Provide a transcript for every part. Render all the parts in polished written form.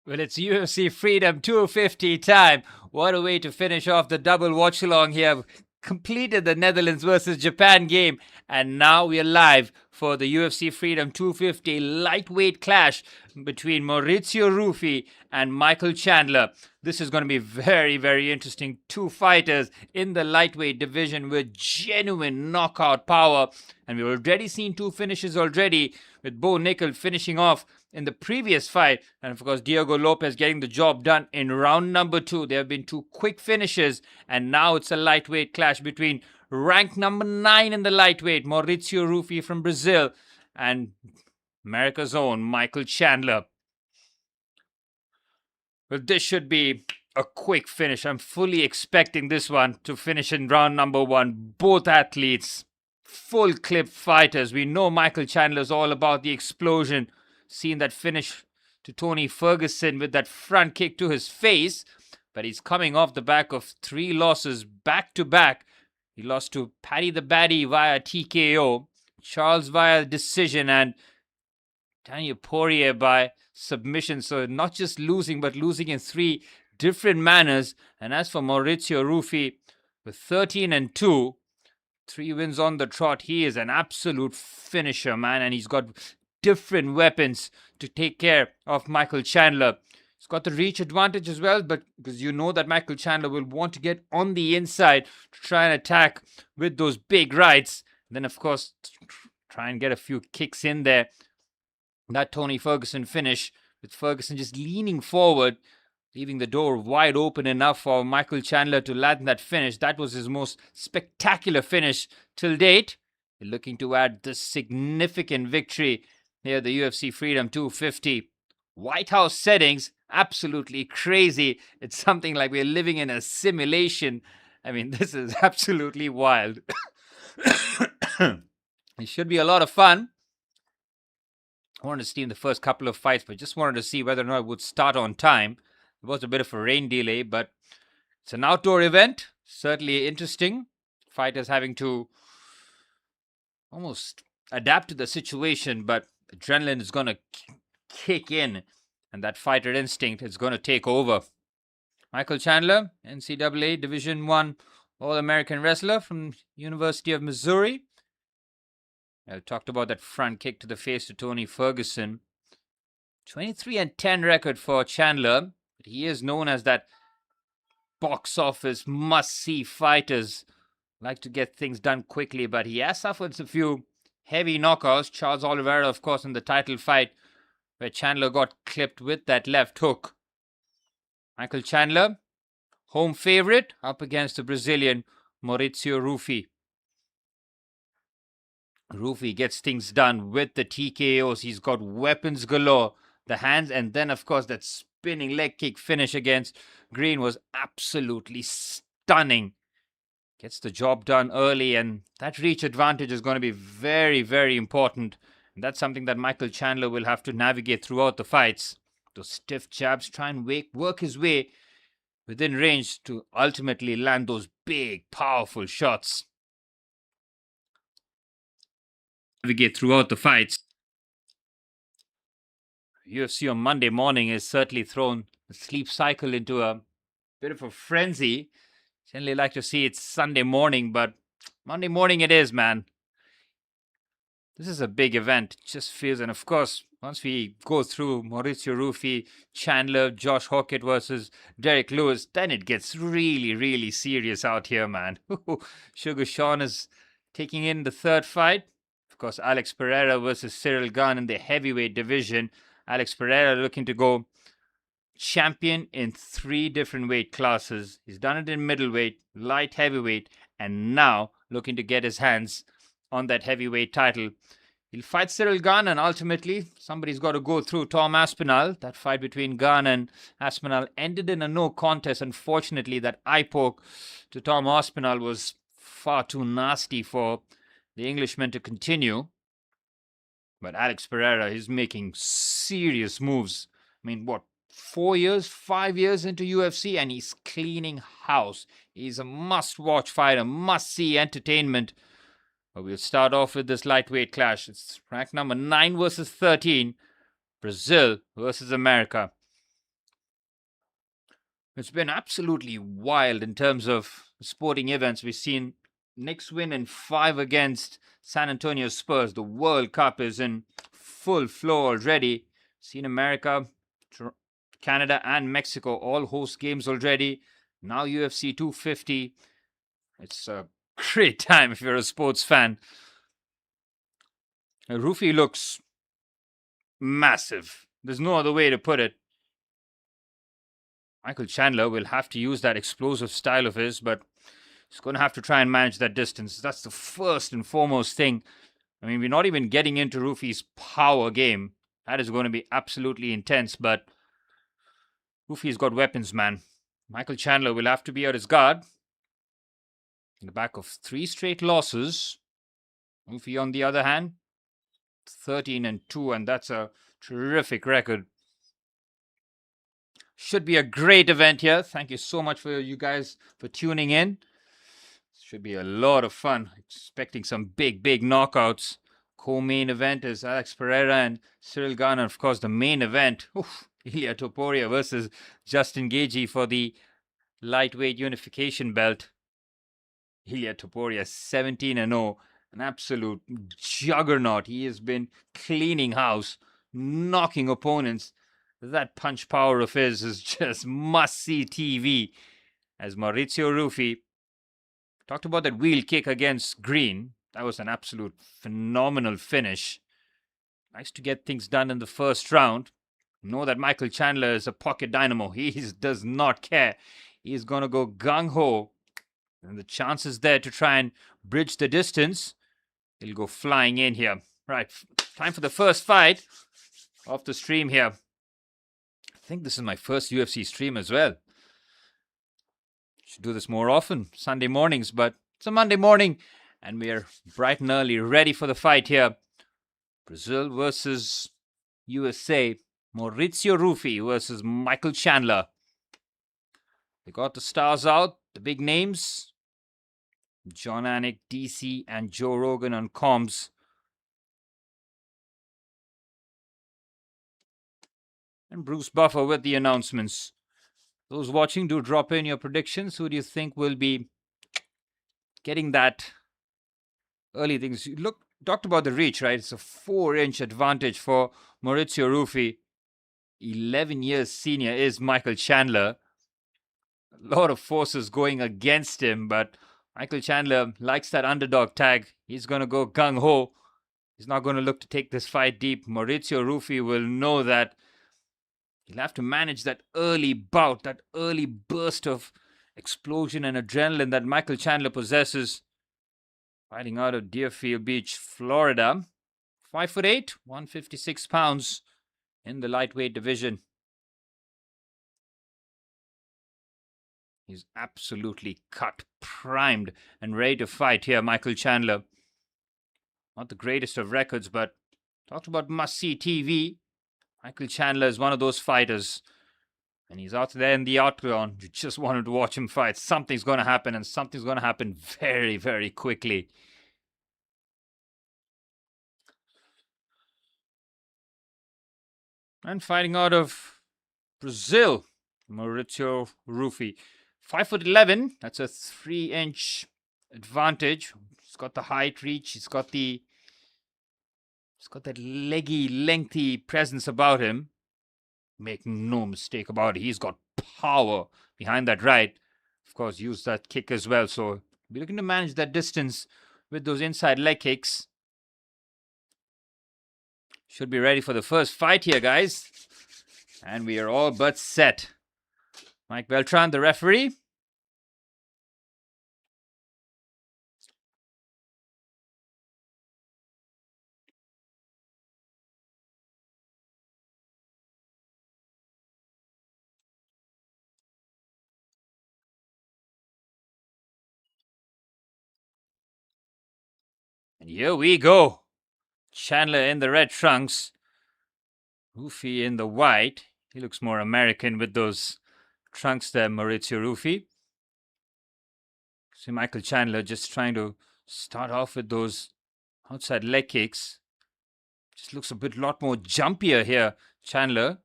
Well, it's UFC Freedom 250 time. What a way to finish off the double watch-along here. Completed the Netherlands versus Japan game, and now we are live for the UFC Freedom 250 lightweight clash between Mauricio Ruffy and Michael Chandler. This is going to be very, very interesting. Two fighters in the lightweight division with genuine knockout power, and we've already seen two finishes already, with Bo Nickel finishing off in the previous fight, and of course Diego Lopez getting the job done in round number 2. There have been two quick finishes, and now it's a lightweight clash between ranked number 9 in the lightweight Mauricio Ruffy from Brazil and America's own Michael Chandler. Well, this should be a quick finish. I'm fully expecting this one to finish in round number 1. Both athletes, full clip fighters. We know Michael Chandler's all about the explosion. Seen that finish to Tony Ferguson with that front kick to his face, but he's coming off the back of 3 losses back to back. He lost to Paddy the Baddy via TKO, Charles via decision, and Topuria by submission. So not just losing, but losing in 3 different manners. And as for Mauricio Ruffy, with 13-2, 3 wins on the trot, he is an absolute finisher, man, and he's got different weapons to take care of Michael Chandler. He's got the reach advantage as well, but because you know that Michael Chandler will want to get on the inside to try and attack with those big rights. And then, of course, try and get a few kicks in there. That Tony Ferguson finish, with Ferguson just leaning forward, leaving the door wide open enough for Michael Chandler to land that finish. That was his most spectacular finish till date. They're looking to add this significant victory here, the UFC Freedom 250. White House settings, absolutely crazy. It's something like we're living in a simulation. I mean, this is absolutely wild. It should be a lot of fun. I wanted to see in the first couple of fights, but just wanted to see whether or not it would start on time. There was a bit of a rain delay, but it's an outdoor event. Certainly interesting. Fighters having to almost adapt to the situation, but adrenaline is going to kick in, and that fighter instinct is going to take over. Michael Chandler, NCAA Division I All-American wrestler from University of Missouri. I talked about that front kick to the face to Tony Ferguson. 23-10 record for Chandler, but he is known as that box office must-see fighters. Like to get things done quickly, but he has suffered a few heavy knockouts. Charles Oliveira, of course, in the title fight, where Chandler got clipped with that left hook. Michael Chandler, home favorite, up against the Brazilian Mauricio Ruffy. Ruffy gets things done with the TKOs. He's got weapons galore. The hands, and then, of course, that spinning leg kick finish against Green was absolutely stunning. Gets the job done early, and that reach advantage is going to be very, very important. And that's something that Michael Chandler will have to navigate throughout the fights. Those stiff jabs, try and work his way within range to ultimately land those big, powerful shots. Navigate throughout the fights. UFC on Monday morning has certainly thrown the sleep cycle into a bit of a frenzy. Generally like to see it's Sunday morning, but Monday morning it is, man. This is a big event. It just feels, and of course, once we go through Mauricio Ruffy, Chandler, Josh Hokit versus Derrick Lewis, then it gets really, really serious out here, man. Sugar Sean is taking in the third fight. Of course, Alex Pereira versus Ciryl Gane in the heavyweight division. Alex Pereira looking to go champion in 3 different weight classes. He's done it in middleweight, light heavyweight, and now looking to get his hands on that heavyweight title. He'll fight Ciryl Gane, and ultimately somebody's got to go through Tom Aspinall. That fight between Gane and Aspinall ended in a no contest. Unfortunately, that eye poke to Tom Aspinall was far too nasty for the Englishman to continue. But Alex Pereira is making serious moves. I mean, what, 4 years, 5 years into UFC, and he's cleaning house. He's a must-watch fighter, must-see entertainment. But we'll start off with this lightweight clash. It's ranked number 9 versus 13. Brazil versus America. It's been absolutely wild in terms of sporting events. We've seen Knicks win in 5 against San Antonio Spurs. The World Cup is in full flow already. Seen America, Canada, and Mexico all host games already. Now UFC 250. It's a great time if you're a sports fan. Ruffy looks massive. There's no other way to put it. Michael Chandler will have to use that explosive style of his, but he's going to have to try and manage that distance. That's the first and foremost thing. I mean, we're not even getting into Ruffy's power game. That is going to be absolutely intense, but Ruffy's got weapons, man. Michael Chandler will have to be at his guard. In the back of 3 straight losses. Ruffy, on the other hand, 13-2, and that's a terrific record. Should be a great event here. Thank you so much for you guys for tuning in. Should be a lot of fun. Expecting some big knockouts. Co-main event is Alex Pereira and Ciryl Gane. And of course, the main event, Ilia Topuria versus Justin Gaethje for the lightweight unification belt. Ilia Topuria 17-0. An absolute juggernaut. He has been cleaning house, knocking opponents. That punch power of his is just must-see TV. As Mauricio Ruffy talked about that wheel kick against Green. That was an absolute phenomenal finish. Nice to get things done in the first round. Know that Michael Chandler is a pocket dynamo. He does not care. He's going to go gung-ho. And the chances there to try and bridge the distance. He'll go flying in here. Right, time for the first fight of the stream here. I think this is my first UFC stream as well. Should do this more often, Sunday mornings, but it's a Monday morning and we're bright and early, ready for the fight here. Brazil versus USA. Mauricio Ruffy versus Michael Chandler. They got the stars out, the big names. John Anik, DC, and Joe Rogan on comms. And Bruce Buffer with the announcements. Those watching, do drop in your predictions. Who do you think will be getting that early things? Look, talked about the reach, right? It's a 4-inch advantage for Mauricio Ruffy. 11 years senior is Michael Chandler. A lot of forces going against him, but Michael Chandler likes that underdog tag. He's going to go gung-ho. He's not going to look to take this fight deep. Mauricio Ruffy will know that he'll have to manage that early bout, that early burst of explosion and adrenaline that Michael Chandler possesses. Fighting out of Deerfield Beach, Florida. 5'8", 156 pounds in the lightweight division. He's absolutely cut, primed, and ready to fight here, Michael Chandler. Not the greatest of records, but talked about must-see TV. Michael Chandler is one of those fighters. And he's out there in the octagon. You just wanted to watch him fight. Something's going to happen, and something's going to happen very, very quickly. And fighting out of Brazil, Mauricio Ruffy. 5'11", that's a 3-inch advantage. He's got the height, reach. He's got that leggy, lengthy presence about him. Make no mistake about it. He's got power behind that right. Of course, use that kick as well. So be looking to manage that distance with those inside leg kicks. Should be ready for the first fight here, guys. And we are all but set. Mike Beltran, the referee. And here we go. Chandler in the red trunks. Ruffy in the white. He looks more American with those trunks there, Mauricio Ruffy. See Michael Chandler just trying to start off with those outside leg kicks. Just looks a lot more jumpier here, Chandler.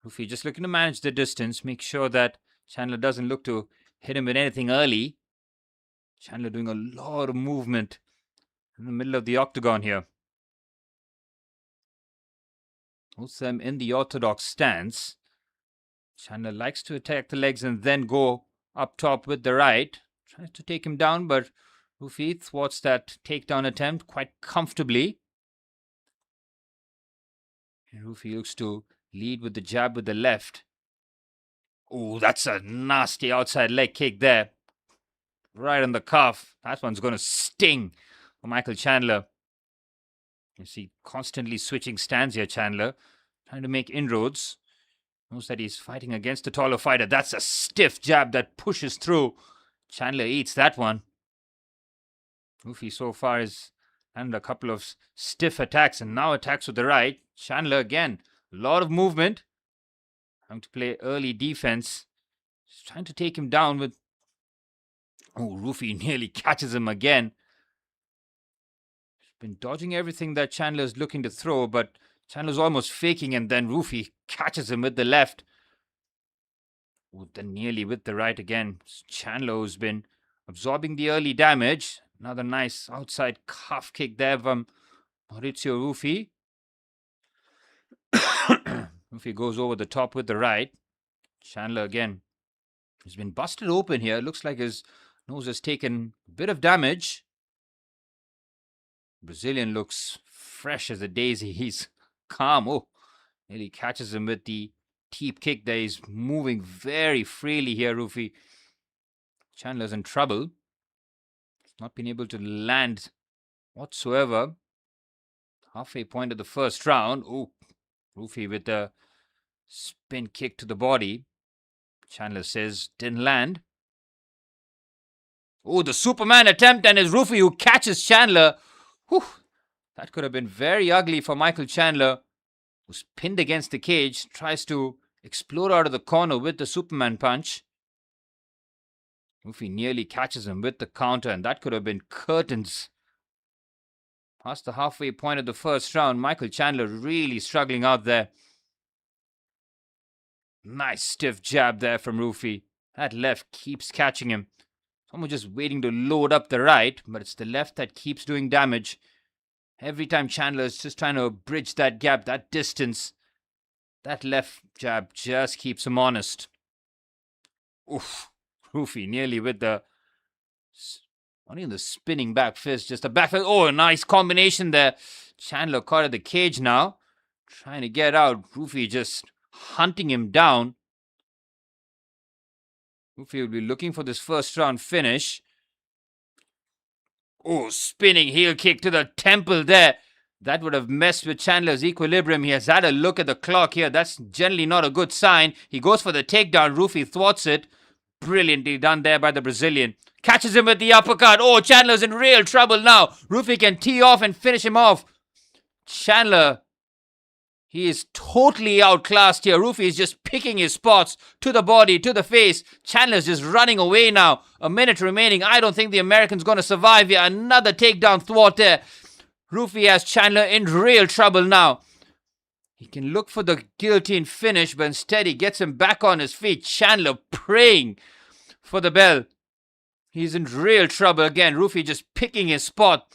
Ruffy just looking to manage the distance, make sure that Chandler doesn't look to hit him with anything early. Chandler doing a lot of movement in the middle of the octagon here. Both of them in the orthodox stance. Chandler likes to attack the legs and then go up top with the right. Tries to take him down, but Ruffy thwarts that takedown attempt quite comfortably. And Ruffy looks to lead with the jab with the left. Oh, that's a nasty outside leg kick there. Right on the cuff. That one's going to sting for Michael Chandler. You see, constantly switching stance here, Chandler. Trying to make inroads. Knows that he's fighting against a taller fighter. That's a stiff jab that pushes through. Chandler eats that one. Ruffy so far has landed a couple of stiff attacks and now attacks with the right. Chandler again. A lot of movement. Trying to play early defense. He's trying to take him down with... Oh, Ruffy nearly catches him again. He's been dodging everything that Chandler's looking to throw, but Chandler's almost faking, and then Ruffy catches him with the left. Oh, then nearly with the right again. Chandler, who's been absorbing the early damage. Another nice outside calf kick there from Mauricio Ruffy. Ruffy goes over the top with the right. Chandler again. He's been busted open here. Looks like his nose has taken a bit of damage. Brazilian looks fresh as a daisy. He's calm. Oh, nearly catches him with the teep kick there. He's moving very freely here, Ruffy. Chandler's in trouble. He's not been able to land whatsoever. Halfway point of the first round. Oh, Ruffy with the spin kick to the body. Chandler says didn't land. Oh, the Superman attempt, and it's Ruffy who catches Chandler. Whew. That could have been very ugly for Michael Chandler, who's pinned against the cage, tries to explode out of the corner with the Superman punch. Ruffy nearly catches him with the counter, and that could have been curtains. Past the halfway point of the first round, Michael Chandler really struggling out there. Nice stiff jab there from Ruffy. That left keeps catching him. Someone just waiting to load up the right, but it's the left that keeps doing damage. Every time Chandler is just trying to bridge that gap, that distance, that left jab just keeps him honest. Oof. Ruffy nearly with the... Not even the spinning back fist, just a back fist. Oh, a nice combination there. Chandler caught at the cage now. Trying to get out. Ruffy just hunting him down. Ruffy will be looking for this first round finish. Oh, spinning heel kick to the temple there. That would have messed with Chandler's equilibrium. He has had a look at the clock here. That's generally not a good sign. He goes for the takedown. Ruffy thwarts it. Brilliantly done there by the Brazilian. Catches him with the uppercut. Oh, Chandler's in real trouble now. Ruffy can tee off and finish him off. Chandler, he is totally outclassed here. Ruffy is just picking his spots to the body, to the face. Chandler's just running away now. A minute remaining. I don't think the American's going to survive here. Another takedown thwart there. Ruffy has Chandler in real trouble now. He can look for the guillotine finish, but instead he gets him back on his feet. Chandler praying for the bell. He's in real trouble again. Ruffy just picking his spot.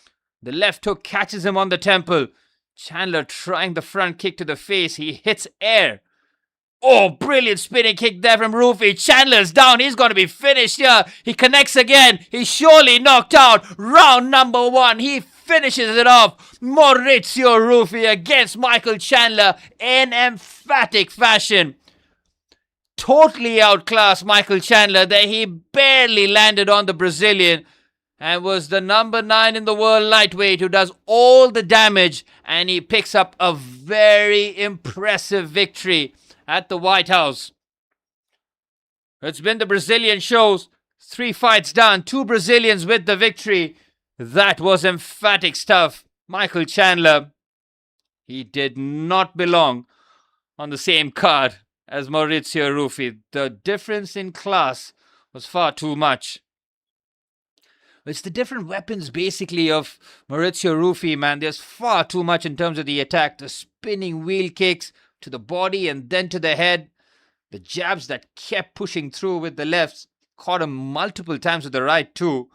The left hook catches him on the temple. Chandler trying the front kick to the face. He hits air. Oh, brilliant spinning kick there from Ruffy. Chandler's down. He's going to be finished here. He connects again. He's surely knocked out. Round number 1. He finishes it off. Mauricio Ruffy against Michael Chandler in emphatic fashion. Totally outclassed Michael Chandler there. He barely landed on the Brazilian and was the number 9 in the world lightweight who does all the damage, and he picks up a very impressive victory at the White House. It's been the Brazilian shows. 3 fights done, 2 Brazilians with the victory. That was emphatic stuff. Michael Chandler, he did not belong on the same card as Mauricio Ruffy. The difference in class was far too much. It's the different weapons basically of Mauricio Ruffy, man. There's far too much in terms of the attack. The spinning wheel kicks to the body and then to the head. The jabs that kept pushing through with the lefts, caught him multiple times with the right too.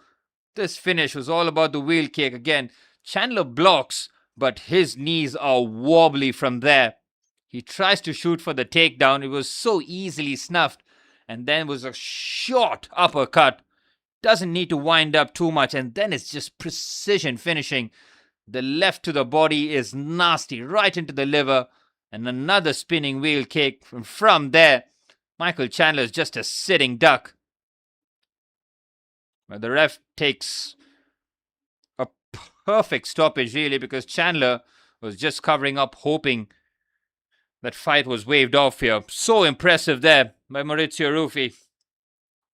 This finish was all about the wheel kick. Again, Chandler blocks, but his knees are wobbly from there. He tries to shoot for the takedown. It was so easily snuffed. And then was a short uppercut. Doesn't need to wind up too much. And then it's just precision finishing. The left to the body is nasty, right into the liver. And another spinning wheel kick. From there, Michael Chandler is just a sitting duck. But the ref takes a perfect stoppage, really, because Chandler was just covering up, hoping that fight was waved off here. So impressive there by Mauricio Ruffy.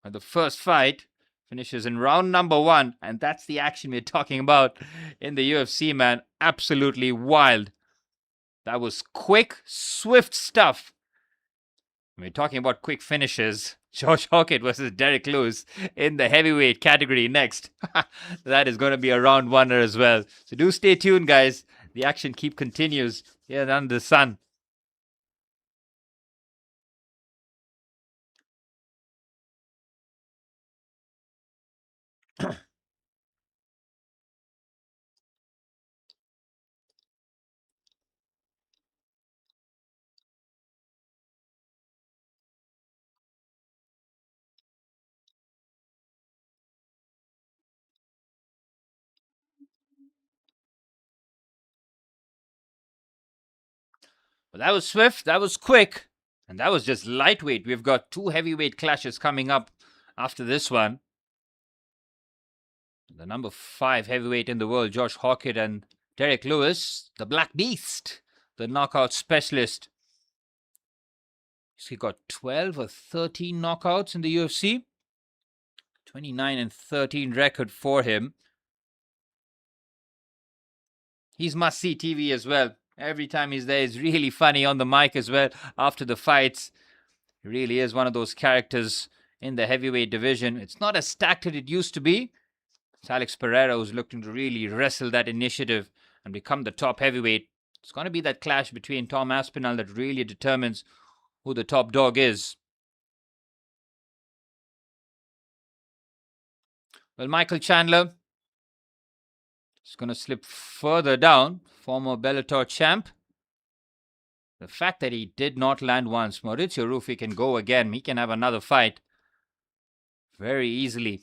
And the first fight finishes in round number 1, and that's the action we're talking about in the UFC, man. Absolutely wild. That was quick, swift stuff. We're talking about quick finishes. Josh Hokit versus Derrick Lewis in the heavyweight category next. That is going to be a round winner as well. So do stay tuned, guys. The action continues here under the sun. But that was swift, that was quick, and that was just lightweight. We've got 2 heavyweight clashes coming up after this one. The number 5 heavyweight in the world, Josh Hokit, and Derrick Lewis, the Black Beast, the knockout specialist. He got 12 or 13 knockouts in the UFC. 29-13 record for him. He's must-see TV as well. Every time he's there, he's really funny on the mic as well. After the fights, he really is one of those characters in the heavyweight division. It's not as stacked as it used to be. It's Alex Pereira who's looking to really wrestle that initiative and become the top heavyweight. It's going to be that clash between Tom Aspinall that really determines who the top dog is. Well, Michael Chandler is going to slip further down. Former Bellator champ. The fact that he did not land once, Mauricio Ruffy can go again. He can have another fight very easily.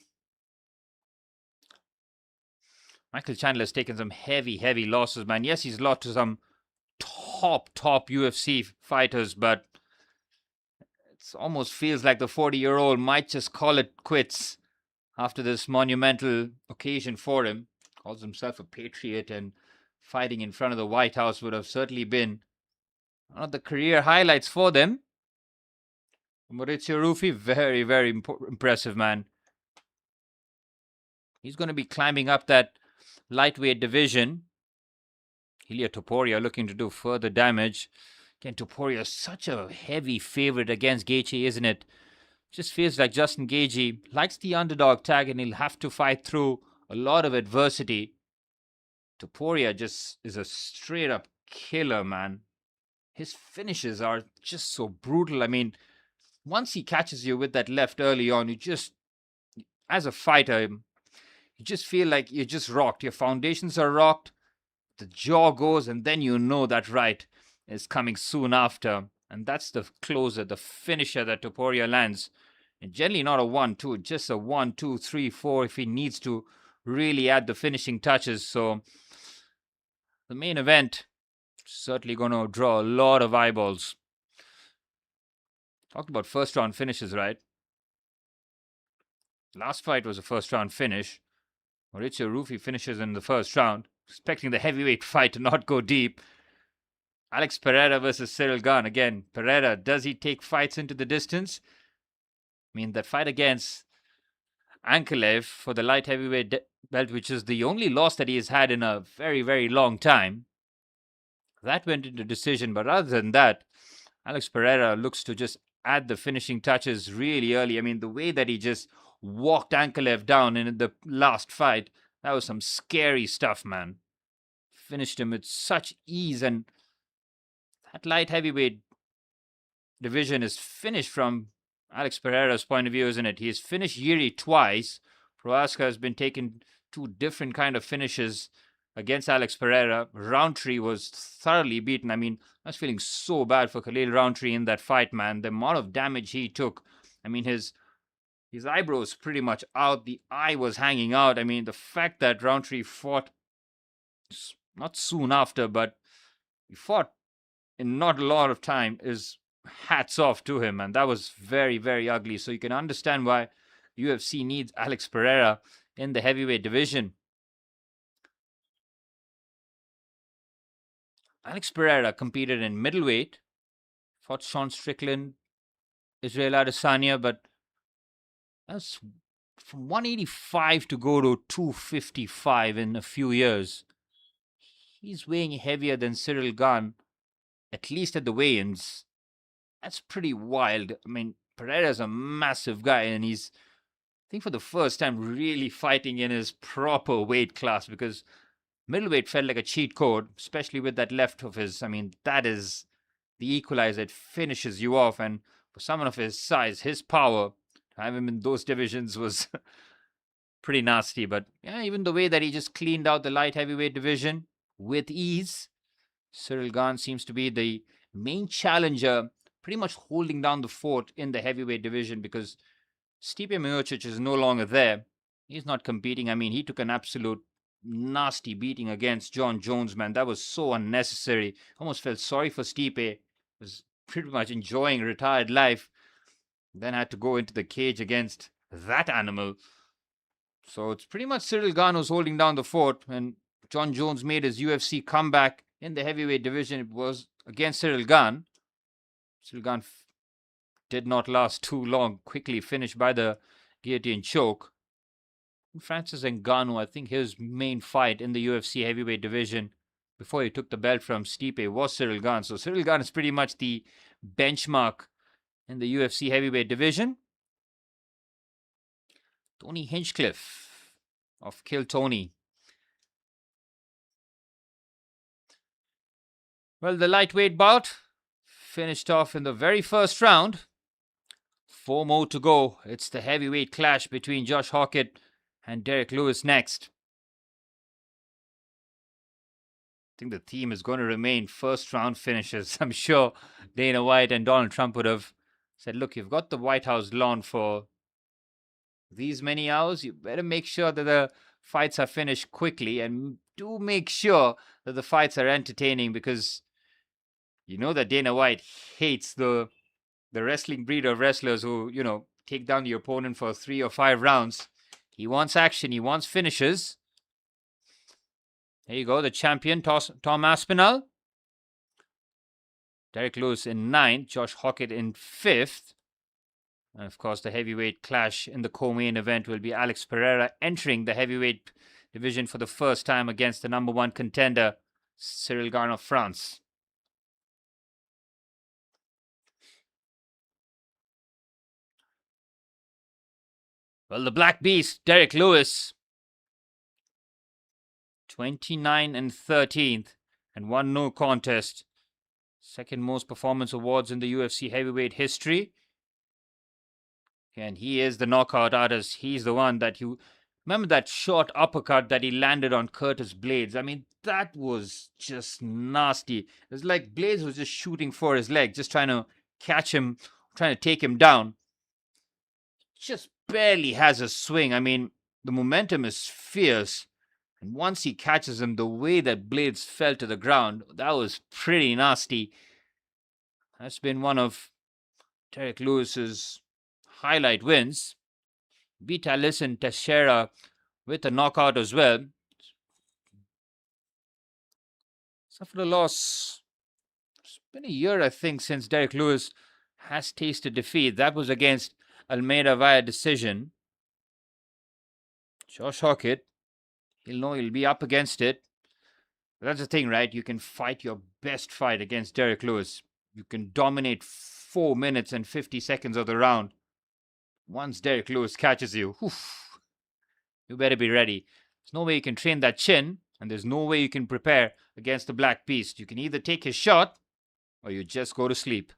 Michael Chandler has taken some heavy losses, man. Yes, he's lost to some top UFC fighters, but it almost feels like the 40-year-old might just call it quits after this monumental occasion for him. Calls himself a patriot, and fighting in front of the White House would have certainly been one of the career highlights for them. Mauricio Ruffy, very impressive, man. He's going to be climbing up that lightweight division. Ilia Topuria looking to do further damage. Again, Topuria is such a heavy favorite against Gaethje, isn't it? Just feels like Justin Gaethje likes the underdog tag, and he'll have to fight through a lot of adversity. Topuria just is a straight-up killer, man. His finishes are just so brutal. I mean, once he catches you with that left early on, you just, as a fighter, you just feel like you're just rocked. Your foundations are rocked. The jaw goes, and then you know that right is coming soon after. And that's the closer, the finisher that Topuria lands. And generally not a 1-2, just a 1, 2, 3, 4 if he needs to really add the finishing touches. So the main event certainly going to draw a lot of eyeballs. Talked about first round finishes, right? Last fight was a first round finish. Mauricio Ruffy finishes in the first round. Expecting the heavyweight fight to not go deep. Alex Pereira versus Ciryl Gane. Again, Pereira, does he take fights into the distance? I mean, that fight against Ankalaev for the light heavyweight belt, which is the only loss that he has had in a very long time. That went into decision, but other than that, Alex Pereira looks to just add the finishing touches really early. I mean, the way that he just walked Ankalaev down in the last fight, that was some scary stuff, man. Finished him with such ease, and that light heavyweight division is finished from Alex Pereira's point of view, isn't it? He's finished Yuri twice. Prohaska has been taking two different kind of finishes against Alex Pereira. Roundtree was thoroughly beaten. I mean, I was feeling so bad for Khalil Roundtree in that fight, man. The amount of damage he took. I mean, his eyebrows pretty much out. The eye was hanging out. I mean, the fact that Roundtree fought not soon after, but he fought in not a lot of time is hats off to him, and that was very, very ugly. So you can understand why UFC needs Alex Pereira in the heavyweight division. Alex Pereira competed in middleweight, fought Sean Strickland, Israel Adesanya, but that's from 185 to go to 255 in a few years. He's weighing heavier than Ciryl Gane, at least at the weigh-ins. That's pretty wild. I mean, Pereira's a massive guy, and he's, I think, for the first time really fighting in his proper weight class, because middleweight felt like a cheat code, especially with that left of his. I mean, that is the equalizer. It finishes you off, and for someone of his size, his power, to have him in those divisions was pretty nasty. But yeah, even the way that he just cleaned out the light heavyweight division with ease. Ciryl Gane seems to be the main challenger, pretty much holding down the fort in the heavyweight division, because Stipe Miocic is no longer there. He's not competing. I mean, he took an absolute nasty beating against John Jones, man. That was so unnecessary. Almost felt sorry for Stipe. Was pretty much enjoying retired life. Then had to go into the cage against that animal. So it's pretty much Ciryl Gane who's holding down the fort. And John Jones made his UFC comeback in the heavyweight division. It was against Ciryl Gane. Ciryl Gane did not last too long. Quickly finished by the guillotine choke. Francis Ngannou, I think his main fight in the UFC heavyweight division before he took the belt from Stipe was Ciryl Gane. So Ciryl Gane is pretty much the benchmark in the UFC heavyweight division. Tony Hinchcliffe of Kill Tony. Well, the lightweight bout finished off in the very first round. 4 more to go. It's the heavyweight clash between Josh Hokit and Derrick Lewis next. I think the theme is going to remain first round finishes. I'm sure Dana White and Donald Trump would have said, look, you've got the White House lawn for these many hours. You better make sure that the fights are finished quickly, and do make sure that the fights are entertaining, because you know that Dana White hates the wrestling breed of wrestlers who, you know, take down the opponent for 3 or 5 rounds. He wants action. He wants finishes. There you go. The champion, Tom Aspinall. Derrick Lewis in 9th. Josh Hokit in 5th. And of course, the heavyweight clash in the co-main event will be Alex Pereira entering the heavyweight division for the first time against the number 1 contender, Ciryl Gane of France. Well, the Black Beast, Derrick Lewis, 29 and 13th, and won no contest. Second most performance awards in the UFC heavyweight history. And he is the knockout artist. He's the one that you... Remember that short uppercut that he landed on Curtis Blades? I mean, that was just nasty. It was like Blades was just shooting for his leg, just trying to catch him, trying to take him down. Just barely has a swing. I mean, the momentum is fierce. And once he catches him, the way that Blades fell to the ground, that was pretty nasty. That's been one of Derrick Lewis's highlight wins. Beat Alisson Teixeira with a knockout as well. Suffered a loss. It's been a year, I think, since Derrick Lewis has tasted defeat. That was against Almeida via decision. Josh Hokit, he'll know he'll be up against it. But that's the thing, right? You can fight your best fight against Derrick Lewis. You can dominate 4 minutes and 50 seconds of the round. Once Derrick Lewis catches you, you better be ready. There's no way you can train that chin, and there's no way you can prepare against the Black Beast. You can either take his shot, or you just go to sleep.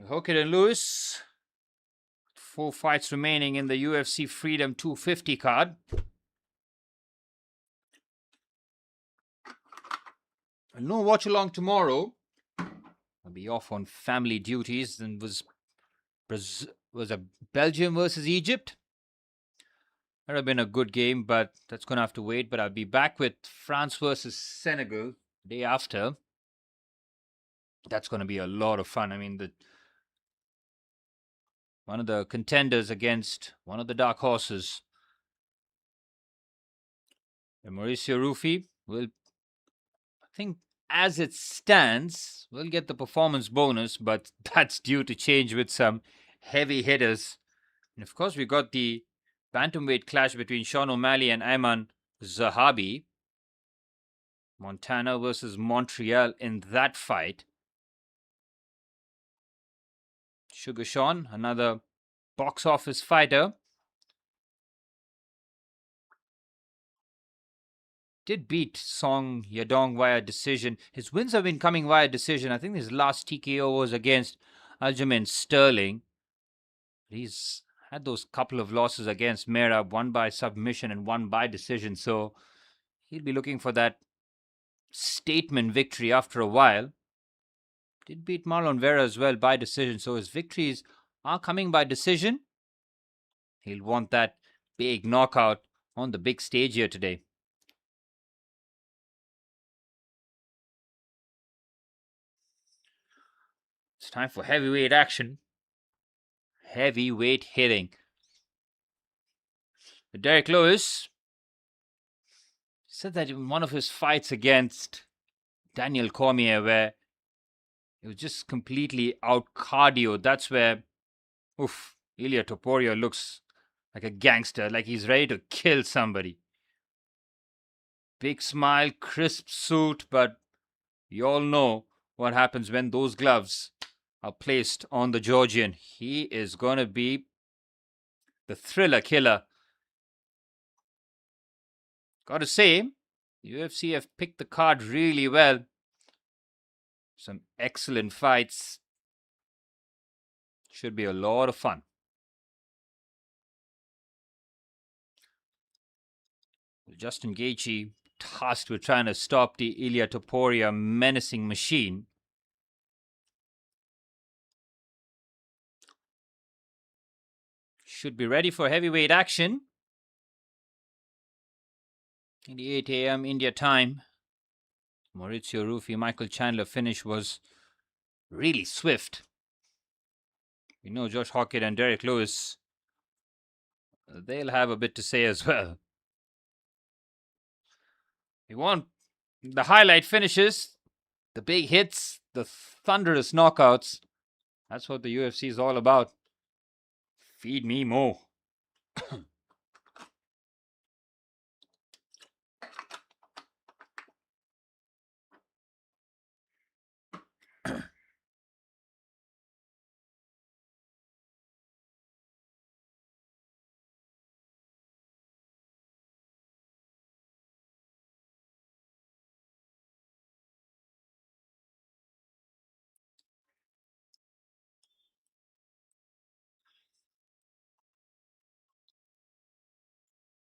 Hokit and Lewis. 4 fights remaining in the UFC Freedom 250 card. No Watchalong tomorrow. I'll be off on family duties. And was a Belgium versus Egypt. That would have been a good game, but that's going to have to wait. But I'll be back with France versus Senegal the day after. That's going to be a lot of fun. I mean, one of the contenders against one of the dark horses. And Mauricio Ruffy will, I think, as it stands, will get the performance bonus, but that's due to change with some heavy hitters. And of course, we got the bantamweight clash between Sean O'Malley and Aiemann Zahabi. Montana versus Montreal in that fight. Sugar Sean, another box office fighter. Did beat Song Yadong via decision. His wins have been coming via decision. I think his last TKO was against Aljamain Sterling. He's had those couple of losses against Merab, one by submission and one by decision. So he'll be looking for that statement victory after a while. Did beat Marlon Vera as well by decision. So his victories are coming by decision. He'll want that big knockout on the big stage here today. It's time for heavyweight action. Heavyweight hitting. Derrick Lewis said that in one of his fights against Daniel Cormier, where it was just completely out cardio, that's where Ilia Topuria looks like a gangster, like he's ready to kill somebody. Big smile, crisp suit, but you all know what happens when those gloves are placed on the Georgian. He is going to be the thriller killer. Gotta say, UFC have picked the card really well. Some excellent fights. Should be a lot of fun. Justin Gaethje tasked with trying to stop the Ilia Topuria menacing machine. Should be ready for heavyweight action. In the 8 a.m. India time. Mauricio Ruffy, Michael Chandler finish was really swift. We know Josh Hokit and Derrick Lewis, they'll have a bit to say as well. We want the highlight finishes, the big hits, the thunderous knockouts. That's what the UFC is all about. Feed me more.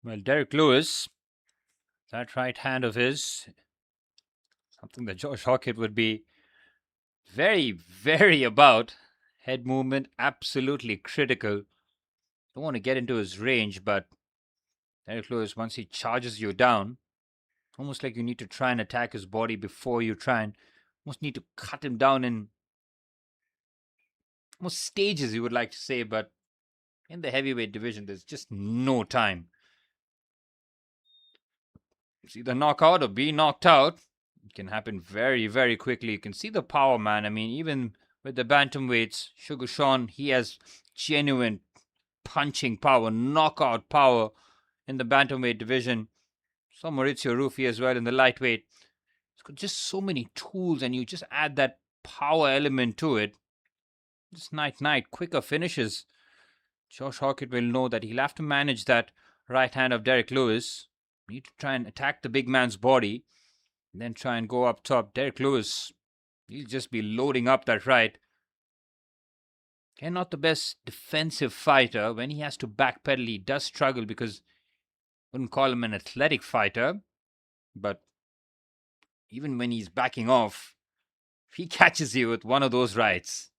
Well, Derrick Lewis, that right hand of his, something that Josh Hokit would be very, very about. Head movement, absolutely critical. Don't want to get into his range, but Derrick Lewis, once he charges you down, almost like you need to try and attack his body before you try and almost need to cut him down in almost stages, you would like to say, but in the heavyweight division, there's just no time. It's either knockout or be knocked out. It can happen very, very quickly. You can see the power, man. I mean, even with the bantamweights, Sugar Sean, he has genuine punching power, knockout power in the bantamweight division. So Mauricio Ruffy as well in the lightweight. It's got just so many tools, and you just add that power element to it. Just night, quicker finishes. Josh Hokit will know that he'll have to manage that right hand of Derrick Lewis. Need to try and attack the big man's body, and then try and go up top. Derrick Lewis, he'll just be loading up that right. Again, not the best defensive fighter. When he has to backpedal, he does struggle because I wouldn't call him an athletic fighter. But even when he's backing off, if he catches you with one of those rights,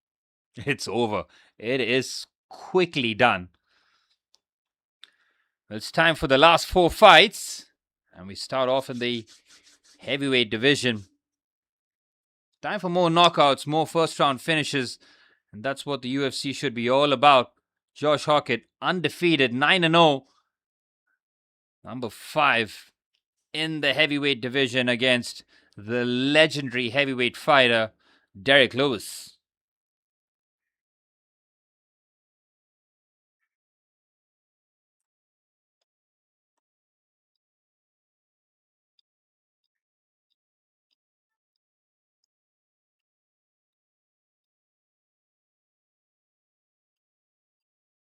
it's over. It is quickly done. Well, it's time for the last 4 fights. And we start off in the heavyweight division. Time for more knockouts, more first round finishes. And that's what the UFC should be all about. Josh Hokit, undefeated, 9-0. Number 5 in the heavyweight division against the legendary heavyweight fighter, Derrick Lewis.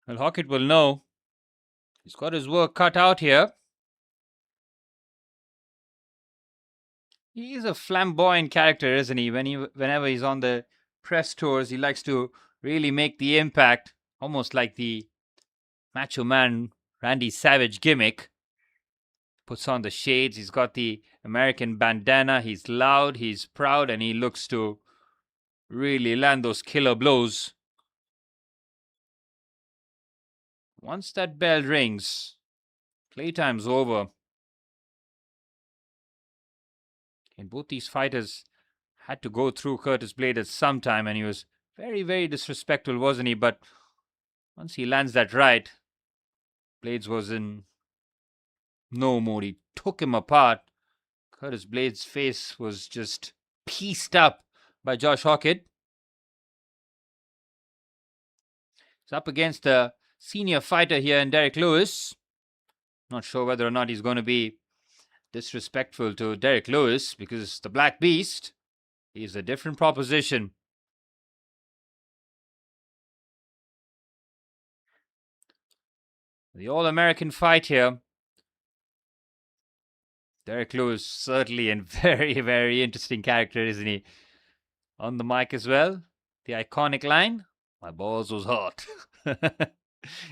Well, Hokit will know. He's got his work cut out here. He's a flamboyant character, isn't he? Whenever he's on the press tours, he likes to really make the impact, almost like the Macho Man Randy Savage gimmick. Puts on the shades, he's got the American bandana, he's loud, he's proud, and he looks to really land those killer blows. Once that bell rings, playtime's over. And both these fighters had to go through Curtis Blades at some time, and he was very, very disrespectful, wasn't he? But once he lands that right, Blades was in no mood. He took him apart. Curtis Blades' face was just pieced up by Josh Hokit. He's up against a senior fighter here in Derrick Lewis. Not sure whether or not he's going to be disrespectful to Derrick Lewis because the Black Beast, he's a different proposition. The All-American fight here. Derrick Lewis, certainly a very, very interesting character, isn't he? On the mic as well, the iconic line, "My balls was hot."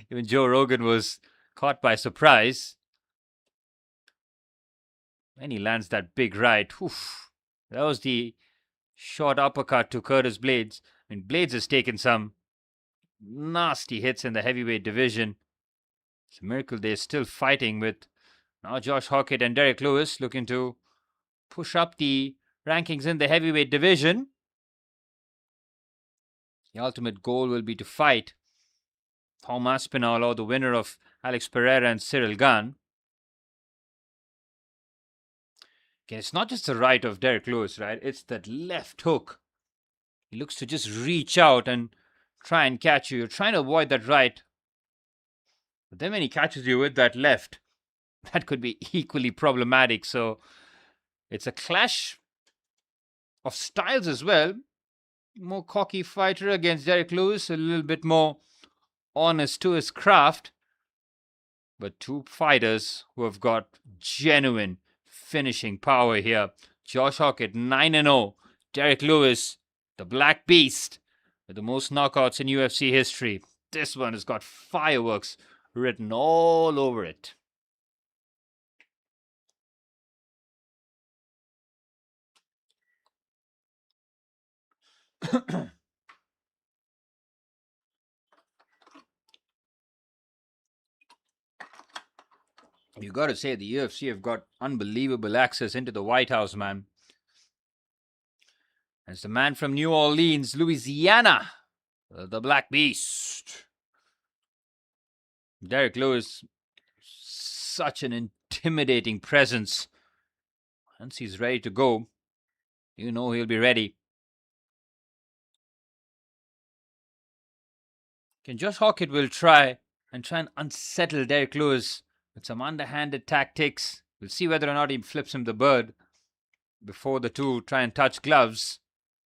Even Joe Rogan was caught by surprise. When he lands that big right, oof, that was the short uppercut to Curtis Blades. I mean, Blades has taken some nasty hits in the heavyweight division. It's a miracle they're still fighting with now Josh Hokit and Derrick Lewis looking to push up the rankings in the heavyweight division. The ultimate goal will be to fight Tom Aspinall or the winner of Alex Pereira and Ciryl Gane. Okay, it's not just the right of Derrick Lewis, right? It's that left hook. He looks to just reach out and try and catch you. You're trying to avoid that right. But then when he catches you with that left, that could be equally problematic. So it's a clash of styles as well. More cocky fighter against Derrick Lewis, a little bit more honest to his craft. But two fighters who have got genuine finishing power here. Josh Hokit, 9-0. Derrick Lewis, the Black Beast, with the most knockouts in UFC history. This one has got fireworks written all over it. You got to say the UFC have got unbelievable access into the White House, man. As the man from New Orleans, Louisiana, the Black Beast. Derrick Lewis, such an intimidating presence. Once he's ready to go, you know he'll be ready. Can Josh Hokit will try and unsettle Derrick Lewis with some underhanded tactics. We'll see whether or not he flips him the bird before the two try and touch gloves,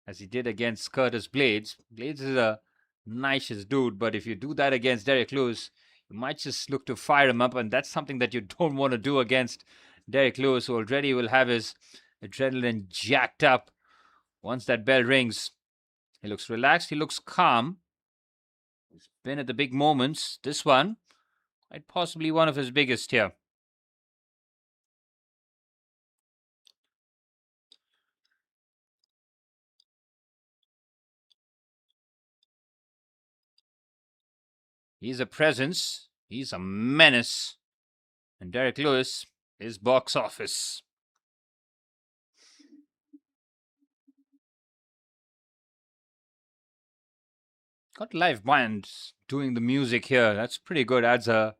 as he did against Curtis Blades. Blades is a nice dude, but if you do that against Derrick Lewis, you might just look to fire him up, and that's something that you don't want to do against Derrick Lewis, who already will have his adrenaline jacked up. Once that bell rings, he looks relaxed, he looks calm. He's been at the big moments. This one, quite possibly one of his biggest here. He's a presence. He's a menace. And Derrick Lewis is box office. Got live bands doing the music here. That's pretty good. Adds a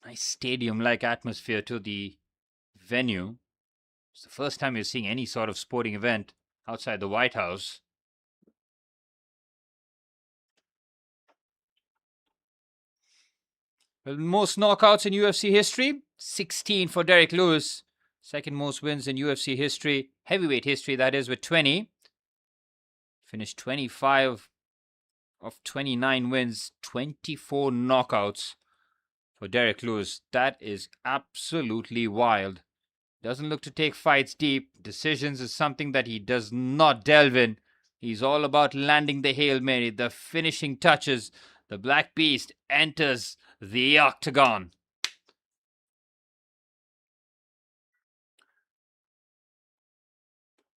nice stadium-like atmosphere to the venue. It's the first time you're seeing any sort of sporting event outside the White House. Well, most knockouts in UFC history, 16 for Derrick Lewis. Second most wins in UFC history, heavyweight history, that is, with 20. Finished 25 of 29 wins, 24 knockouts for Derrick Lewis. That is absolutely wild. Doesn't look to take fights deep. Decisions is something that he does not delve in. He's all about landing the Hail Mary, the finishing touches. The Black Beast enters the octagon.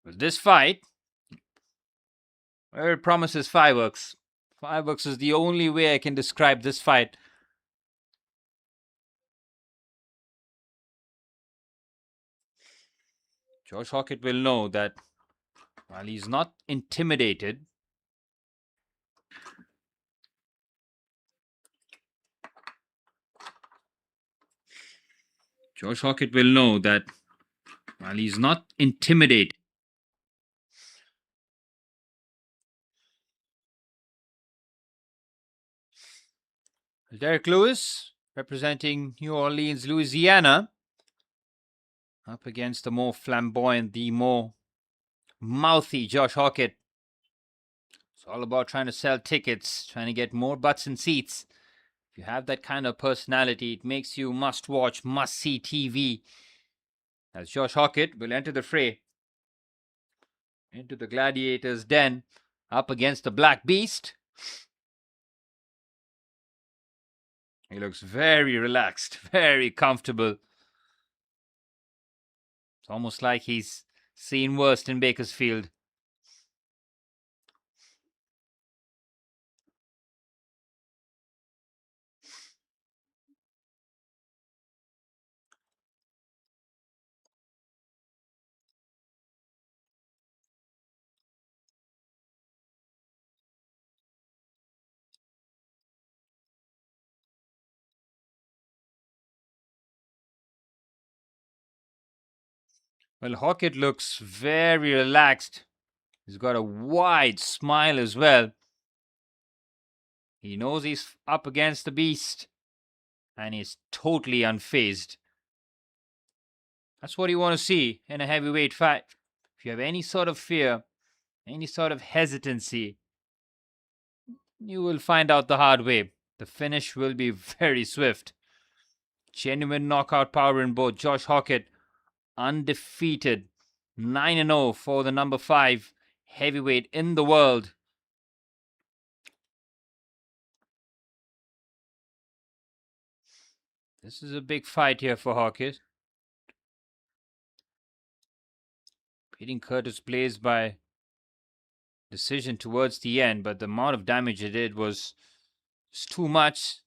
With this fight, well, it promises fireworks. Fireworks is the only way I can describe this fight. Josh Hokit will know that while he's not intimidated, Josh Hokit will know that while he's not intimidated, Derrick Lewis, representing New Orleans, Louisiana, up against the more flamboyant, the more mouthy Josh Hokit. It's all about trying to sell tickets, trying to get more butts and seats. If you have that kind of personality, it makes you must-watch, must-see TV. As Josh Hokit will enter the fray, into the gladiator's den, up against the Black Beast. He looks very relaxed, very comfortable. It's almost like he's seen worse in Bakersfield. Well, Hokit looks very relaxed. He's got a wide smile as well. He knows he's up against the beast, and he's totally unfazed. That's what you want to see in a heavyweight fight. If you have any sort of fear, any sort of hesitancy, you will find out the hard way. The finish will be very swift. Genuine knockout power in both. Josh Hokit, undefeated, 9-0 for the number 5 heavyweight in the world. This is a big fight here for Hokit. Beating Curtis Blaze by decision towards the end, but the amount of damage it did was just too much.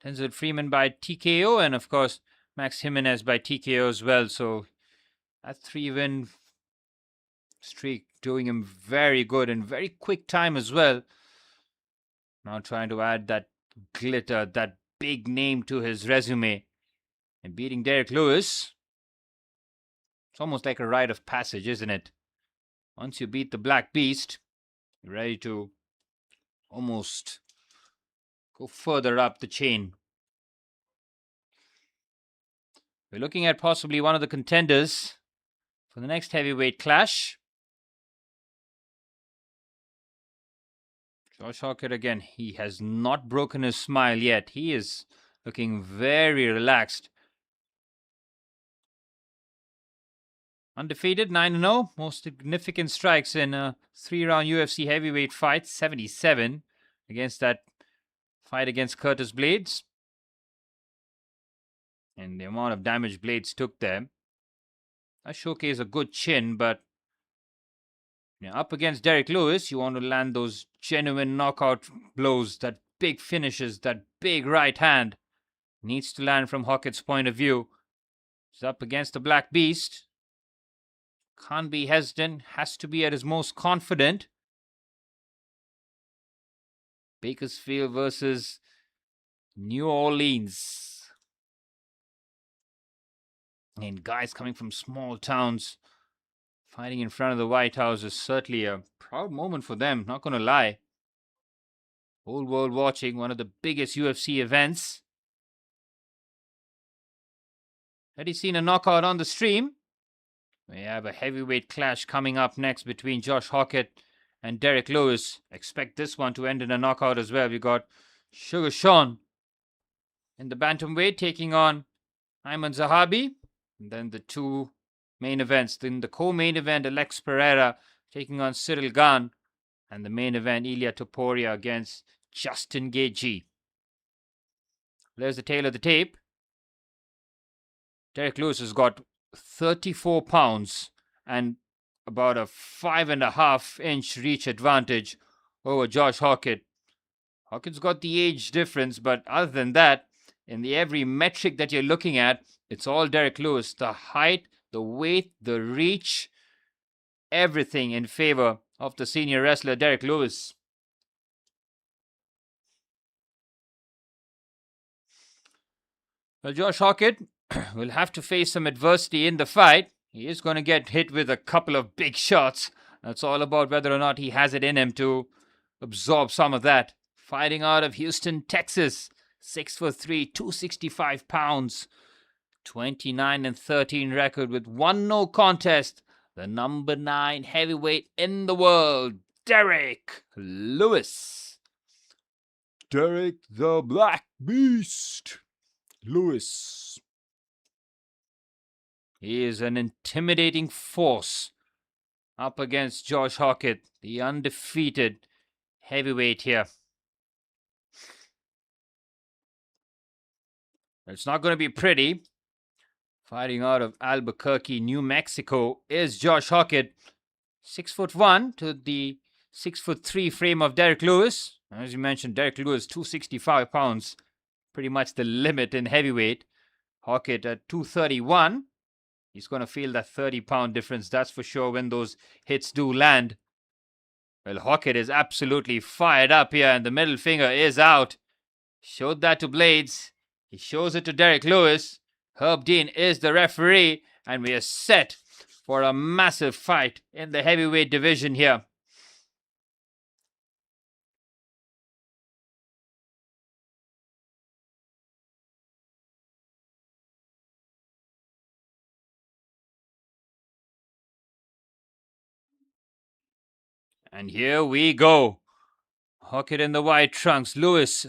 Denzel Freeman by TKO, and of course Max Jimenez by TKO as well. So that 3-win streak doing him very good in very quick time as well. Now trying to add that glitter, that big name to his resume. And beating Derrick Lewis, it's almost like a rite of passage, isn't it? Once you beat the Black Beast, you're ready to almost go further up the chain. We're looking at possibly one of the contenders for the next heavyweight clash. Josh Hokit again, he has not broken his smile yet. He is looking very relaxed. Undefeated, 9-0. Most significant strikes in a 3-round UFC heavyweight fight, 77. against that fight against Curtis Blades. And the amount of damage Blades took there. That showcased a good chin, but up against Derrick Lewis, you want to land those genuine knockout blows, that big finishes, that big right hand. Needs to land from Hokit's point of view. He's up against the Black Beast. Can't be hesitant. Has to be at his most confident. Bakersfield versus New Orleans. And guys coming from small towns fighting in front of the White House is certainly a proud moment for them, not going to lie. Whole world watching one of the biggest UFC events. Had you seen a knockout on the stream? We have a heavyweight clash coming up next between Josh Hokit and Derrick Lewis. Expect this one to end in a knockout as well. We got Sugar Sean in the bantamweight taking on Aiemann Zahabi. And then the two main events. In the co-main event, Alex Pereira taking on Ciryl Gane. And the main event, Ilia Topuria against Justin Gaethje. There's the tail of the tape. Derrick Lewis has got 34 pounds and about a 5.5-inch reach advantage over Josh Hokit. Hokit's got the age difference, but other than that, in the every metric that you're looking at, it's all Derrick Lewis. The height, the weight, the reach, everything in favor of the senior wrestler Derrick Lewis. Well, Josh Hokit will have to face some adversity in the fight. He is going to get hit with a couple of big shots. That's all about whether or not he has it in him to absorb some of that. Fighting out of Houston, Texas. 6'3", 265 pounds. 29-13 record with 1 no contest. The number 9 heavyweight in the world, Derrick Lewis. Derrick the Black Beast Lewis. He is an intimidating force up against Josh Hokit, the undefeated heavyweight here. It's not going to be pretty. Fighting out of Albuquerque, New Mexico is Josh Hokit. 6'1" to the 6'3" frame of Derrick Lewis. As you mentioned, Derrick Lewis, 265 pounds. Pretty much the limit in heavyweight. Hokit at 231. He's going to feel that 30-pound difference, that's for sure, when those hits do land. Well, Hokit is absolutely fired up here, and the middle finger is out. Showed that to Blades. He shows it to Derrick Lewis. Herb Dean is the referee, and we are set for a massive fight in the heavyweight division here. And here we go. Hokit in the white trunks, Lewis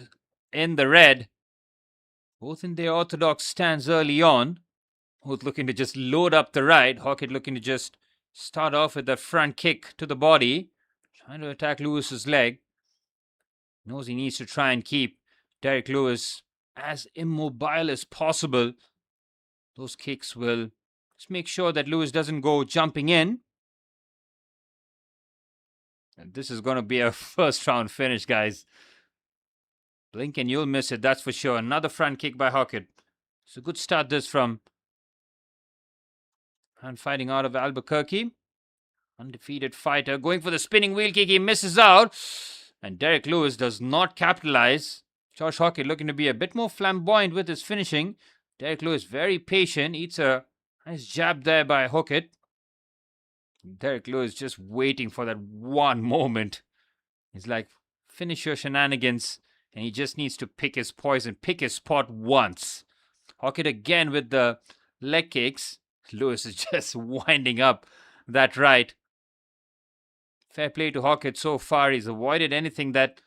in the red. Both in their orthodox stance early on. Both looking to just load up the right. Hokit looking to just start off with the front kick to the body. Trying to attack Lewis's leg. Knows he needs to try and keep Derrick Lewis as immobile as possible. Those kicks will just make sure that Lewis doesn't go jumping in. And this is going to be a first round finish, guys. Blink and you'll miss it, that's for sure. Another front kick by Hokit. It's a good start this from. And fighting out of Albuquerque. Undefeated fighter. Going for the spinning wheel kick. He misses out. And Derrick Lewis does not capitalize. Josh Hokit looking to be a bit more flamboyant with his finishing. Derrick Lewis very patient. Eats a nice jab there by Hokit. Derrick Lewis just waiting for that one moment. He's like, finish your shenanigans. And he just needs to pick his poison, pick his spot once. Hokit again with the leg kicks. Lewis is just winding up that right. Fair play to Hokit so far. He's avoided anything that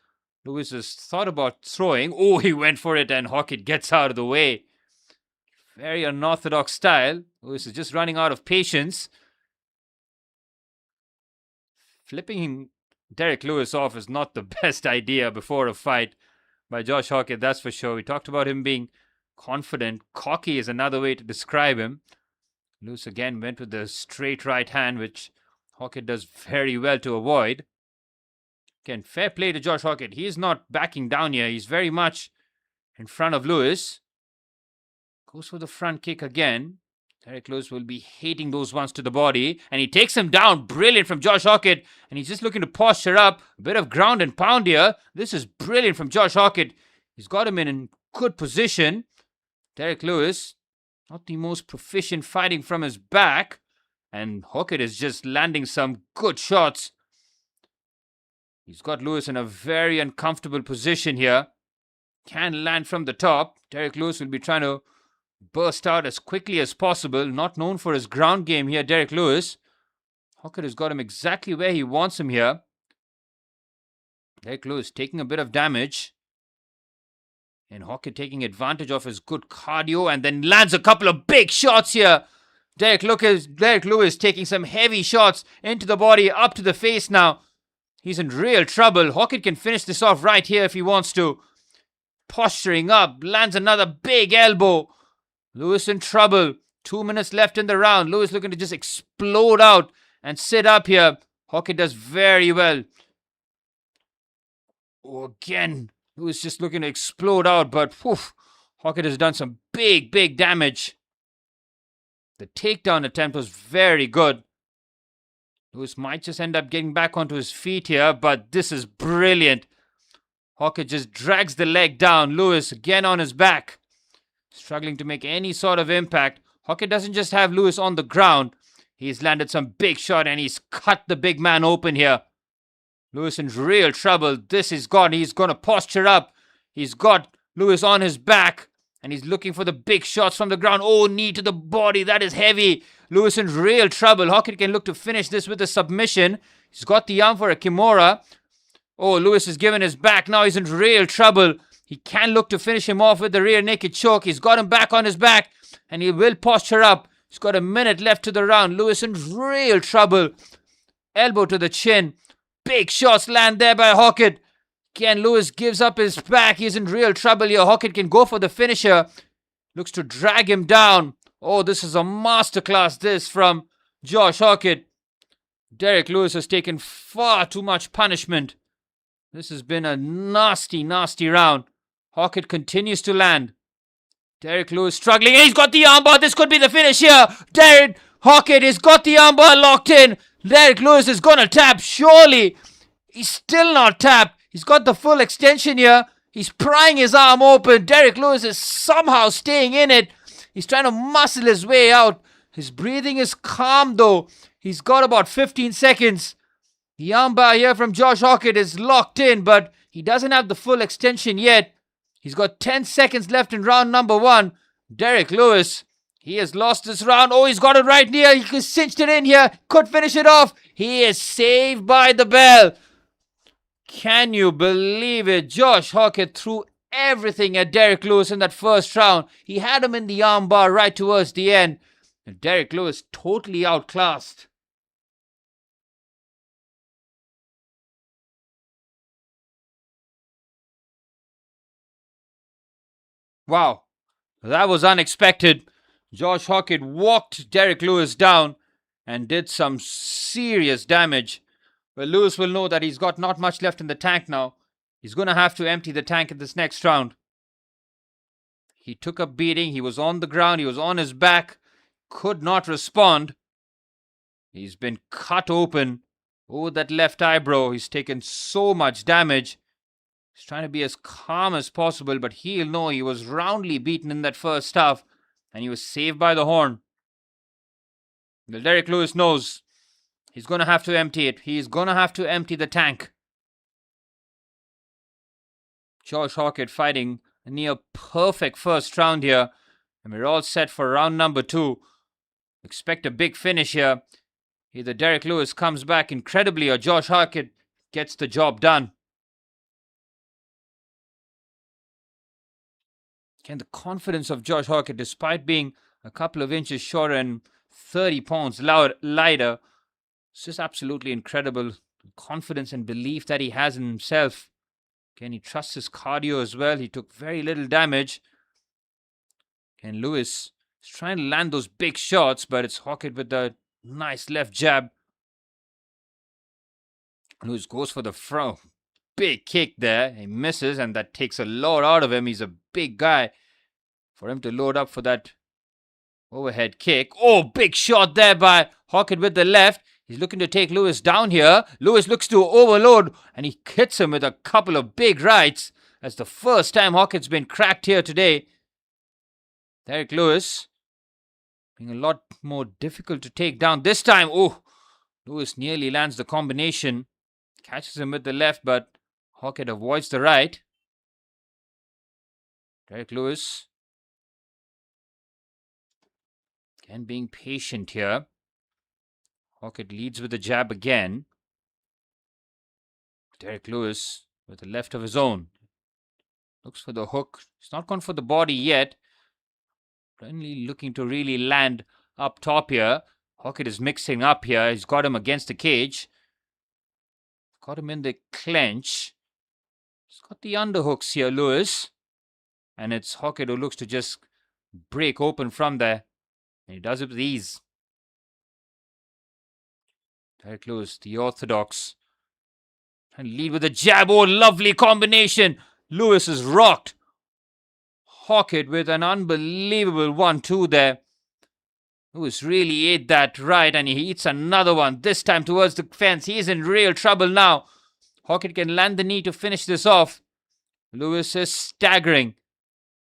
Lewis has thought about throwing. Oh, he went for it and Hokit gets out of the way. Very unorthodox style. Lewis is just running out of patience. Flipping Derrick Lewis off is not the best idea before a fight by Josh Hokit, that's for sure. We talked about him being confident. Cocky is another way to describe him. Lewis again went with the straight right hand, which Hokit does very well to avoid. Again, fair play to Josh Hokit. He is not backing down here. He's very much in front of Lewis. Goes for the front kick again. Derrick Lewis will be hating those ones to the body. And he takes him down. Brilliant from Josh Hokit. And he's just looking to posture up. A bit of ground and pound here. This is brilliant from Josh Hokit. He's got him in good position. Derrick Lewis, not the most proficient fighting from his back. And Hokit is just landing some good shots. He's got Lewis in a very uncomfortable position here. Can land from the top. Derrick Lewis will be trying to burst out as quickly as possible. Not known for his ground game here, Derrick Lewis. Hokit has got him exactly where he wants him here. Derrick Lewis taking a bit of damage. And Hokit taking advantage of his good cardio and then lands a couple of big shots here. Derrick Lewis taking some heavy shots into the body, up to the face now. He's in real trouble. Hokit can finish this off right here if he wants to. Posturing up, lands another big elbow. Lewis in trouble. 2 minutes left in the round. Lewis looking to just explode out and sit up here. Hokit does very well. Oh, again, Lewis just looking to explode out, but Hokit has done some big damage. The takedown attempt was very good. Lewis might just end up getting back onto his feet here, but this is brilliant. Hokit just drags the leg down. Lewis again on his back. Struggling to make any sort of impact. Hokit doesn't just have Lewis on the ground. He's landed some big shot and he's cut the big man open here. Lewis in real trouble. This is gone. He's going to posture up. He's got Lewis on his back. And he's looking for the big shots from the ground. Oh, knee to the body. That is heavy. Lewis in real trouble. Hokit can look to finish this with a submission. He's got the arm for a Kimura. Oh, Lewis is given his back. Now he's in real trouble. He can look to finish him off with the rear naked choke. He's got him back on his back. And he will posture up. He's got a minute left to the round. Lewis in real trouble. Elbow to the chin. Big shots land there by Hokit. Again, Lewis gives up his back. He's in real trouble here. Hokit can go for the finisher. Looks to drag him down. Oh, this is a masterclass, this from Josh Hokit. Derrick Lewis has taken far too much punishment. This has been a nasty round. Hokit continues to land. Derrick Lewis struggling. He's got the armbar. This could be the finish here. Hokit has got the armbar locked in. Derrick Lewis is going to tap, surely. He's still not tapped. He's got the full extension here. He's prying his arm open. Derrick Lewis is somehow staying in it. He's trying to muscle his way out. His breathing is calm though. He's got about 15 seconds. The armbar here from Josh Hokit is locked in, but he doesn't have the full extension yet. He's got 10 seconds left in round number 1. Derrick Lewis, he has lost this round. Oh, he's got it right near. He cinched it in here. Could finish it off. He is saved by the bell. Can you believe it? Josh Hokit threw everything at Derrick Lewis in that first round. He had him in the armbar right towards the end. And Derrick Lewis totally outclassed. Wow, that was unexpected. Josh Hokit walked Derrick Lewis down and did some serious damage. Well, Lewis will know that he's got not much left in the tank now. He's going to have to empty the tank in this next round. He took a beating. He was on the ground. He was on his back. Could not respond. He's been cut open. Oh, that left eyebrow. He's taken so much damage. He's trying to be as calm as possible, but he'll know he was roundly beaten in that first half. And he was saved by the horn. Well, Derrick Lewis knows he's going to have to empty it. He's going to have to empty the tank. Josh Hokit fighting a near perfect first round here. And we're all set for round number 2. Expect a big finish here. Either Derrick Lewis comes back incredibly or Josh Hokit gets the job done. Again, the confidence of Josh Hokit, despite being a couple of inches shorter and 30 pounds lighter, it's just absolutely incredible. confidence and belief that he has in himself. Can he trust his cardio as well? He took very little damage. And Lewis is trying to land those big shots, but it's Hokit with the nice left jab. Lewis goes for the front. Big kick there. He misses, and that takes a lot out of him. He's a big guy. For him to load up for that overhead kick. Oh, big shot there by Hokit with the left. He's looking to take Lewis down here. Lewis looks to overload, and he hits him with a couple of big rights. That's the first time Hokit's been cracked here today. Derrick Lewis being a lot more difficult to take down this time. Oh, Lewis nearly lands the combination. Catches him with the left, but Hokit avoids the right. Derrick Lewis again being patient here. Hokit leads with the jab again. Derrick Lewis with the left of his own. Looks for the hook. He's not gone for the body yet. Only looking to really land up top here. Hokit is mixing up here. He's got him against the cage. Got him in the clench. He's got the underhooks here, Lewis. And it's Hokit who looks to just break open from there. And he does it with ease. Derrick Lewis, the orthodox. And lead with a jab. Oh, lovely combination. Lewis is rocked. Hokit with an unbelievable 1-2 there. Lewis really ate that right, and he eats another one, this time towards the fence. He is in real trouble now. Hokit can land the knee to finish this off. Lewis is staggering.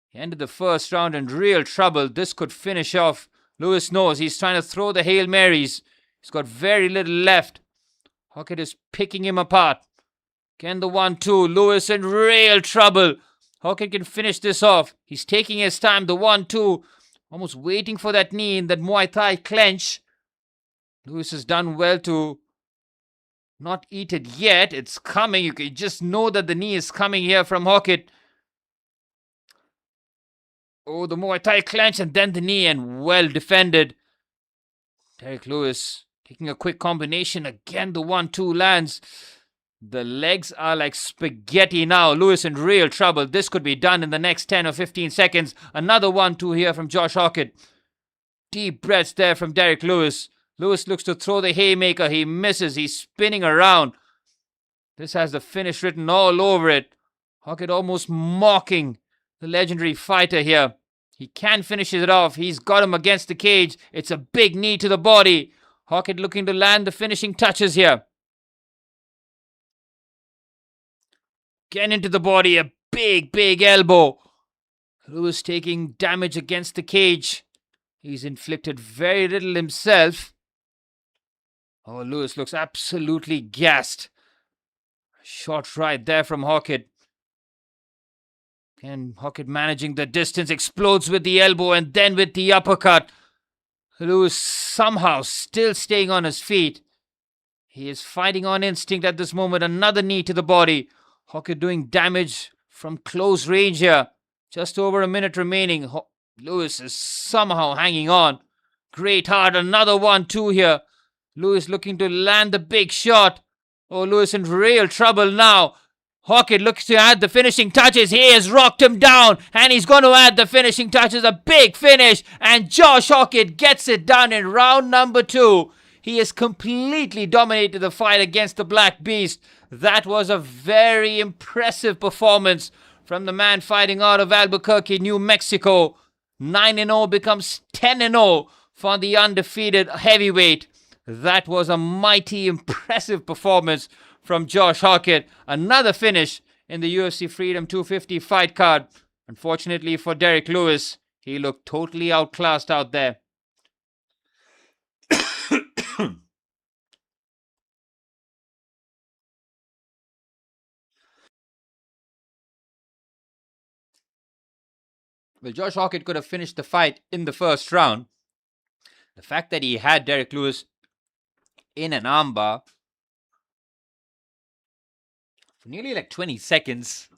He ended the first round in real trouble. This could finish off. Lewis knows he's trying to throw the Hail Marys. He's got very little left. Hokit is picking him apart. Again the 1-2. Lewis in real trouble. Hokit can finish this off. He's taking his time. The 1-2. Almost waiting for that knee in that Muay Thai clench. Lewis has done well to not eat it yet. It's coming. You can just know that the knee is coming here from Hokit. Oh, the Muay Thai clench and then the knee, and well defended. Derrick Lewis taking a quick combination. Again, the 1-2 lands. The legs are like spaghetti now. Lewis in real trouble. This could be done in the next 10 or 15 seconds. Another 1-2 here from Josh Hokit. Deep breaths there from Derrick Lewis. Lewis looks to throw the haymaker. He misses. He's spinning around. This has the finish written all over it. Hokit almost mocking the legendary fighter here. He can finish it off. He's got him against the cage. It's a big knee to the body. Hokit looking to land the finishing touches here. Again into the body, a big, big elbow. Lewis taking damage against the cage. He's inflicted very little himself. Oh, Lewis looks absolutely gassed. Short right there from Hokit. And Hokit managing the distance, explodes with the elbow and then with the uppercut. Lewis somehow still staying on his feet. He is fighting on instinct at this moment. Another knee to the body. Hokit doing damage from close range here. Just over a minute remaining. Lewis is somehow hanging on. Great heart. Another 1-2 here. Lewis looking to land the big shot. Oh, Lewis in real trouble now. Hokit looks to add the finishing touches. He has rocked him down. And he's going to add the finishing touches. A big finish. And Josh Hokit gets it done in round number 2. He has completely dominated the fight against the Black Beast. That was a very impressive performance from the man fighting out of Albuquerque, New Mexico. 9-0 becomes 10-0 for the undefeated heavyweight. That was a mighty impressive performance from Josh Hokit. Another finish in the UFC Freedom 250 fight card. Unfortunately for Derrick Lewis, he looked totally outclassed out there. Well, Josh Hokit could have finished the fight in the first round. The fact that he had Derrick Lewis in an armbar for nearly like 20 seconds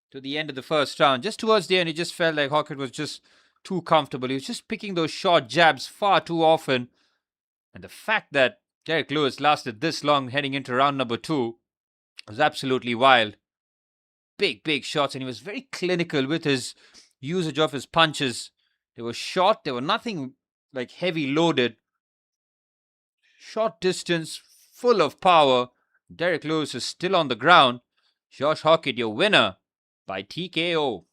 to the end of the first round. Just towards the end, it just felt like Hokit was just too comfortable. He was just picking those short jabs far too often. And the fact that Derrick Lewis lasted this long heading into round number 2. It was absolutely wild. Big shots, and he was very clinical with his usage of his punches. They were short, they were nothing like heavy loaded. Short distance, full of power. Derrick Lewis is still on the ground. Josh Hokit, your winner by TKO.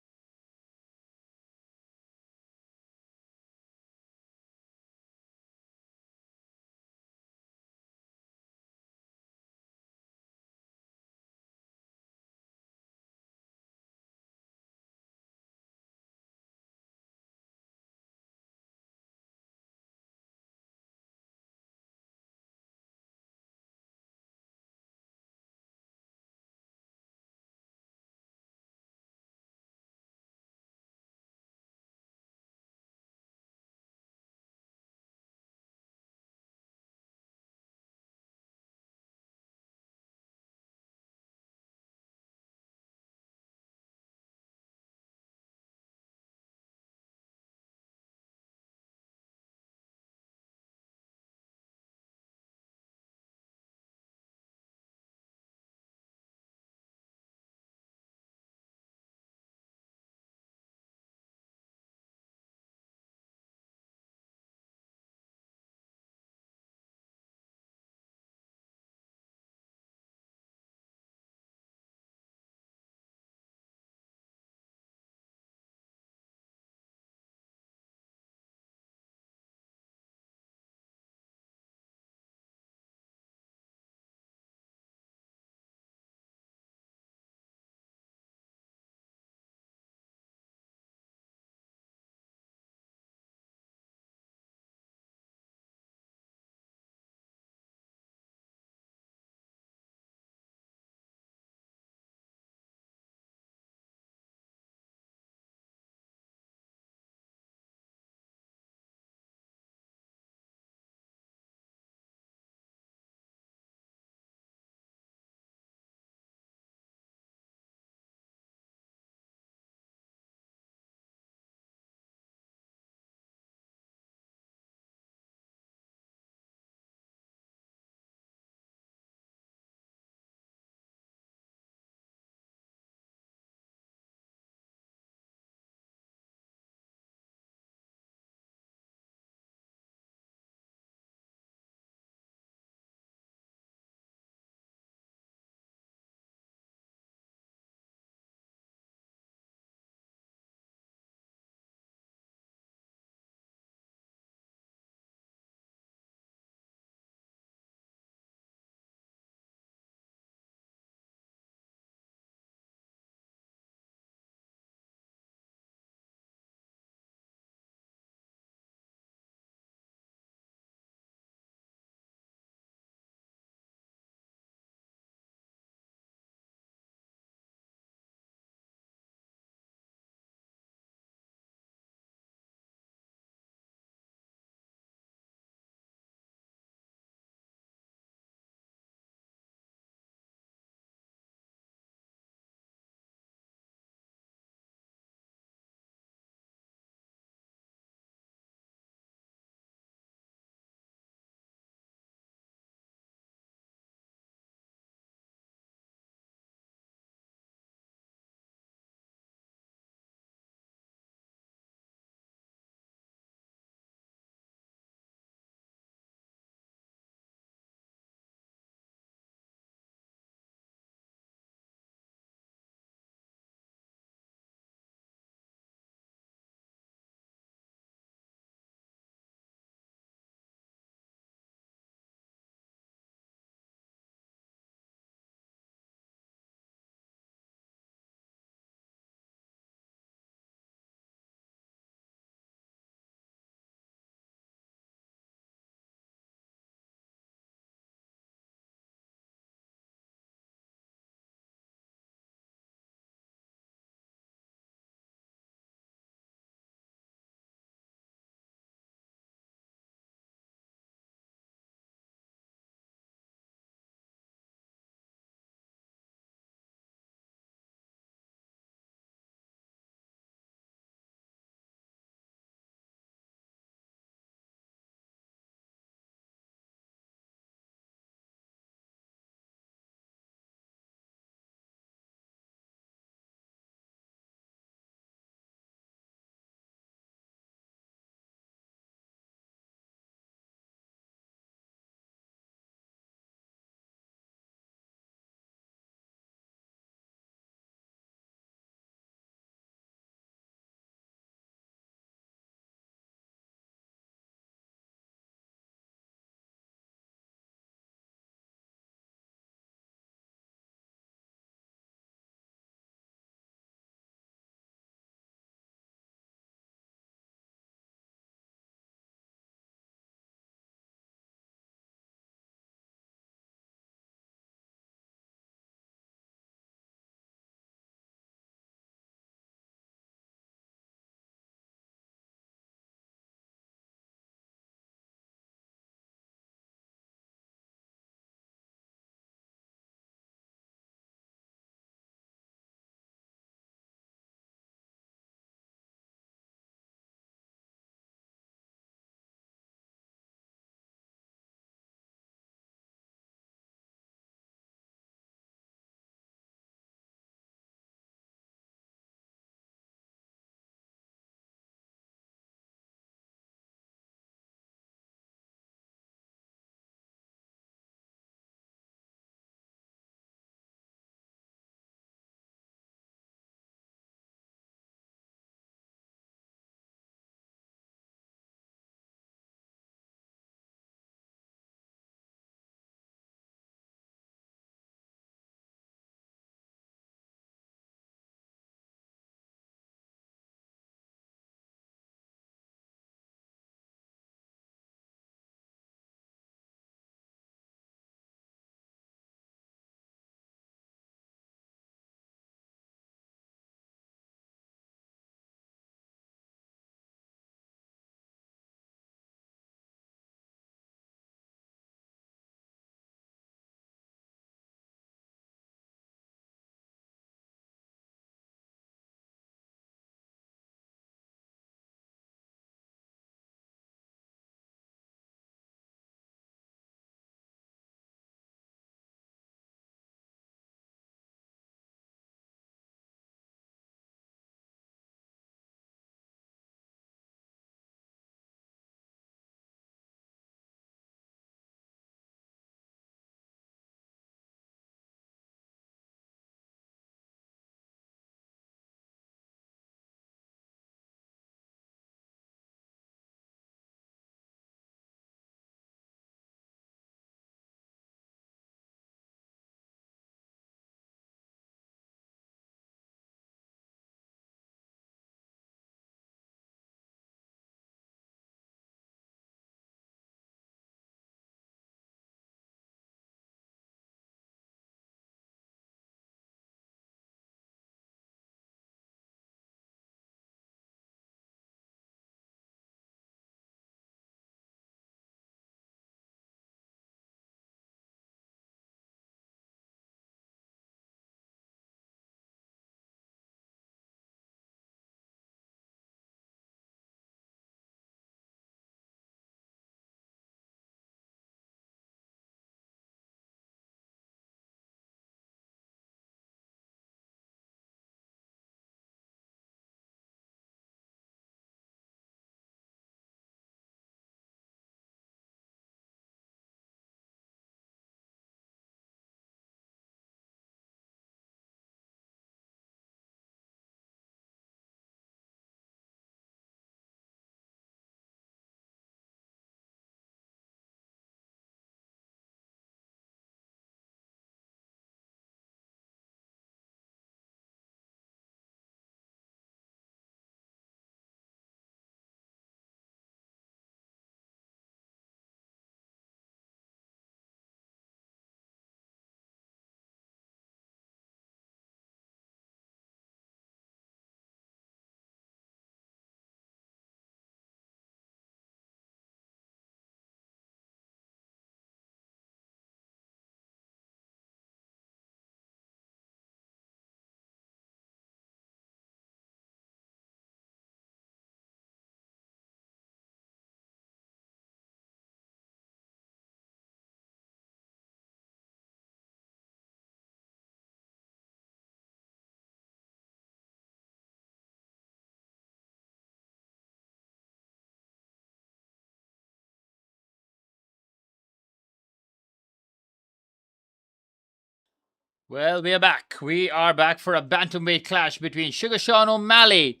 Well, we are back. We are back for a bantamweight clash between Sugar Sean O'Malley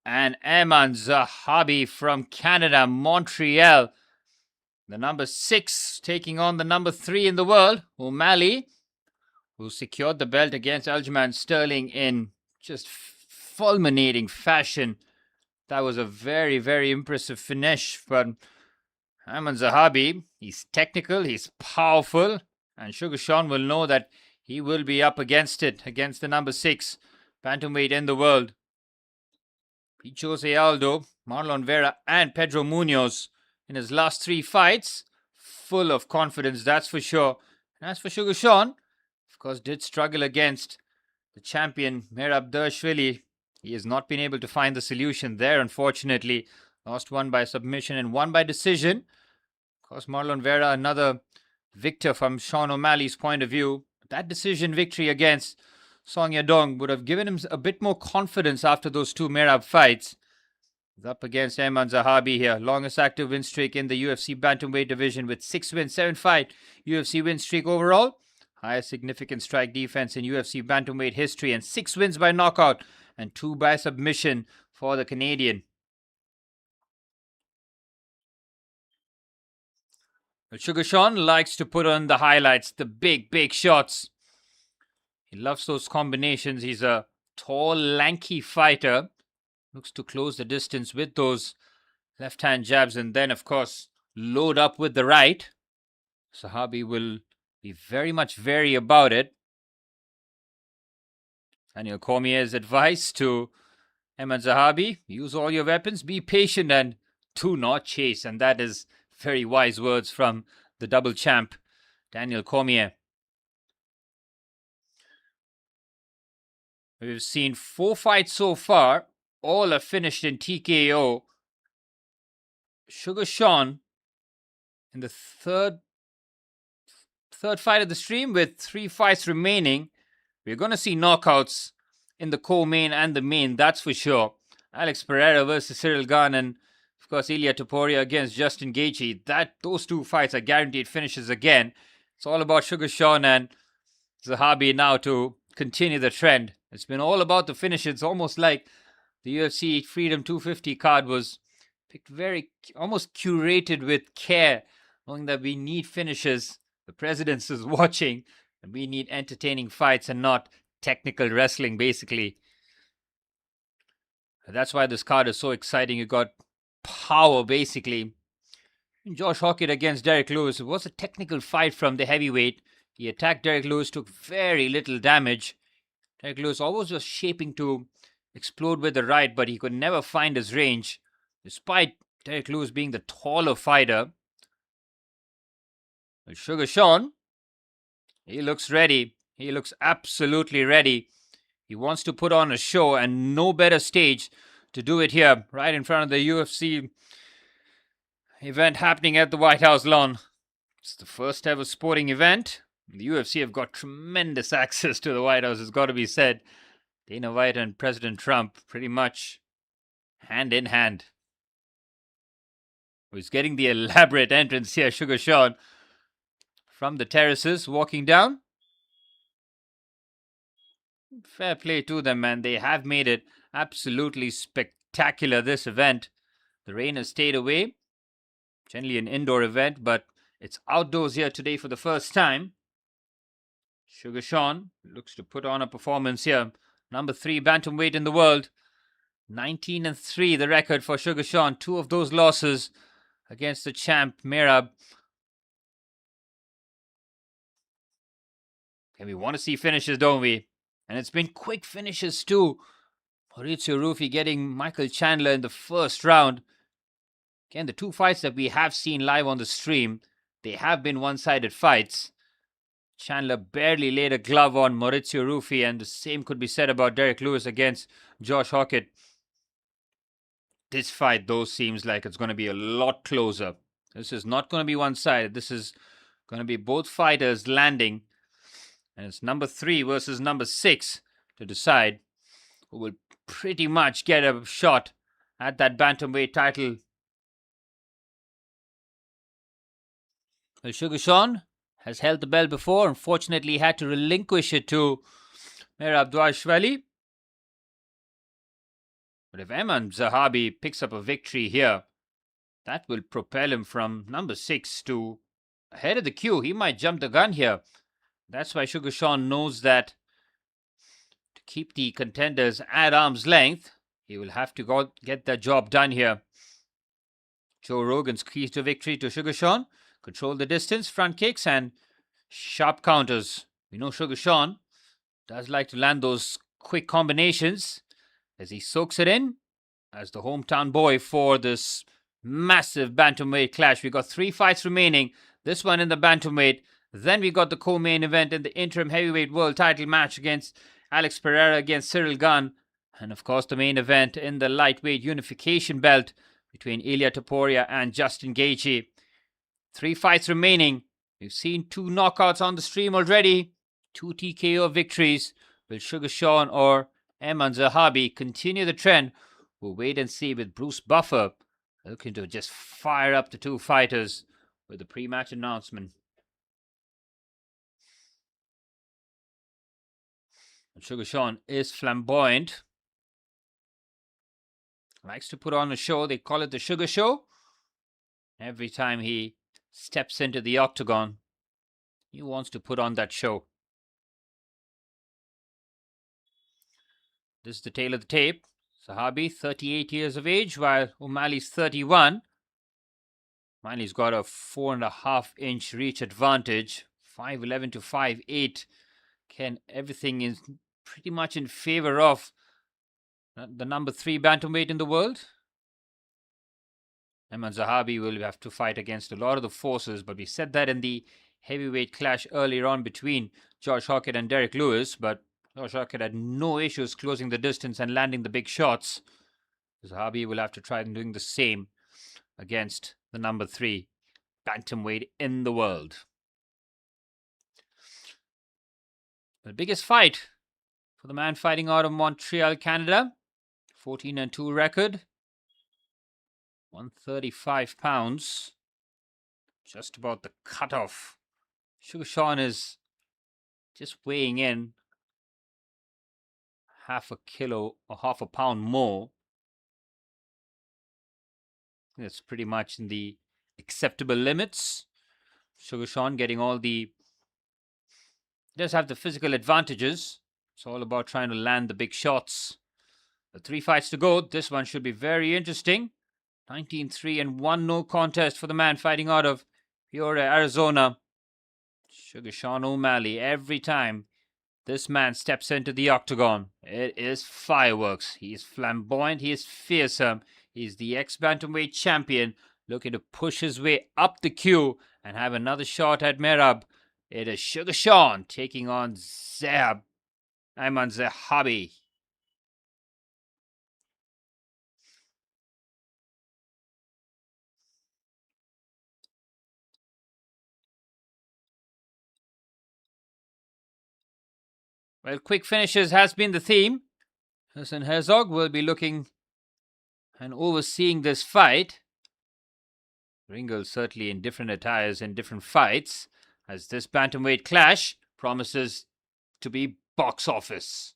and Aiemann Zahabi from Canada, Montreal. The number 6 taking on the number 3 in the world, O'Malley, who secured the belt against Aljamain Sterling in just fulminating fashion. That was a very, very impressive finish. But Aiemann Zahabi, he's technical, he's powerful, and Sugar Sean will know that he will be up against it, against the number 6 bantamweight in the world. He chose Aldo, Marlon Vera, and Pedro Munoz in his last 3 fights. Full of confidence, that's for sure. And as for Sugar Sean, of course, did struggle against the champion Merab Dershvili. He has not been able to find the solution there, unfortunately. Lost one by submission and one by decision. Of course, Marlon Vera, another victor from Sean O'Malley's point of view. That decision victory against Song Yadong would have given him a bit more confidence after those 2 Merab fights. He's up against Aiemann Zahabi here. Longest active win streak in the UFC bantamweight division with 6 wins, 7-fight UFC win streak overall. Highest significant strike defense in UFC bantamweight history, and 6 wins by knockout and 2 by submission for the Canadian. But Sugar Sean likes to put on the highlights, the big, big shots. He loves those combinations. He's a tall, lanky fighter. Looks to close the distance with those left-hand jabs and then, of course, load up with the right. Zahabi will be very much wary about it. Daniel Cormier's advice to Aiemann Zahabi: use all your weapons, be patient, and do not chase. And that is very wise words from the double champ, Daniel Cormier. We've seen 4 fights so far. All are finished in TKO. Sugar Sean in the third fight of the stream with 3 fights remaining. We're going to see knockouts in the co-main and the main, that's for sure. Alex Pereira versus Ciryl Gane, and of course Ilia Topuria against Justin Gaethje. Those 2 fights are guaranteed finishes again. It's all about Sugar Sean and Zahabi now to continue the trend. It's been all about the finishes. It's almost like the UFC Freedom 250 card was picked almost curated with care, knowing that we need finishes. The president is watching, and we need entertaining fights and not technical wrestling, basically. That's why this card is so exciting. You got power, basically. Josh Hokit against Derrick Lewis. It was a technical fight from the heavyweight. He attacked Derrick Lewis, took very little damage. Derrick Lewis always was shaping to explode with the right, but he could never find his range, despite Derrick Lewis being the taller fighter. But Sugar Sean, he looks ready. He looks absolutely ready. He wants to put on a show, and no better stage to do it here, right in front of the UFC event happening at the White House lawn. It's the first ever sporting event. The UFC have got tremendous access to the White House, it's got to be said. Dana White and President Trump pretty much hand in hand. He's getting the elaborate entrance here, Sugar Sean, from the terraces, walking down. Fair play to them, man. They have made it absolutely spectacular, this event. The rain has stayed away. Generally an indoor event, but it's outdoors here today for the first time. Sugar Sean looks to put on a performance here. Number 3 bantamweight in the world. 19-3 the record for Sugar Sean. 2 of those losses against the champ Merab. And we want to see finishes, don't we? And it's been quick finishes too. Mauricio Ruffy getting Michael Chandler in the first round. Again, the 2 fights that we have seen live on the stream, they have been one-sided fights. Chandler barely laid a glove on Mauricio Ruffy, and the same could be said about Derrick Lewis against Josh Hokit. This fight, though, seems like it's going to be a lot closer. This is not going to be one-sided. This is going to be both fighters landing. And it's number 3 versus number 6 to decide who will pretty much get a shot at that bantamweight title. Well, Sugar Sean has held the belt before. Unfortunately, he had to relinquish it to Merab Dwashvili. But if Aiemann Zahabi picks up a victory here, that will propel him from number 6 to ahead of the queue. He might jump the gun here. That's why Sugar Sean knows that to keep the contenders at arm's length, he will have to get the job done here. Joe Rogan's keys to victory to Sugar Sean: control the distance, front kicks, and sharp counters. We know Sugar Sean does like to land those quick combinations as he soaks it in as the hometown boy for this massive bantamweight clash. We got 3 fights remaining. This one in the bantamweight. Then we got the co-main event in the interim heavyweight world title match against Alex Pereira against Ciryl Gane. And of course the main event in the lightweight unification belt between Ilia Topuria and Justin Gaethje. 3 fights remaining. We've seen 2 knockouts on the stream already. 2 TKO victories. Will Sugar Sean or Aiemann Zahabi continue the trend? We'll wait and see, with Bruce Buffer looking to just fire up the 2 fighters with the pre-match announcement. And Sugar Sean is flamboyant. Likes to put on a show. They call it the Sugar Show. Every time he steps into the octagon, he wants to put on that show. This is the tail of the tape. Zahabi, 38 years of age, while O'Malley's 31. O'Malley's got a 4.5-inch reach advantage, 5'11 to 5'8. Everything is pretty much in favor of the number 3 bantamweight in the world. Aiemann Zahabi will have to fight against a lot of the forces, but we said that in the heavyweight clash earlier on between Josh Hokit and Derrick Lewis, but Josh Hokit had no issues closing the distance and landing the big shots. Zahabi will have to try doing the same against the number 3 bantamweight in the world. The biggest fight for the man fighting out of Montreal, Canada. 14-2 record. 135 pounds. Just about the cutoff. Sugar Sean is just weighing in half a kilo or half a pound more. That's pretty much in the acceptable limits. Sugar Sean getting all the... He does have the physical advantages. It's all about trying to land the big shots. The 3 fights to go. This one should be very interesting. 19-3 and 1 no contest for the man fighting out of Peoria, Arizona. Sugar Sean O'Malley. Every time this man steps into the octagon, it is fireworks. He is flamboyant. He is fearsome. He's the ex-bantamweight champion, looking to push his way up the queue and have another shot at Merab. It is Sugar Sean taking on Aiemann Zahabi. Well, quick finishes has been the theme. Hassan Herzog will be looking and overseeing this fight. Ringo certainly in different attires in different fights, as this bantamweight clash promises to be box office.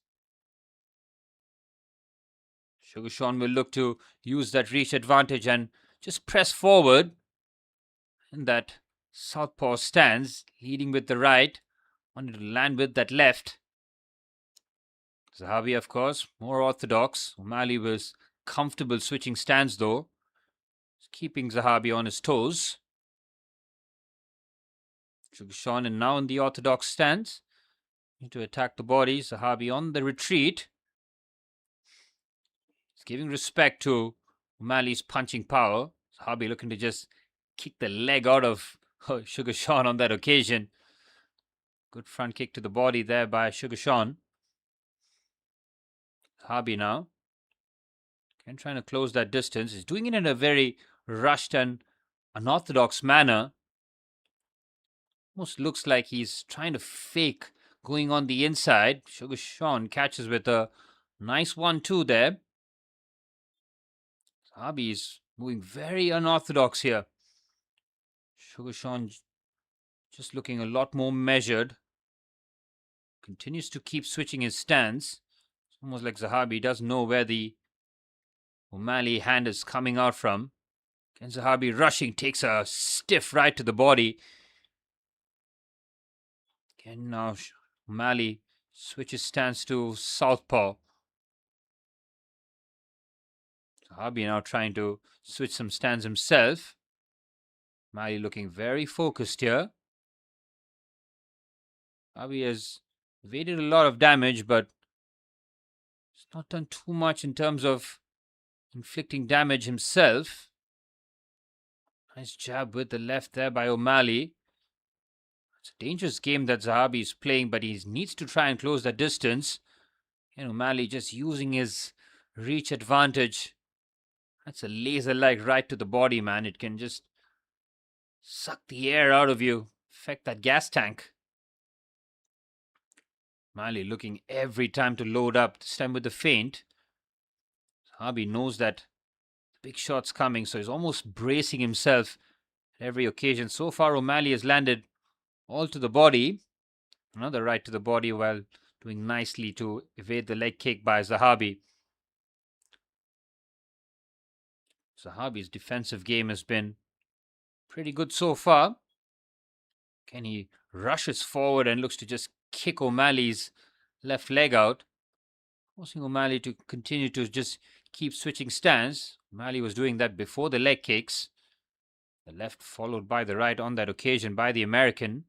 Sugar Sean will look to use that reach advantage and just press forward in that southpaw stance, leading with the right, wanted to land with that left. Zahabi, of course, more orthodox. O'Malley was comfortable switching stance though, keeping Zahabi on his toes. Sugar Sean and now in the orthodox stance. Need to attack the body. Zahabi on the retreat. He's giving respect to O'Malley's punching power. Zahabi looking to just kick the leg out of Sugar Sean on that occasion. Good front kick to the body there by Sugar Sean. Zahabi now. Again, trying to close that distance. He's doing it in a very rushed and unorthodox manner. Almost looks like he's trying to fake going on the inside. Sugar Sean catches with a nice 1-2 there. Zahabi is moving very unorthodox here. Sugar Sean just looking a lot more measured. Continues to keep switching his stance. It's almost like Zahabi doesn't know where the O'Malley hand is coming out from. Ken Zahabi rushing, takes a stiff right to the body. Again now O'Malley switches stance to southpaw. Zahabi now trying to switch some stance himself. O'Malley looking very focused here. Zahabi has evaded a lot of damage, but it's not done too much in terms of inflicting damage himself. Nice jab with the left there by O'Malley. It's a dangerous game that Zahabi is playing, but he needs to try and close the distance. And O'Malley just using his reach advantage. That's a laser-like right to the body, man. It can just suck the air out of you, affect that gas tank. O'Malley looking every time to load up, this time with the feint. Zahabi knows that the big shot's coming, so he's almost bracing himself at every occasion. So far, O'Malley has landed all to the body. Another right to the body while doing nicely to evade the leg kick by Zahabi. Zahabi's defensive game has been pretty good so far. Can he rushes forward and looks to just kick O'Malley's left leg out, forcing O'Malley to continue to just keep switching stance. O'Malley was doing that before the leg kicks. The left followed by the right on that occasion by the American.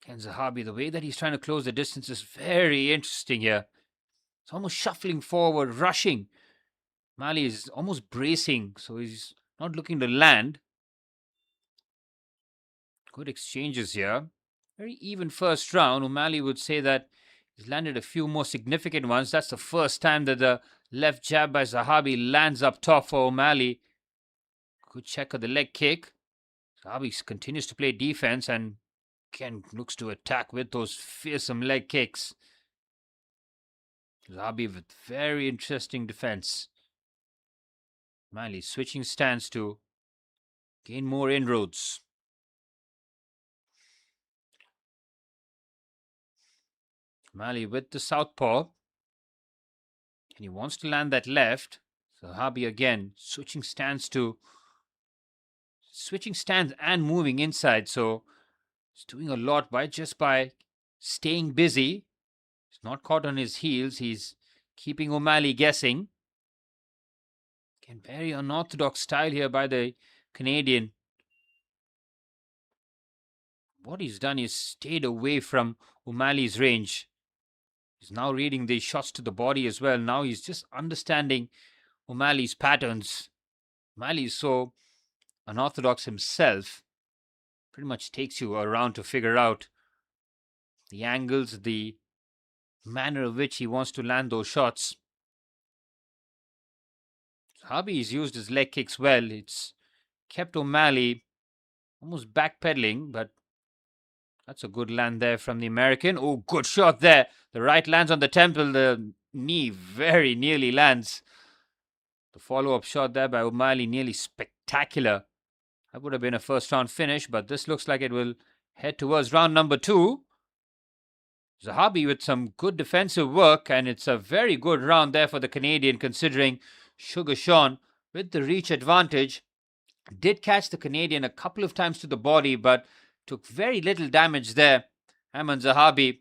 Ken Zahabi, the way that he's trying to close the distance is very interesting here. It's almost shuffling forward, rushing. O'Malley is almost bracing, so he's not looking to land. Good exchanges here. Very even first round. O'Malley would say that he's landed a few more significant ones. That's the first time that the left jab by Zahabi lands up top for O'Malley. Good check of the leg kick. Zahabi continues to play defense and again looks to attack with those fearsome leg kicks. Zahabi with very interesting defense. O'Malley switching stance to gain more inroads. O'Malley with the southpaw. And he wants to land that left. Zahabi again switching stance and moving inside. So he's doing a lot by staying busy. He's not caught on his heels. He's keeping O'Malley guessing. Again, very unorthodox style here by the Canadian. What he's done is stayed away from O'Malley's range. He's now reading the shots to the body as well. Now he's just understanding O'Malley's patterns. O'Malley is so unorthodox himself. Pretty much takes you around to figure out the angles, the manner of which he wants to land those shots. Zahabi has used his leg kicks well. It's kept O'Malley almost backpedaling, but that's a good land there from the American. Oh, good shot there. The right lands on the temple. The knee very nearly lands. The follow-up shot there by O'Malley nearly spectacular. That would have been a first round finish, but this looks like it will head towards round number 2. Zahabi with some good defensive work, and it's a very good round there for the Canadian considering Sugar Sean with the reach advantage did catch the Canadian a couple of times to the body, but took very little damage there. Aiemann Zahabi,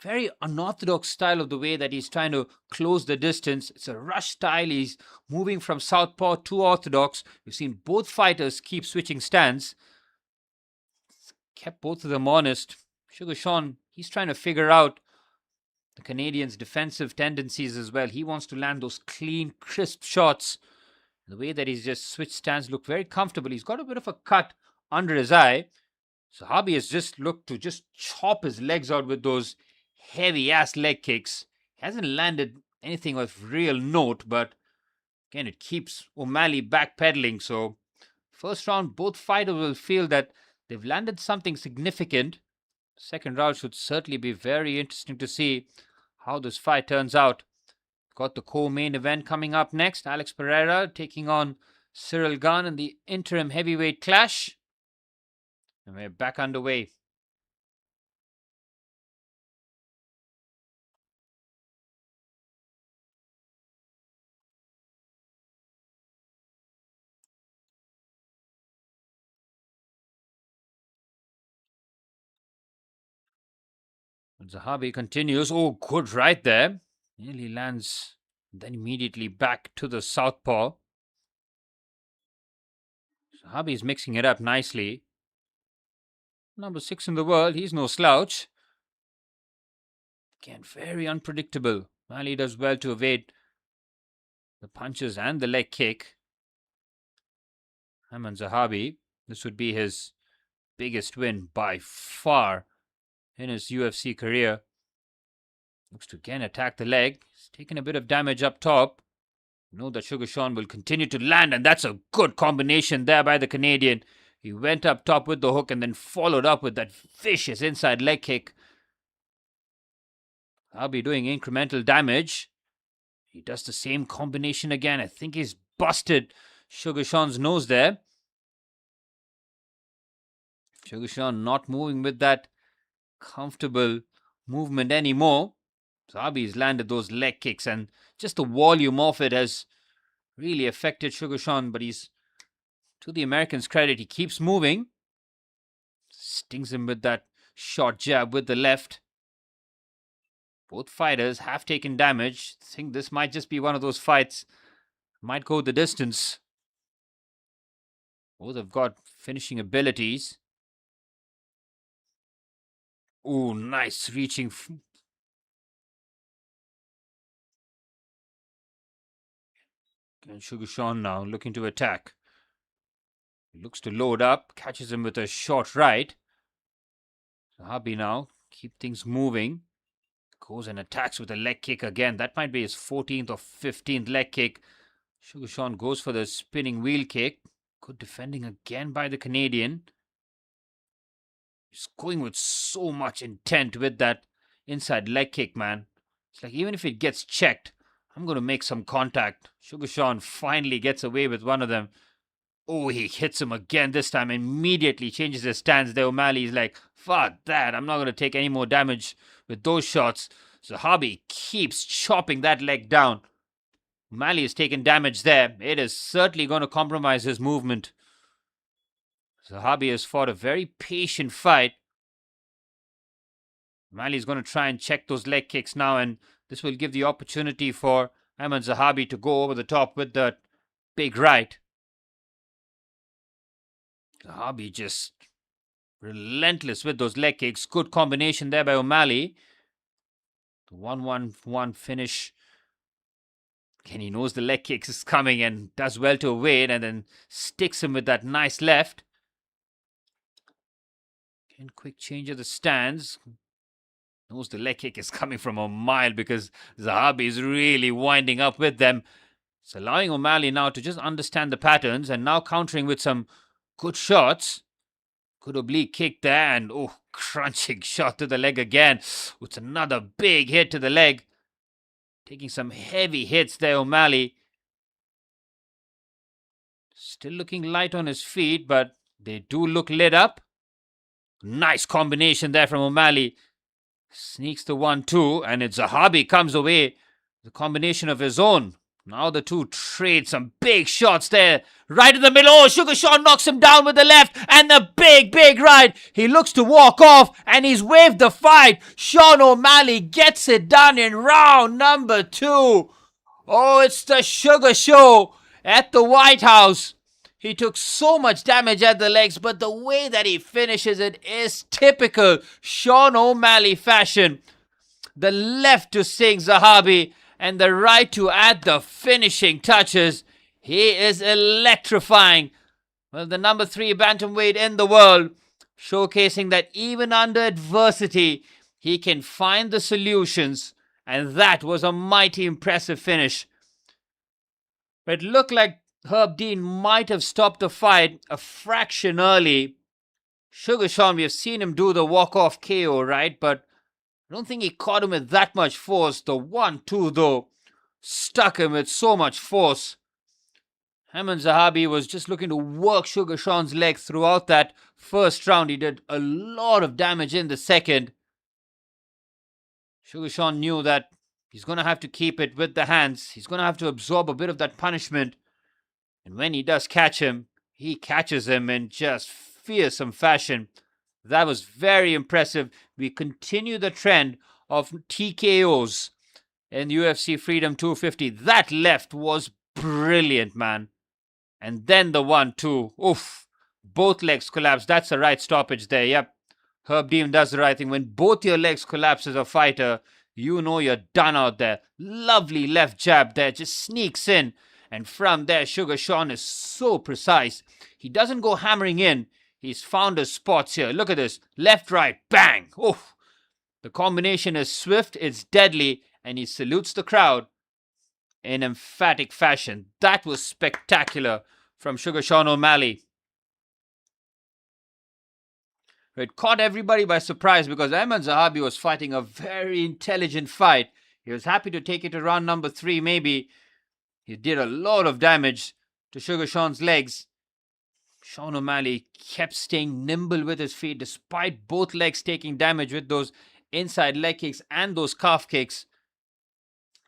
very unorthodox style of the way that he's trying to close the distance. It's a rush style. He's moving from southpaw to orthodox. We've seen both fighters keep switching stance. Kept both of them honest. Sugar Sean, he's trying to figure out the Canadian's defensive tendencies as well. He wants to land those clean, crisp shots. The way that he's just switched stance looked very comfortable. He's got a bit of a cut under his eye. Zahabi has just looked to just chop his legs out with those heavy-ass leg kicks. He hasn't landed anything of real note, but again, it keeps O'Malley backpedaling. So, first round, both fighters will feel that they've landed something significant. Second round should certainly be very interesting to see how this fight turns out. Got the co-main event coming up next. Alex Pereira taking on Ciryl Gane in the interim heavyweight clash. And we're back underway. Zahabi continues. Oh, good right there. Nearly lands, then immediately back to the southpaw. Zahabi is mixing it up nicely. Number 6 in the world, he's no slouch. Again, very unpredictable. O'Malley does well to evade the punches and the leg kick. Aiemann Zahabi, this would be his biggest win by far in his UFC career. Looks to again attack the leg. He's taking a bit of damage up top. Know that Sugar Sean will continue to land, and that's a good combination there by the Canadian. He went up top with the hook and then followed up with that vicious inside leg kick. I'll be doing incremental damage. He does the same combination again. I think he's busted Sugar Sean's nose there. Sugar Sean not moving with that comfortable movement anymore. Zahabi's landed those leg kicks, and just the volume of it has really affected Sugar Sean. But he's, to the American's credit, he keeps moving. Stings him with that short jab with the left. Both fighters have taken damage. I think this might just be one of those fights. Might go the distance. Both have got finishing abilities. Ooh, nice reaching. And Sugar Sean now looking to attack. He looks to load up. Catches him with a short right. Zahabi now keep things moving. Goes and attacks with a leg kick again. That might be his 14th or 15th leg kick. Sugar Sean goes for the spinning wheel kick. Good defending again by the Canadian. He's going with so much intent with that inside leg kick, man. It's like even if it gets checked, I'm going to make some contact. Sugar Sean finally gets away with one of them. Oh, he hits him again this time. Immediately changes his stance there. O'Malley's like, fuck that. I'm not going to take any more damage with those shots. Zahabi keeps chopping that leg down. O'Malley is taking damage there. It is certainly going to compromise his movement. Zahabi has fought a very patient fight. O'Malley is going to try and check those leg kicks now, and this will give the opportunity for Aiemann Zahabi to go over the top with the big right. Zahabi just relentless with those leg kicks. Good combination there by O'Malley. The 1-1-1 finish. Again, he knows the leg kicks is coming and does well to evade and then sticks him with that nice left. Again, quick change of the stance. Knows the leg kick is coming from a mile because Zahabi is really winding up with them. It's allowing O'Malley now to just understand the patterns and now countering with some good shots. Good oblique kick there and crunching shot to the leg again. It's another big hit to the leg. Taking some heavy hits there, O'Malley. Still looking light on his feet, but they do look lit up. Nice combination there from O'Malley. Sneaks the 1-2 and it's Zahabi comes away. The combination of his own. Now the two trade some big shots there. Right in the middle. Oh, Sugar Sean knocks him down with the left. And the big right. He looks to walk off. And he's waved the fight. Sean O'Malley gets it done in round number 2. Oh, it's the Sugar Show at the White House. He took so much damage at the legs. But the way that he finishes it is typical Sean O'Malley fashion. The left to sing Zahabi. And the right to add the finishing touches. He is electrifying. Well, the number 3 bantamweight in the world, showcasing that even under adversity, he can find the solutions. And that was a mighty impressive finish. It looked like Herb Dean might have stopped the fight a fraction early. Sugar Sean, we have seen him do the walk-off KO, right? But I don't think he caught him with that much force. The 1-2, though, stuck him with so much force. Aiemann Zahabi was just looking to work Sugar Sean's leg throughout that first round. He did a lot of damage in the second. Sugar Sean knew that he's going to have to keep it with the hands. He's going to have to absorb a bit of that punishment. And when he does catch him, he catches him in just fearsome fashion. That was very impressive. We continue the trend of TKOs in UFC Freedom 250. That left was brilliant, man. And then the 1-2. Oof. Both legs collapsed. That's the right stoppage there. Yep. Herb Dean does the right thing. When both your legs collapse as a fighter, you know you're done out there. Lovely left jab there. Just sneaks in. And from there, Sugar Sean is so precise. He doesn't go hammering in. He's found his spots here. Look at this. Left, right, bang. Oof. The combination is swift, it's deadly, and he salutes the crowd in emphatic fashion. That was spectacular from Sugar Sean O'Malley. It caught everybody by surprise because Aiemann Zahabi was fighting a very intelligent fight. He was happy to take it to round number 3 maybe. He did a lot of damage to Sugar Sean's legs. Sean O'Malley kept staying nimble with his feet despite both legs taking damage with those inside leg kicks and those calf kicks.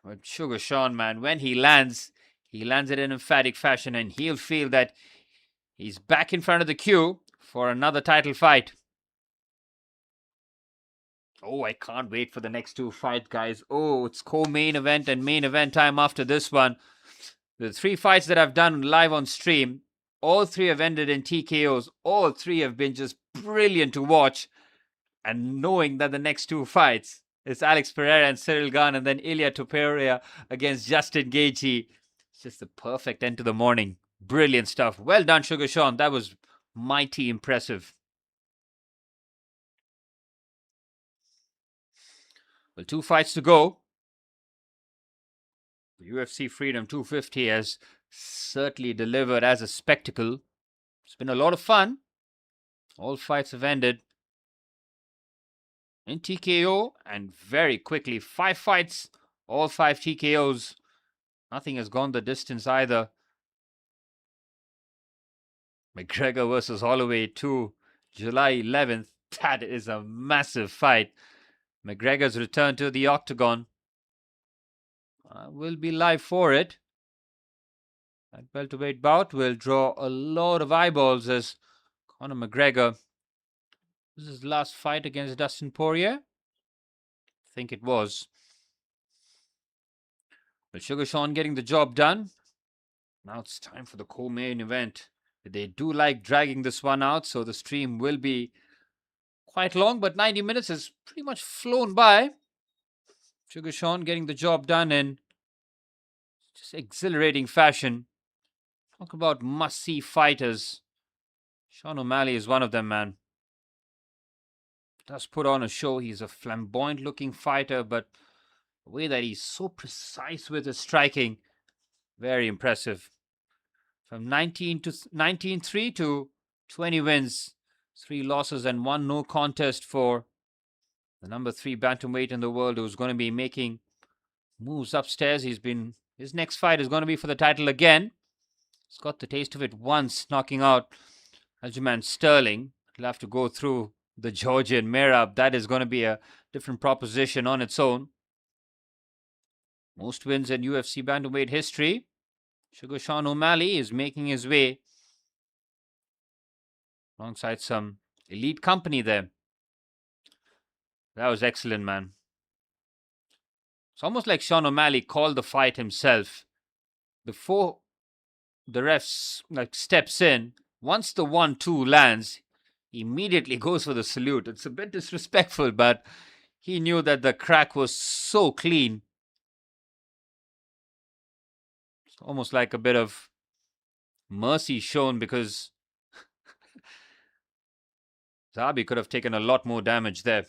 But Sugar Sean, man, when he lands it in emphatic fashion and he'll feel that he's back in front of the queue for another title fight. Oh, I can't wait for the next 2 fights, guys. Oh, it's co-main event and main event time after this one. The 3 fights that I've done live on stream, all 3 have ended in TKOs. All 3 have been just brilliant to watch. And knowing that the next 2 fights is Alex Pereira and Ciryl Gane and then Ilia Topuria against Justin Gaethje. It's just the perfect end to the morning. Brilliant stuff. Well done, Sugar Sean. That was mighty impressive. Well, 2 fights to go. The UFC Freedom 250 has certainly delivered as a spectacle. It's been a lot of fun. All fights have ended in TKO and very quickly. 5 fights, all 5 TKOs. Nothing has gone the distance either. McGregor versus Holloway 2, July 11th. That is a massive fight. McGregor's return to the octagon. We'll be live for it. That welterweight bout will draw a lot of eyeballs as Conor McGregor. This is his last fight against Dustin Poirier. I think it was. But Sugar Sean getting the job done. Now it's time for the co-main event. They do like dragging this one out, so the stream will be quite long, but 90 minutes has pretty much flown by. Sugar Sean getting the job done in just exhilarating fashion. Talk about must-see fighters. Sean O'Malley is one of them, man. Does put on a show. He's a flamboyant-looking fighter, but the way that he's so precise with his striking, very impressive. From 19-3 to 20 wins, 3 losses and 1 no contest for the number 3 bantamweight in the world who's going to be making moves upstairs. His next fight is going to be for the title again. He's got the taste of it once, knocking out Aiemann Sterling. He'll have to go through the Georgian Merab. That is going to be a different proposition on its own. Most wins in UFC bantamweight history. Sugar Sean O'Malley is making his way alongside some elite company there. That was excellent, man. It's almost like Sean O'Malley called the fight himself. Before the ref steps in, once the 1-2 lands, he immediately goes for the salute. It's a bit disrespectful, but he knew that the crack was so clean. It's almost like a bit of mercy shown because Zahabi could have taken a lot more damage there.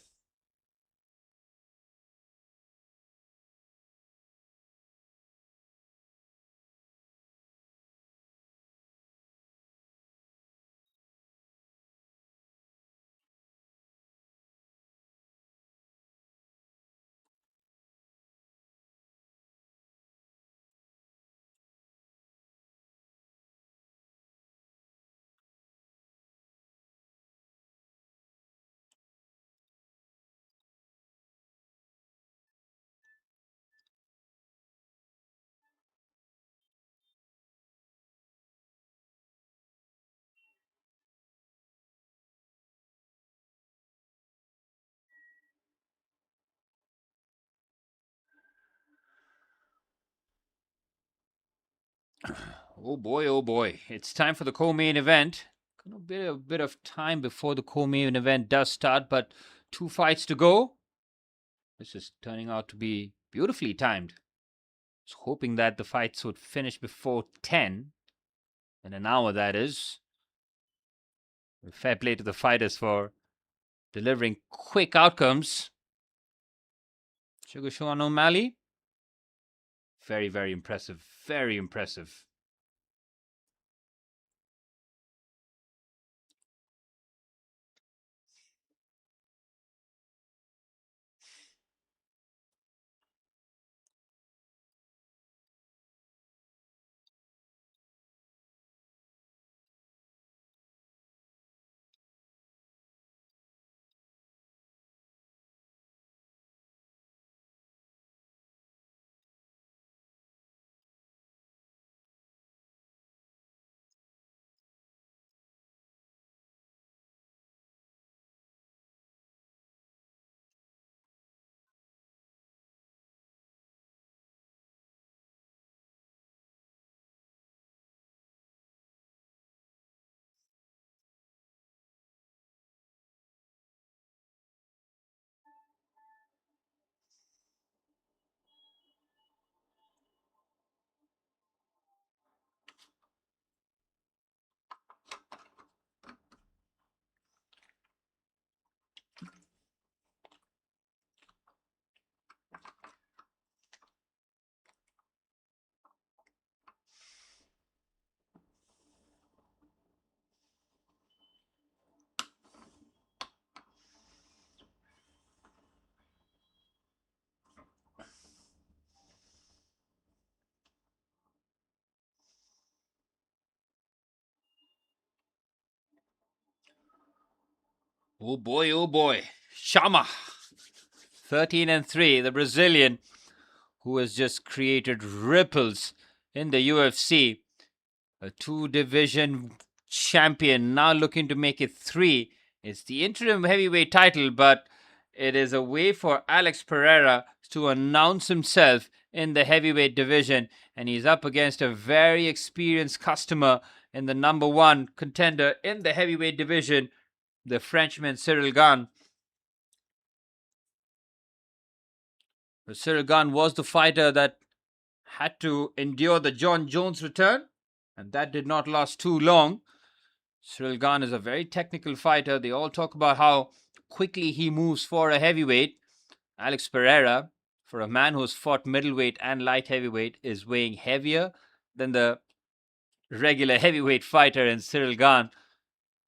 Oh boy, oh boy. It's time for the co-main event. Got a bit of time before the co-main event does start, but 2 fights to go. This is turning out to be beautifully timed. I was hoping that the fights would finish before 10. In an hour, that is. Fair play to the fighters for delivering quick outcomes. Sugar Sean O'Malley. Very, very impressive. Very impressive. Oh boy, oh boy. Shama. 13-3. The Brazilian who has just created ripples in the UFC. A 2-division champion, now looking to make it 3. It's the interim heavyweight title, but it is a way for Alex Pereira to announce himself in the heavyweight division, and he's up against a very experienced customer in the number 1 contender in the heavyweight division, the Frenchman Ciryl Gane. Ciryl Gane was the fighter that had to endure the John Jones return, and that did not last too long. Ciryl Gane is a very technical fighter. They all talk about how quickly he moves for a heavyweight. Alex Pereira, for a man who's fought middleweight and light heavyweight, is weighing heavier than the regular heavyweight fighter in Ciryl Gane.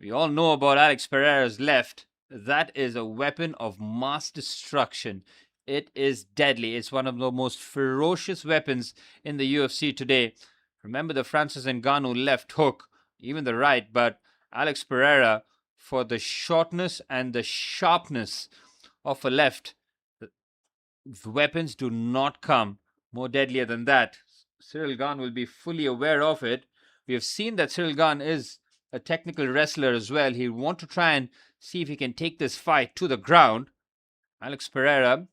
We all know about Alex Pereira's left. That is a weapon of mass destruction. It is deadly. It's one of the most ferocious weapons in the UFC today. Remember the Francis Ngannou left hook, even the right, but Alex Pereira, for the shortness and the sharpness of a left, the weapons do not come more deadlier than that. Ciryl Gane will be fully aware of it. We have seen that Ciryl Gane is a technical wrestler as well. He'll want to try and see if he can take this fight to the ground. Alex Pereira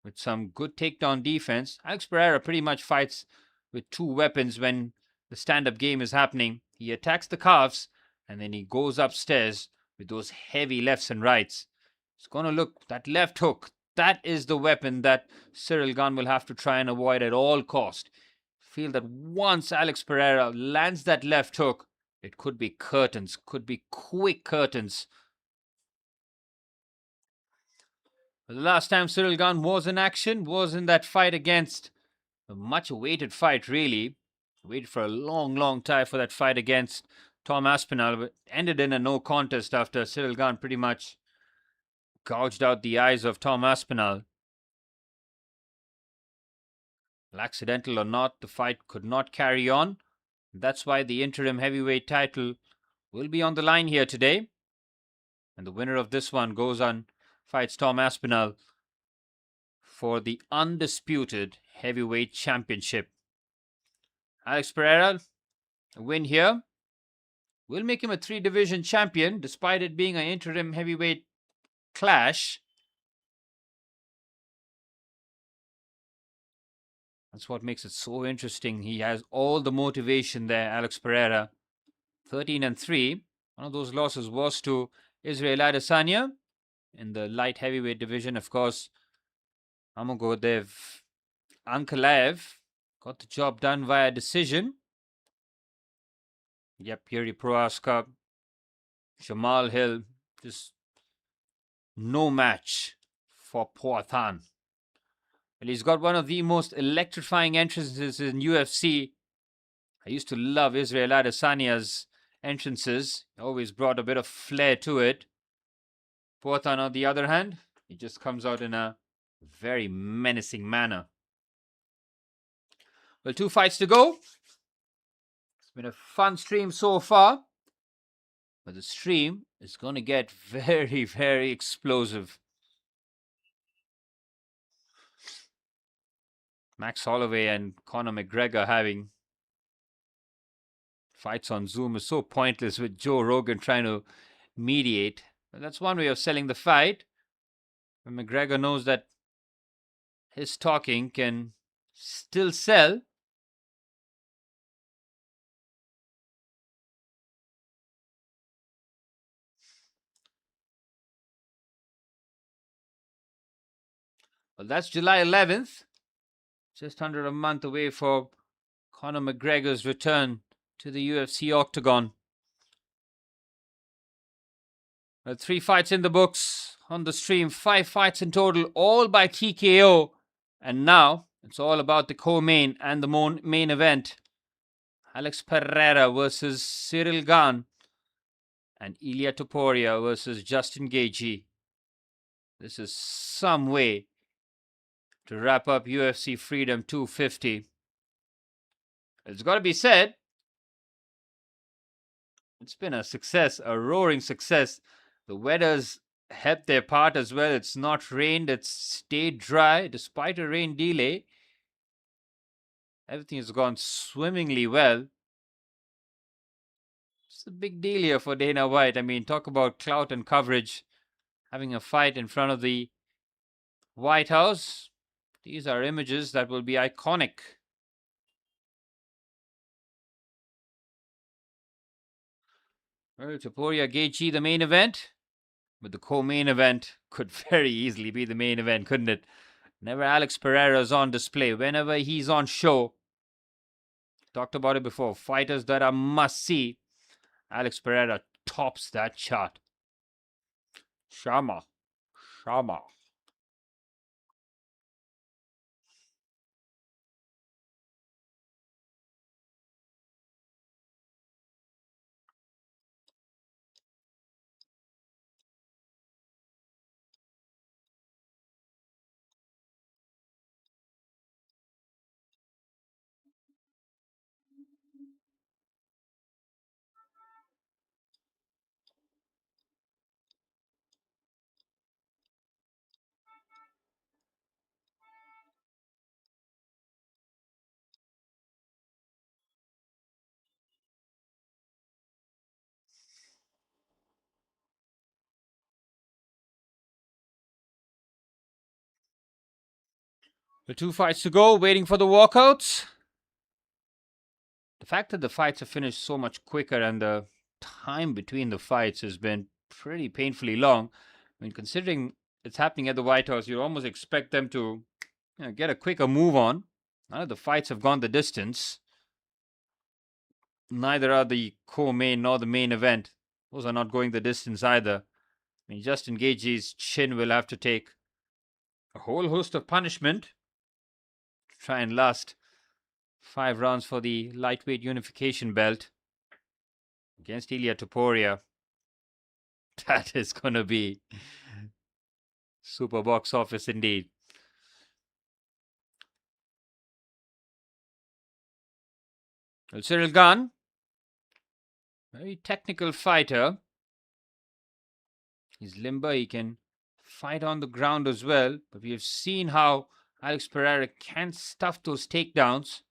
with some good takedown defense. Alex Pereira pretty much fights with 2 weapons when the stand-up game is happening. He attacks the calves and then he goes upstairs with those heavy lefts and rights. It's going to look, that left hook, that is the weapon that Ciryl Gane will have to try and avoid at all cost. Feel that once Alex Pereira lands that left hook, it could be curtains, could be quick curtains. The last time Ciryl Gane was in action was in that fight against a much awaited fight, really. Waited for a long, long time for that fight against Tom Aspinall, but ended in a no contest after Ciryl Gane pretty much gouged out the eyes of Tom Aspinall. Accidental or not, the fight could not carry on. That's why the interim heavyweight title will be on the line here today. And the winner of this one goes on, fights Tom Aspinall for the undisputed heavyweight championship. Alex Pereira, a win here, will make him a 3-division champion, despite it being an interim heavyweight clash. That's what makes it so interesting. He has all the motivation there, Alex Pereira. 13-3. One of those losses was to Israel Adesanya in the light heavyweight division. Of course, Amogodev Ankalaev got the job done via decision. Yep, Yuri Prohaska, Jamal Hill, just no match for Poatan. Well, he's got one of the most electrifying entrances in UFC. I used to love Israel Adesanya's entrances. He always brought a bit of flair to it. Poatan, on the other hand, he just comes out in a very menacing manner. Well, 2 fights to go. It's been a fun stream so far. But the stream is going to get very, very explosive. Max Holloway and Conor McGregor having fights on Zoom is so pointless with Joe Rogan trying to mediate. But that's one way of selling the fight. And McGregor knows that his talking can still sell. Well, that's July 11th. Just under a month away for Conor McGregor's return to the UFC octagon. 3 fights in the books on the stream. 5 fights in total, all by TKO. And now it's all about the co-main and the main event. Alex Pereira versus Ciryl Gane and Ilia Topuria versus Justin Gaethje. This is some way to wrap up UFC Freedom 250. It's got to be said, it's been a success, a roaring success. The weather's helped their part as well. It's not rained, it's stayed dry despite a rain delay. Everything has gone swimmingly well. It's a big deal here for Dana White. I mean, talk about clout and coverage. Having a fight in front of the White House. These are images that will be iconic. Well, Topuria Gaethje, the main event. But the co-main event could very easily be the main event, couldn't it? Whenever Alex Pereira is on display, whenever he's on show, talked about it before, fighters that are must-see, Alex Pereira tops that chart. Shama. The 2 fights to go, waiting for the walkouts. The fact that the fights have finished so much quicker and the time between the fights has been pretty painfully long. I mean, considering it's happening at the White House, you'd almost expect them to get a quicker move on. None of the fights have gone the distance. Neither are the co-main nor the main event. Those are not going the distance either. I mean, Justin Gaethje's chin will have to take a whole host of punishment to try and last 5 rounds for the lightweight unification belt against Ilia Topuria. That is going to be super box office indeed. Well, Ciryl Gane, very technical fighter. He's limber, he can fight on the ground as well. But we have seen how Alex Pereira can stuff those takedowns.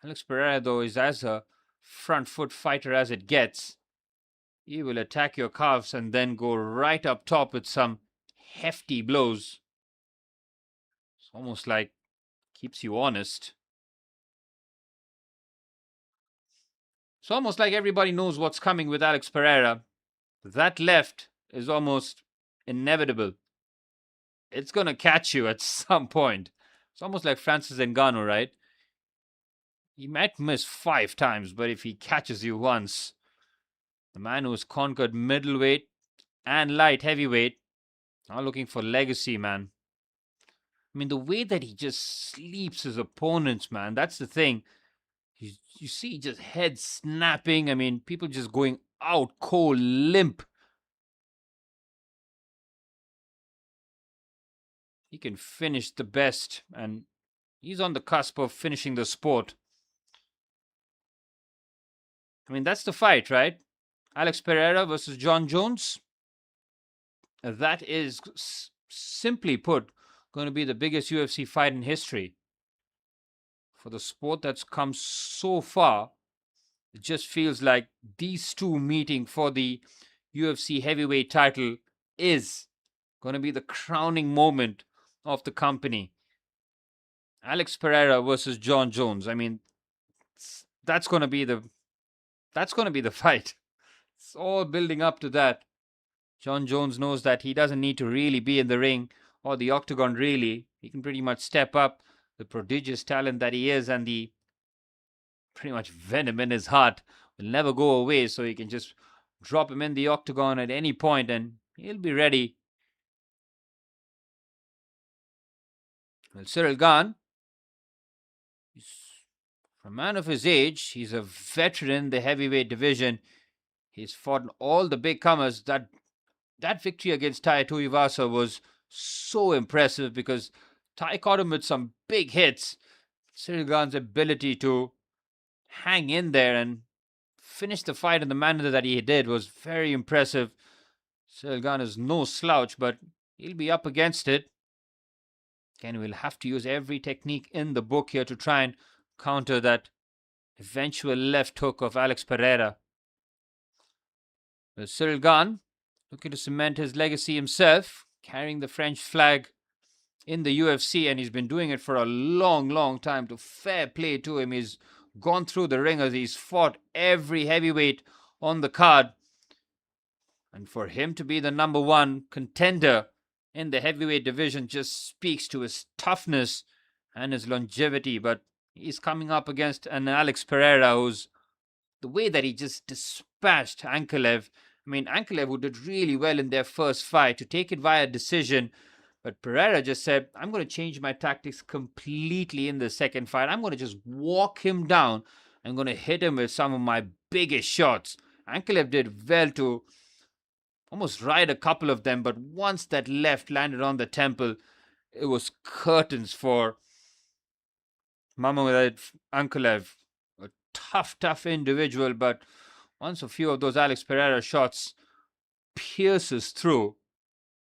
Alex Pereira, though, is as a front foot fighter as it gets. He will attack your calves and then go right up top with some hefty blows. It's almost like keeps you honest. It's almost like everybody knows what's coming with Alex Pereira. That left is almost inevitable. It's going to catch you at some point. It's almost like Francis Ngannou, right? He might miss 5 times, but if he catches you once, the man who's conquered middleweight and light heavyweight, now looking for legacy, man. I mean, the way that he just sleeps his opponents, man, that's the thing. You see just head snapping. I mean, people just going out cold, limp. He can finish the best, and he's on the cusp of finishing the sport. I mean, that's the fight, right? Alex Pereira versus John Jones. That is, simply put, going to be the biggest UFC fight in history. For the sport that's come so far, it just feels like these two meeting for the UFC heavyweight title is going to be the crowning moment of the company. Alex Pereira versus John Jones. I mean, that's going to be the fight. It's all building up to that. John Jones knows that he doesn't need to really be in the ring or the octagon, really. He can pretty much step up. The prodigious talent that he is and the pretty much venom in his heart will never go away, so you can just drop him in the octagon at any point and he'll be ready. Well, Ciryl Gane, for a man of his age, he's a veteran in the heavyweight division. He's fought all the big comers. That victory against Tai Tuivasa was so impressive because Tai caught him with some big hits. Ciryl Gane's ability to hang in there and finish the fight in the manner that he did was very impressive. Ciryl Gane is no slouch, but he'll be up against it. Again, we'll have to use every technique in the book here to try and counter that eventual left hook of Alex Pereira. Well, Ciryl Gane looking to cement his legacy himself, carrying the French flag in the UFC, and he's been doing it for a long, long time. To fair play to him, he's gone through the ringers, he's fought every heavyweight on the card, and for him to be the number one contender in the heavyweight division just speaks to his toughness and his longevity. But he's coming up against an Alex Pereira who's, the way that he just dispatched Ankalaev. I mean, Ankalaev, who did really well in their first fight, to take it via decision. But Pereira just said, I'm going to change my tactics completely in the second fight. I'm going to just walk him down. I'm going to hit him with some of my biggest shots. Ankalaev did well to almost ride a couple of them, but once that left landed on the temple, it was curtains for Magomed Ankalaev. A tough individual, but once a few of those Alex Pereira shots pierces through,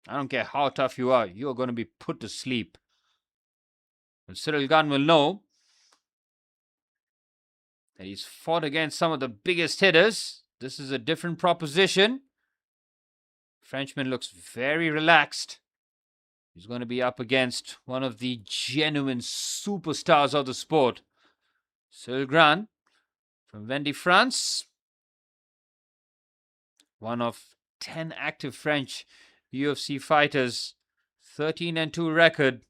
I don't care how tough you are, you're going to be put to sleep. And Ciryl Gane will know that he's fought against some of the biggest hitters. This is a different proposition. Frenchman looks very relaxed. He's going to be up against one of the genuine superstars of the sport. Ciryl Gane from Vendy, France. One of 10 active French UFC fighters. 13-2 record.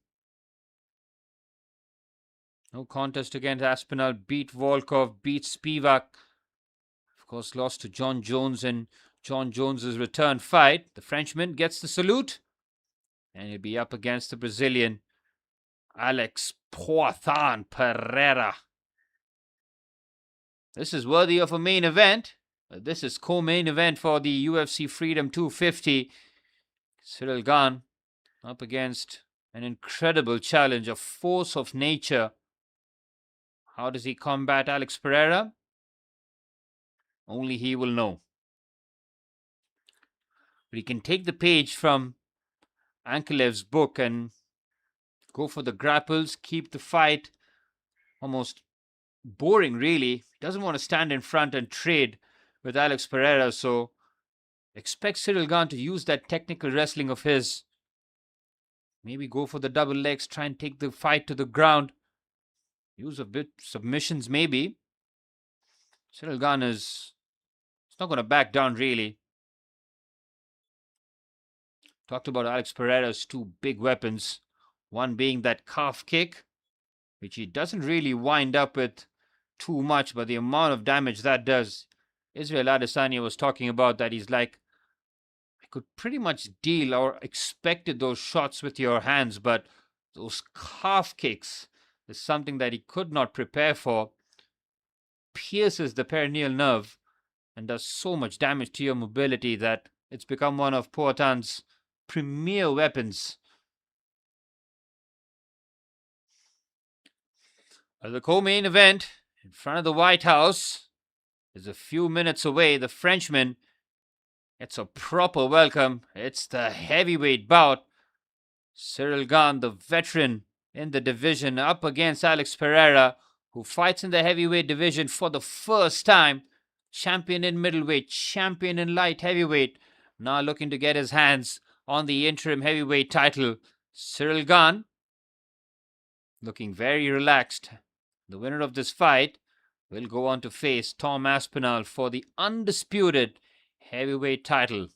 No contest against Aspinall. Beat Volkov. Beat Spivak. Of course, lost to John Jones in John Jones's return fight. The Frenchman gets the salute. And he'll be up against the Brazilian Alex Pereira. This is worthy of a main event. This is co-main event for the UFC Freedom 250. Ciryl Gane up against an incredible challenge, a force of nature. How does he combat Alex Pereira? Only he will know. But he can take the page from Ankalaev's book and go for the grapples, keep the fight almost boring, really. He doesn't want to stand in front and trade with Alex Pereira, so expect Ciryl Gane to use that technical wrestling of his. Maybe go for the double legs, try and take the fight to the ground. Use a bit submissions, maybe. Ciryl Gane is not going to back down, really. Talked about Alex Pereira's two big weapons. One being that calf kick, which he doesn't really wind up with too much, but the amount of damage that does. Israel Adesanya was talking about that. He's like, I could pretty much deal or expected those shots with your hands, but those calf kicks is something that he could not prepare for. Pierces the perineal nerve and does so much damage to your mobility that it's become one of Poatan's premier weapons. The co-main event in front of the White House is a few minutes away. The Frenchman gets a proper welcome. It's the heavyweight bout. Ciryl Gane, the veteran in the division, up against Alex Pereira, who fights in the heavyweight division for the first time. Champion in middleweight, champion in light heavyweight. Now looking to get his hands on the interim heavyweight title. Ciryl Gane looking very relaxed. The winner of this fight will go on to face Tom Aspinall for the undisputed heavyweight title.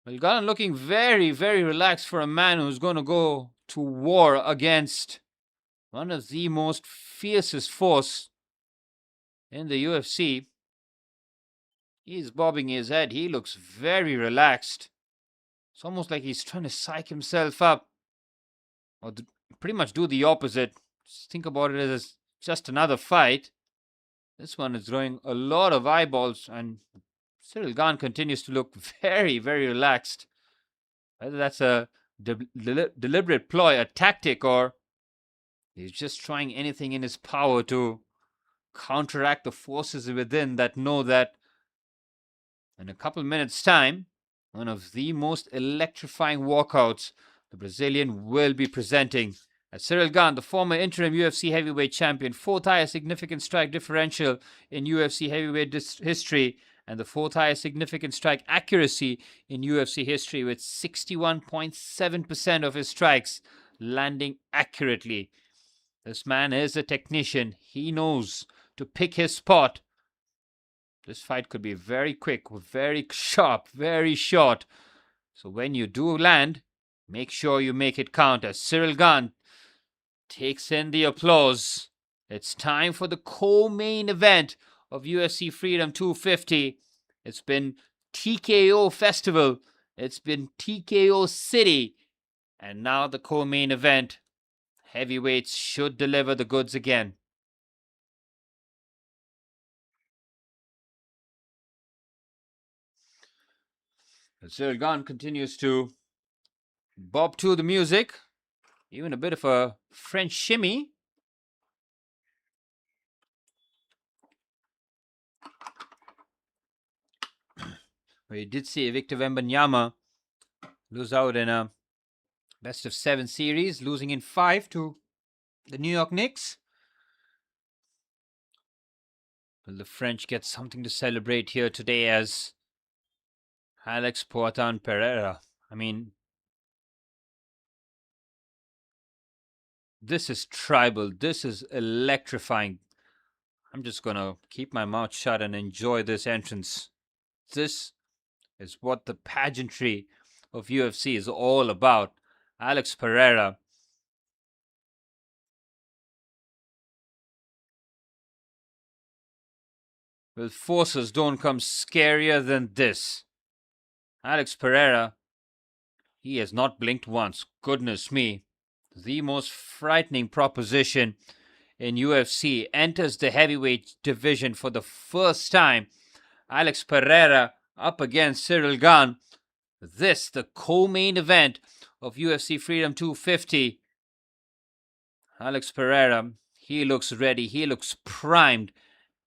Well, Gane looking very, very relaxed for a man who's going to go to war against one of the most fiercest force in the UFC. He's bobbing his head. He looks very relaxed. It's almost like he's trying to psych himself up. Or pretty much do the opposite. Just think about it as just another fight. This one is drawing a lot of eyeballs, and Ciryl Gane continues to look very, very relaxed. Whether that's a deliberate ploy, a tactic, or he's just trying anything in his power to counteract the forces within that know that in a couple minutes' time, one of the most electrifying walkouts the Brazilian will be presenting. As Ciryl Gane, the former interim UFC heavyweight champion, fourth highest significant strike differential in UFC heavyweight history, and the fourth highest significant strike accuracy in UFC history, with 61.7% of his strikes landing accurately. This man is a technician. He knows to pick his spot. This fight could be very quick, very sharp, very short. So when you do land, make sure you make it count. As Ciryl Gane takes in the applause, it's time for the co-main event of UFC Freedom 250. It's been TKO Festival. It's been TKO City. And now the co-main event. Heavyweights should deliver the goods again. Ciryl Gane continues to bob to the music. Even a bit of a French shimmy. We did see Victor Wembanyama lose out in a best of 7 series, losing in 5 to the New York Knicks. Will the French get something to celebrate here today as Alex Pereira? I mean, this is tribal. This is electrifying. I'm just going to keep my mouth shut and enjoy this entrance. This is what the pageantry of UFC is all about. Alex Pereira. Well, forces don't come scarier than this. Alex Pereira, he has not blinked once. Goodness me. The most frightening proposition in UFC enters the heavyweight division for the first time. Alex Pereira up against Ciryl Gane. This, the co-main event of UFC Freedom 250. Alex Pereira, he looks ready. He looks primed.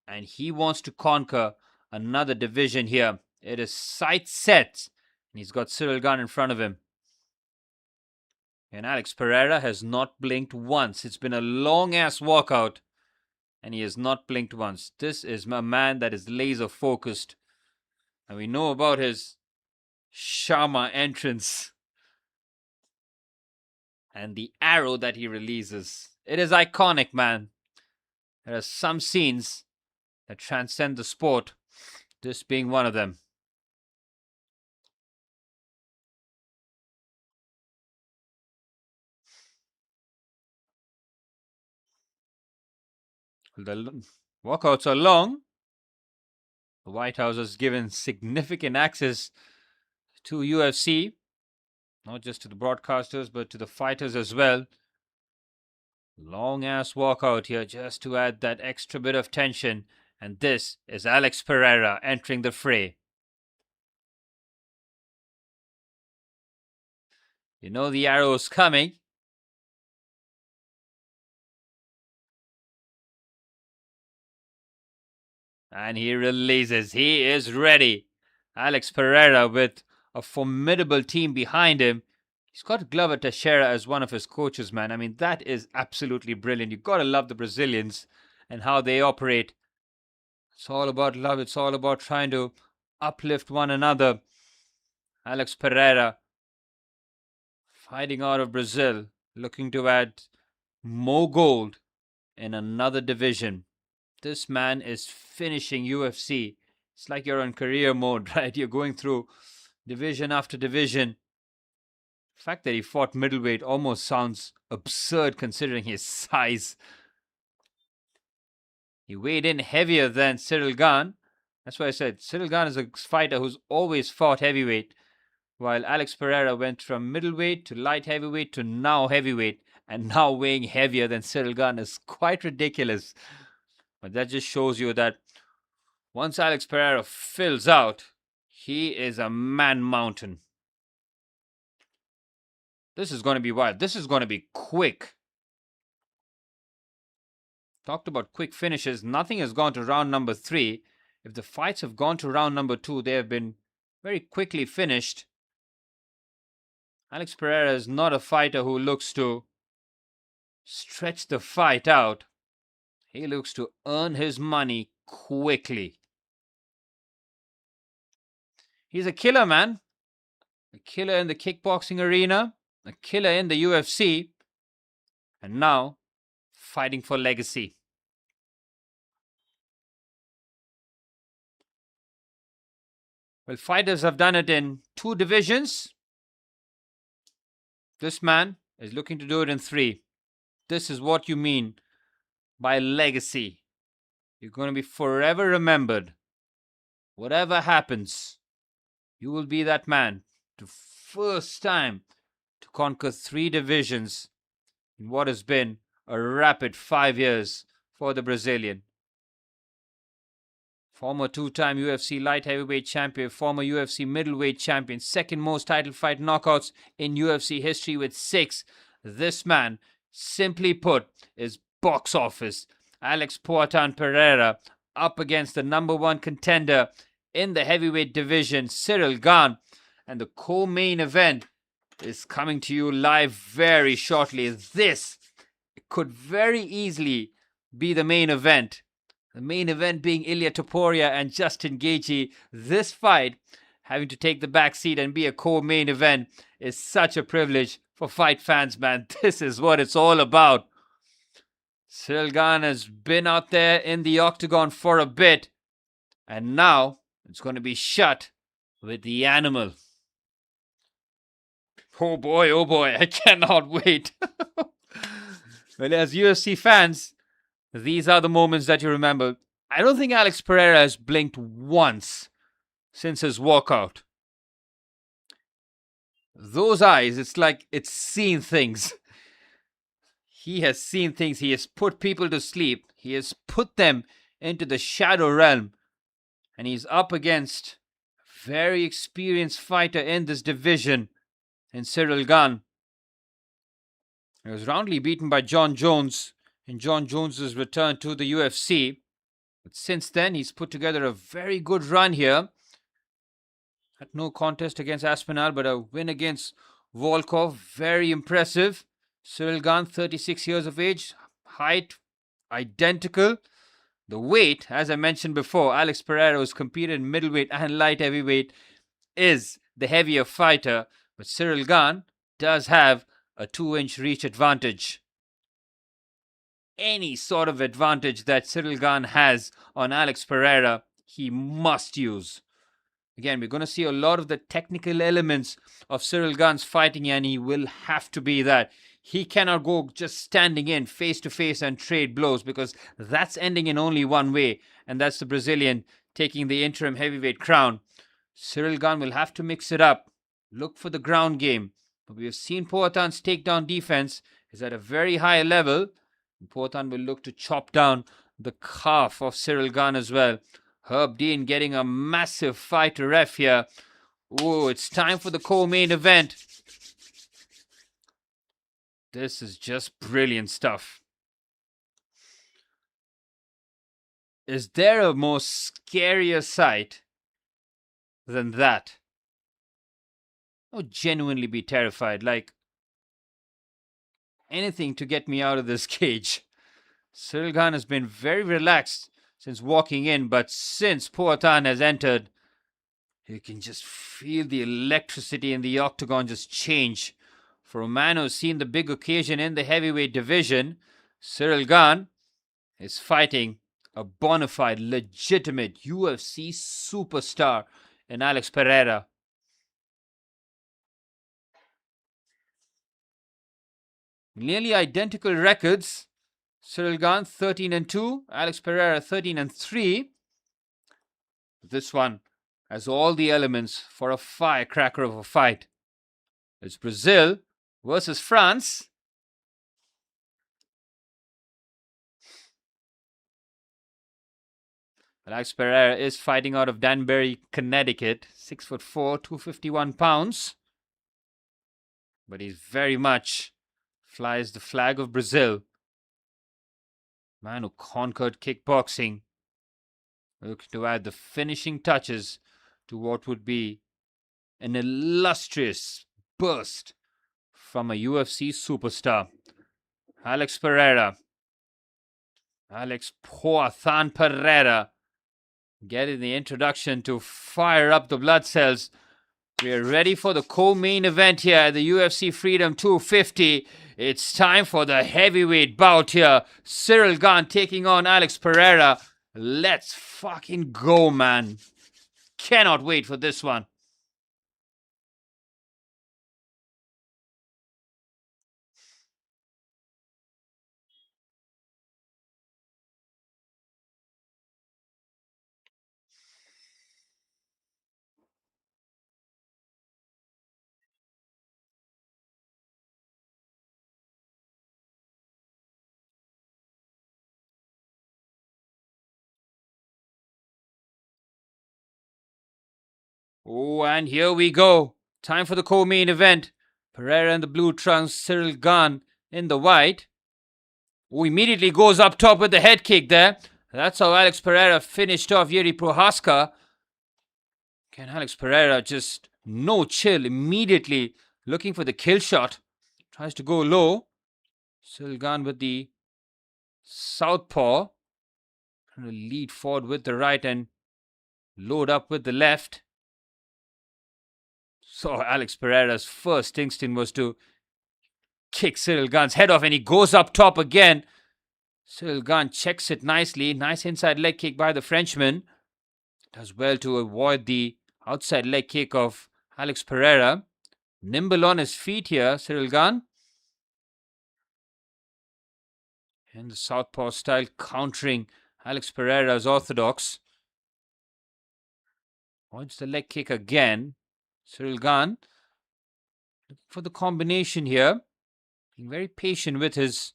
And he wants to conquer another division here. It is sights set. And he's got Ciryl Gane in front of him. And Alex Pereira has not blinked once. It's been a long-ass walkout. And he has not blinked once. This is a man that is laser-focused. And we know about his Shama entrance. And the arrow that he releases. It is iconic, man. There are some scenes that transcend the sport, this being one of them. The walkouts are long. The White House has given significant access to UFC, not just to the broadcasters, but to the fighters as well. Long ass walkout here just to add that extra bit of tension. And this is Alex Pereira entering the fray. You know the arrow's coming. And he releases. He is ready. Alex Pereira with a formidable team behind him. He's got Glover Teixeira as one of his coaches, man. I mean, that is absolutely brilliant. You've got to love the Brazilians and how they operate. It's all about love. It's all about trying to uplift one another. Alex Pereira fighting out of Brazil, looking to add more gold in another division. This man is finishing UFC. It's like you're on career mode, right? You're going through division after division. The fact that he fought middleweight almost sounds absurd considering his size. He weighed in heavier than Ciryl Gane. That's why I said Ciryl Gane is a fighter who's always fought heavyweight, while Alex Pereira went from middleweight to light heavyweight to now heavyweight, and now weighing heavier than Ciryl Gane is quite ridiculous. But that just shows you that once Alex Pereira fills out, he is a man mountain. This is going to be wild. This is going to be quick. Talked about quick finishes. Nothing has gone to round number 3. If the fights have gone to round number 2, they have been very quickly finished. Alex Pereira is not a fighter who looks to stretch the fight out. He looks to earn his money quickly. He's a killer, man. A killer in the kickboxing arena. A killer in the UFC. And now, fighting for legacy. Well, fighters have done it in 2 divisions. This man is looking to do it in 3. This is what you mean by legacy. You're going to be forever remembered. Whatever happens, you will be that man. The first time to conquer 3 divisions in what has been a rapid 5 years for the Brazilian. Former 2-time UFC light heavyweight champion, former UFC middleweight champion, second most title fight knockouts in UFC history with 6. This man, simply put, is box office. Alex Poatan Pereira up against the number 1 contender in the heavyweight division, Ciryl Gane. And the co-main event is coming to you live very shortly. This could very easily be the main event. The main event being Ilia Topuria and Justin Gaethje. This fight, having to take the back seat and be a co-main event, is such a privilege for fight fans, man. This is what it's all about. Ciryl Gane has been out there in the octagon for a bit, and now it's going to be shut with the animal. Oh boy, I cannot wait. Well, as UFC fans, these are the moments that you remember. I don't think Alex Pereira has blinked once since his walkout. Those eyes, it's like it's seen things. He has seen things. He has put people to sleep. He has put them into the shadow realm. And he's up against a very experienced fighter in this division, in Ciryl Gane. He was roundly beaten by John Jones in John Jones's return to the UFC. But since then, he's put together a very good run here. Had no contest against Aspinall, but a win against Volkov. Very impressive. Ciryl Gane, 36 years of age. Height, identical. The weight, as I mentioned before, Alex Pereira, who's competed in middleweight and light heavyweight, is the heavier fighter. But Ciryl Gane does have a 2-inch reach advantage. any sort of advantage that Ciryl Gane has on Alex Pereira, he must use. Again, we're going to see a lot of the technical elements of Ciryl Gane's fighting, and he will have to be that. He cannot go just standing in face to face and trade blows, because that's ending in only one way, and that's the Brazilian taking the interim heavyweight crown. Ciryl Gane will have to mix it up, look for the ground game. But we have seen Poatan's takedown defense is at a very high level. Poatan will look to chop down the calf of Ciryl Gane as well. Herb Dean getting a massive fighter ref here. Oh, it's time for the co-main event. This is just brilliant stuff. Is there a more scarier sight than that? I would genuinely be terrified. Like, anything to get me out of this cage. Ciryl Gane has been very relaxed since walking in, but since Poatan has entered, you can just feel the electricity in the octagon just change. For a man who's seen the big occasion in the heavyweight division, Ciryl Gane is fighting a bona fide, legitimate UFC superstar in Alex Pereira. Nearly identical records. Ciryl Gane 13-2, Alex Pereira 13-3. This one has all the elements for a firecracker of a fight. It's Brazil versus France. Alex Pereira is fighting out of Danbury, Connecticut. 6'4", 251 pounds. But he very much flies the flag of Brazil. Man who conquered kickboxing. Looking to add the finishing touches to what would be an illustrious burst from a UFC superstar. Alex Pereira. Alex Poatan Pereira. Getting the introduction to fire up the blood cells. We are ready for the co-main event here at the UFC Freedom 250. It's time for the heavyweight bout here. Ciryl Gane taking on Alex Pereira. Let's fucking go, man. Cannot wait for this one. Oh, and here we go. Time for the co-main event. Pereira in the blue trunks, Ciryl Gane in the white. Oh, immediately goes up top with the head kick there. That's how Alex Pereira finished off Jiří Procházka. Can Alex Pereira just no chill immediately looking for the kill shot. Tries to go low. Ciryl Gane with the southpaw. Trying to lead forward with the right and load up with the left. So Alex Pereira's first instinct was to kick Ciryl Gane's head off, and he goes up top again. Ciryl Gane checks it nicely. Nice inside leg kick by the Frenchman. Does well to avoid the outside leg kick of Alex Pereira. Nimble on his feet here, Ciryl Gane. And the southpaw style countering Alex Pereira's orthodox. Avoids the leg kick again. Ciryl Gane looking for the combination here. Being very patient with his...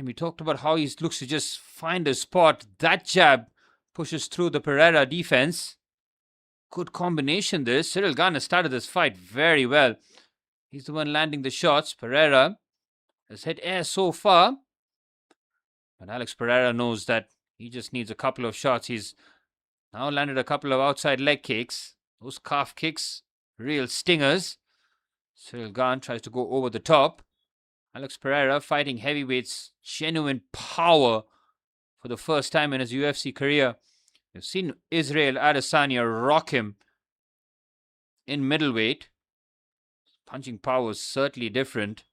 we talked about how he looks to just find a spot. That jab pushes through the Pereira defense. Good combination this. Ciryl Gane has started this fight very well. He's the one landing the shots. Pereira has hit air so far. But Alex Pereira knows that he just needs a couple of shots. He's now landed a couple of outside leg kicks. Those calf kicks, real stingers. Ciryl Gane tries to go over the top. Alex Pereira fighting heavyweights, genuine power for the first time in his UFC career. You've seen Israel Adesanya rock him in middleweight. Punching power is certainly different.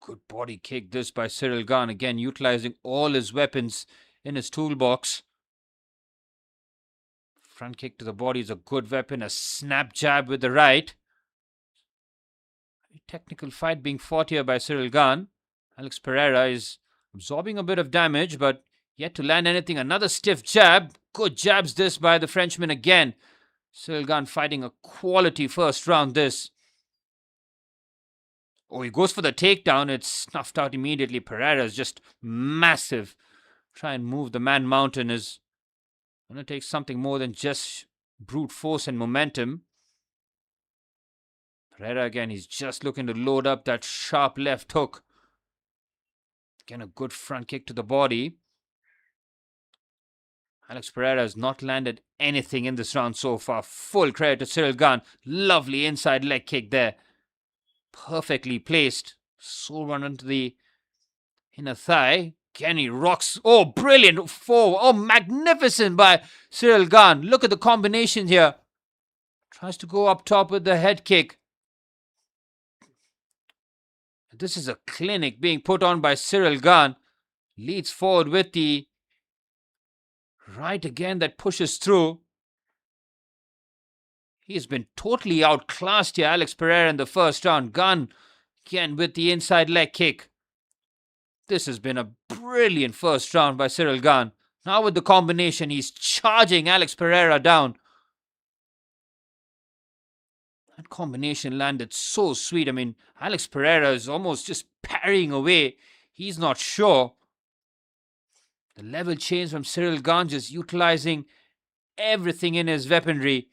Good body kick this by Ciryl Gane. Again, utilizing all his weapons in his toolbox. Front kick to the body is a good weapon. A snap jab with the right. A technical fight being fought here by Ciryl Gane. Alex Pereira is absorbing a bit of damage, but yet to land anything. Another stiff jab. Good jabs this by the Frenchman again. Ciryl Gane fighting a quality first round this. Oh, he goes for the takedown. It's snuffed out immediately. Pereira is just massive. Try and move the man mountain is going to take something more than just brute force and momentum. Pereira again, he's just looking to load up that sharp left hook. Again, a good front kick to the body. Alex Pereira has not landed anything in this round so far. Full credit to Ciryl Gane. Lovely inside leg kick there. Perfectly placed. So run into the inner thigh. Again, he rocks. Oh, brilliant forward. Oh, magnificent by Ciryl Gane. Look at the combination here. Tries to go up top with the head kick. This is a clinic being put on by Ciryl Gane. Leads forward with the right again that pushes through. He has been totally outclassed here, Alex Pereira, in the first round. Gane again with the inside leg kick. This has been a brilliant first round by Ciryl Gane. Now with the combination, he's charging Alex Pereira down. That combination landed so sweet. I mean, Alex Pereira is almost just parrying away. He's not sure. The level change from Ciryl Gane, just utilizing everything in his weaponry.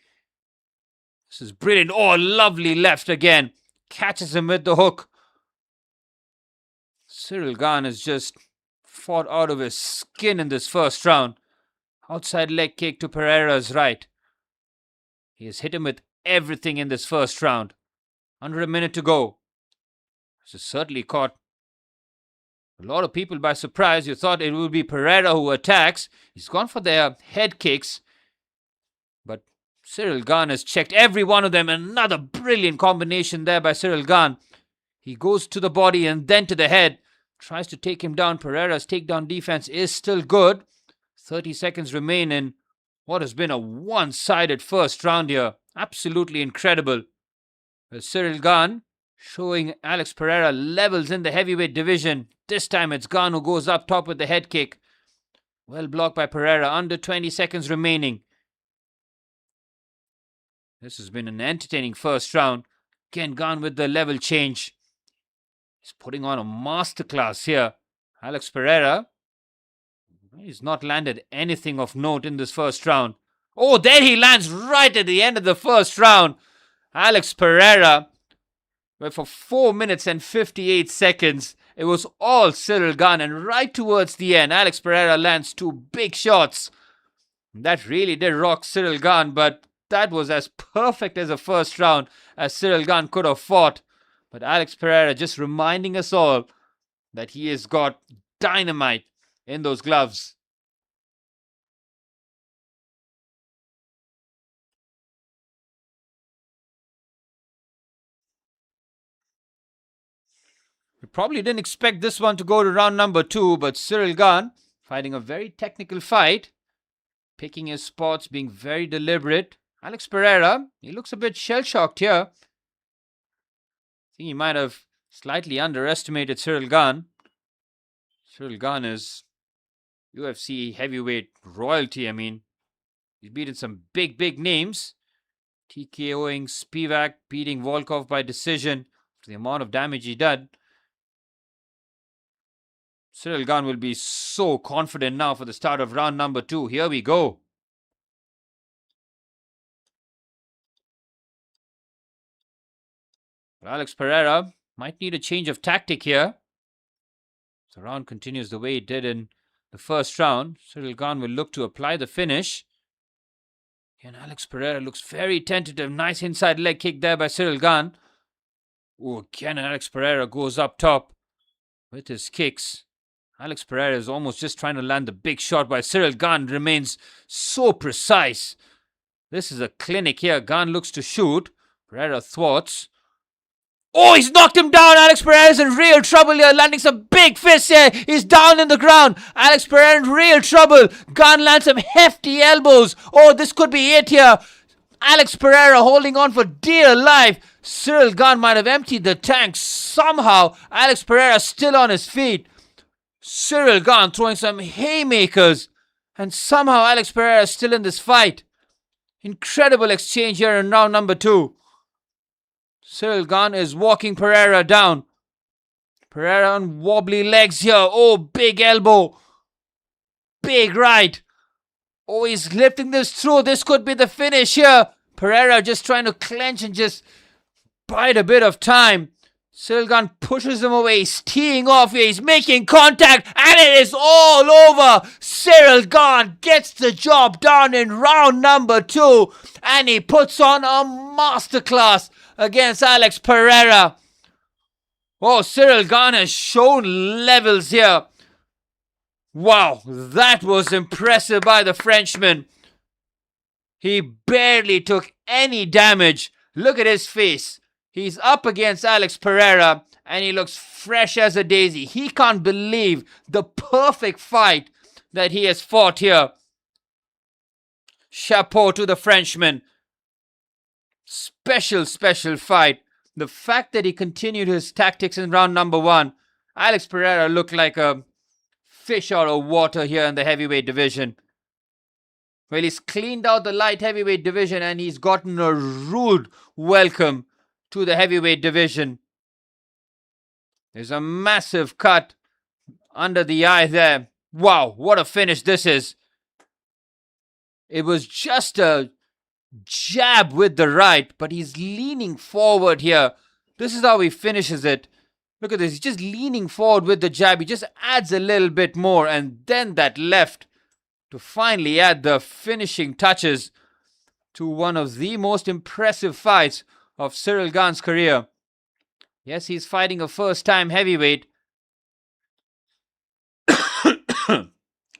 This is brilliant. Oh, lovely left again. Catches him with the hook. Ciryl Gane has just fought out of his skin in this first round. Outside leg kick to Pereira's right. He has hit him with everything in this first round. Under a minute to go. This has certainly caught a lot of people by surprise. You thought it would be Pereira who attacks. He's gone for their head kicks. But Ciryl Gane has checked every one of them. Another brilliant combination there by Ciryl Gane. He goes to the body and then to the head. Tries to take him down. Pereira's takedown defense is still good. 30 seconds remain in what has been a one-sided first round here. Absolutely incredible. Ciryl Gane showing Alex Pereira levels in the heavyweight division. This time it's Gane who goes up top with the head kick. Well blocked by Pereira. Under 20 seconds remaining. This has been an entertaining first round. Again, Gane with the level change. He's putting on a masterclass here. Alex Pereira. He's not landed anything of note in this first round. Oh, there he lands right at the end of the first round. Alex Pereira. But for 4 minutes and 58 seconds, it was all Ciryl Gane. And right towards the end, Alex Pereira lands two big shots. That really did rock Ciryl Gane, but that was as perfect as a first round as Ciryl Gane could have fought. But Alex Pereira just reminding us all that he has got dynamite in those gloves. We probably didn't expect this one to go to round number 2, but Ciryl Gane fighting a very technical fight, picking his spots, being very deliberate. Alex Pereira, he looks a bit shell-shocked here. I think he might have slightly underestimated Ciryl Gane. Ciryl Gane is UFC heavyweight royalty. I mean, he's beaten some big names. TKOing Spivak, beating Volkov by decision for the amount of damage he did. Ciryl Gane will be so confident now for the start of round number 2. Here we go. Alex Pereira might need a change of tactic here. The round continues the way it did in the first round. Ciryl Gane will look to apply the finish. And Alex Pereira looks very tentative. Nice inside leg kick there by Ciryl Gane. Oh, again Alex Pereira goes up top with his kicks. Alex Pereira is almost just trying to land the big shot, by Ciryl Gane remains so precise. This is a clinic here. Gane looks to shoot. Pereira thwarts. Oh, he's knocked him down. Alex Pereira's in real trouble here, landing some big fists here. He's down in the ground. Alex Pereira in real trouble. Gane lands some hefty elbows. Oh, this could be it here. Alex Pereira holding on for dear life. Ciryl Gane might have emptied the tank somehow. Alex Pereira still on his feet. Ciryl Gane throwing some haymakers. And somehow Alex Pereira is still in this fight. Incredible exchange here in round number 2. Ciryl Gane is walking Pereira down. Pereira on wobbly legs here. Oh, big elbow. Big right. Oh, he's lifting this through. This could be the finish here. Pereira just trying to clench and just bide a bit of time. Ciryl Gane pushes him away. He's teeing off here. He's making contact. And it is all over. Ciryl Gane gets the job done in round number 2. And he puts on a masterclass against Alex Pereira. Oh, Ciryl Gane has shown levels here. Wow, that was impressive by the Frenchman. He barely took any damage. Look at his face. He's up against Alex Pereira and he looks fresh as a daisy. He can't believe the perfect fight that he has fought here. Chapeau to the Frenchman. Special fight. The fact that he continued his tactics in round number 1. Alex Pereira looked like a fish out of water here in the heavyweight division. Well, he's cleaned out the light heavyweight division and he's gotten a rude welcome to the heavyweight division. There's a massive cut under the eye there. Wow, what a finish this is. It was just a jab with the right, but he's leaning forward here. This is how he finishes it. Look at this. He's just leaning forward with the jab. He just adds a little bit more and then that left to finally add the finishing touches to one of the most impressive fights of Ciryl Gane's career. Yes, he's fighting a first-time heavyweight.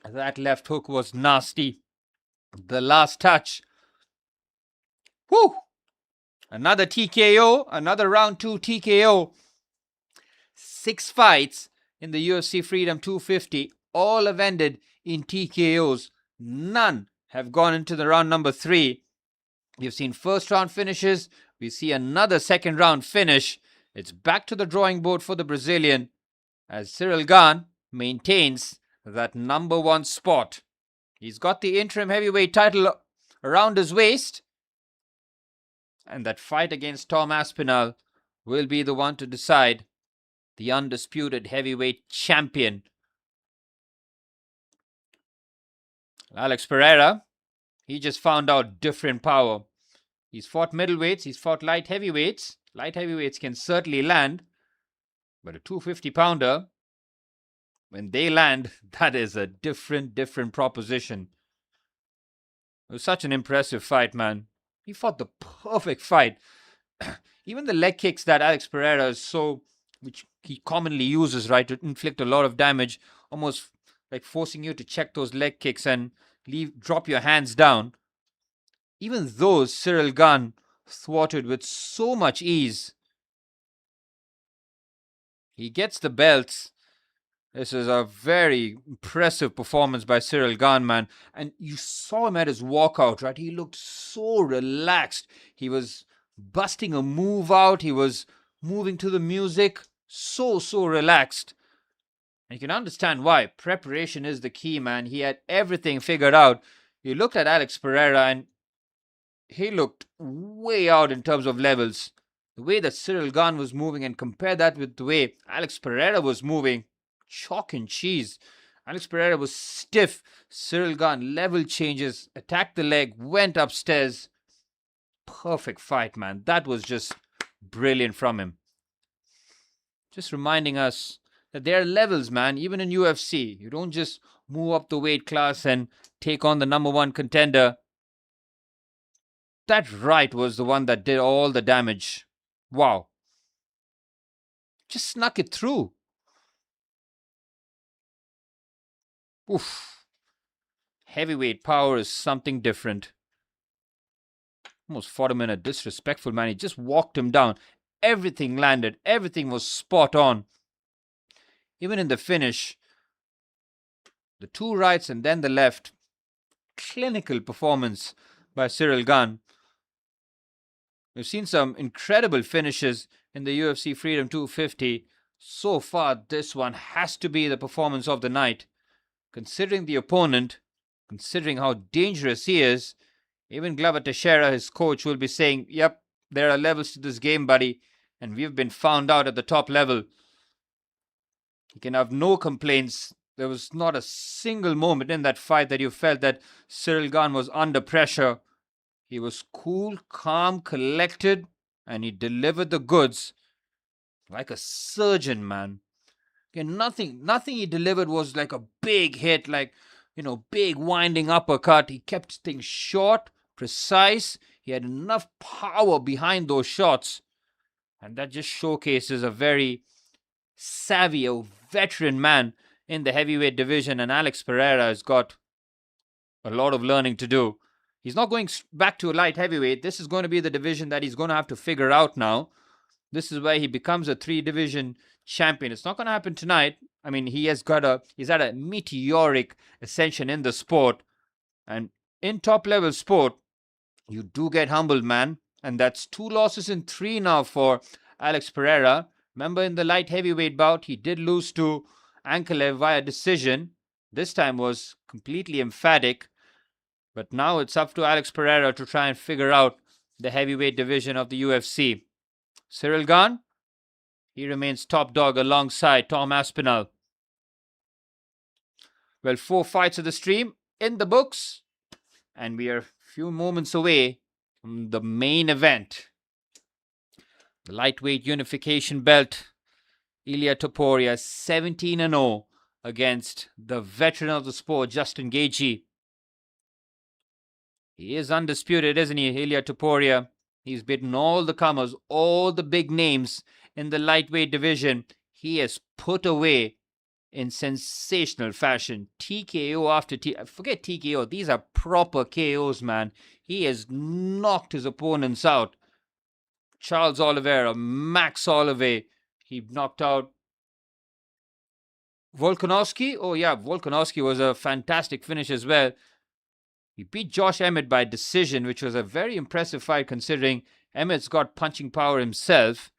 That left hook was nasty. The last touch. Whew! Another TKO, another round 2 TKO. 6 fights in the UFC Freedom 250. All have ended in TKOs. None have gone into the round number 3. You've seen first round finishes. We see another second round finish. It's back to the drawing board for the Brazilian as Ciryl Gane maintains that number 1 spot. He's got the interim heavyweight title around his waist. And that fight against Tom Aspinall will be the one to decide the undisputed heavyweight champion. Alex Pereira, he just found out different power. He's fought middleweights, he's fought light heavyweights. Light heavyweights can certainly land. But a 250-pounder, when they land, that is a different proposition. It was such an impressive fight, man. He fought the perfect fight. Even the leg kicks that Alex Pereira is which he commonly uses, right, to inflict a lot of damage, almost like forcing you to check those leg kicks and drop your hands down. Even those Ciryl Gane thwarted with so much ease. He gets the belts. This is a very impressive performance by Ciryl Gane, man. And you saw him at his walkout, right? He looked so relaxed. He was busting a move out. He was moving to the music. So relaxed. And you can understand why. Preparation is the key, man. He had everything figured out. You looked at Alex Pereira and he looked way out in terms of levels. The way that Ciryl Gane was moving, and compare that with the way Alex Pereira was moving. Chalk and cheese. Alex Pereira was stiff. Ciryl Gane level changes, attacked the leg, went upstairs. Perfect fight, man. That was just brilliant from him. Just reminding us that there are levels, man. Even in UFC, you don't just move up the weight class and take on the number 1 contender. That right was the one that did all the damage. Wow. Just snuck it through. Oof. Heavyweight power is something different. Almost fought him in a disrespectful manner. He just walked him down. everything landed. Everything was spot on. Even in the finish, the two rights and then the left. Clinical performance by Ciryl Gane. We've seen some incredible finishes in the UFC Freedom 250. So far, this one has to be the performance of the night. Considering the opponent, considering how dangerous he is, even Glover Teixeira, his coach, will be saying, yep, there are levels to this game, buddy, and we've been found out at the top level. He can have no complaints. There was not a single moment in that fight that you felt that Ciryl Gane was under pressure. He was cool, calm, collected, and he delivered the goods like a surgeon, man. Okay, nothing he delivered was like a big hit, like, big winding uppercut. He kept things short, precise. He had enough power behind those shots. And that just showcases a very savvy, a veteran man in the heavyweight division. And Alex Pereira has got a lot of learning to do. He's not going back to a light heavyweight. This is going to be the division that he's going to have to figure out now. This is where he becomes a 3-division champion. It's not going to happen tonight. I mean, he's had a meteoric ascension in the sport. And in top-level sport, you do get humbled, man. And that's 2 losses in 3 now for Alex Pereira. Remember, in the light heavyweight bout, he did lose to Ankalev via decision. This time was completely emphatic. But now it's up to Alex Pereira to try and figure out the heavyweight division of the UFC. Ciryl Gane, he remains top dog alongside Tom Aspinall. Well, 4 fights of the stream in the books, and we are a few moments away from the main event. The lightweight unification belt, Ilia Topuria, 17-0 against the veteran of the sport, Justin Gaethje. He is undisputed, isn't he, Ilia Topuria? He's beaten all the comers, all the big names in the lightweight division. He has put away in sensational fashion. TKO after forget TKO. These are proper KOs, man. He has knocked his opponents out. Charles Oliveira, Max Holloway. He knocked out Volkanovski. Oh, yeah, Volkanovski was a fantastic finish as well. He beat Josh Emmett by decision, which was a very impressive fight considering Emmett's got punching power himself.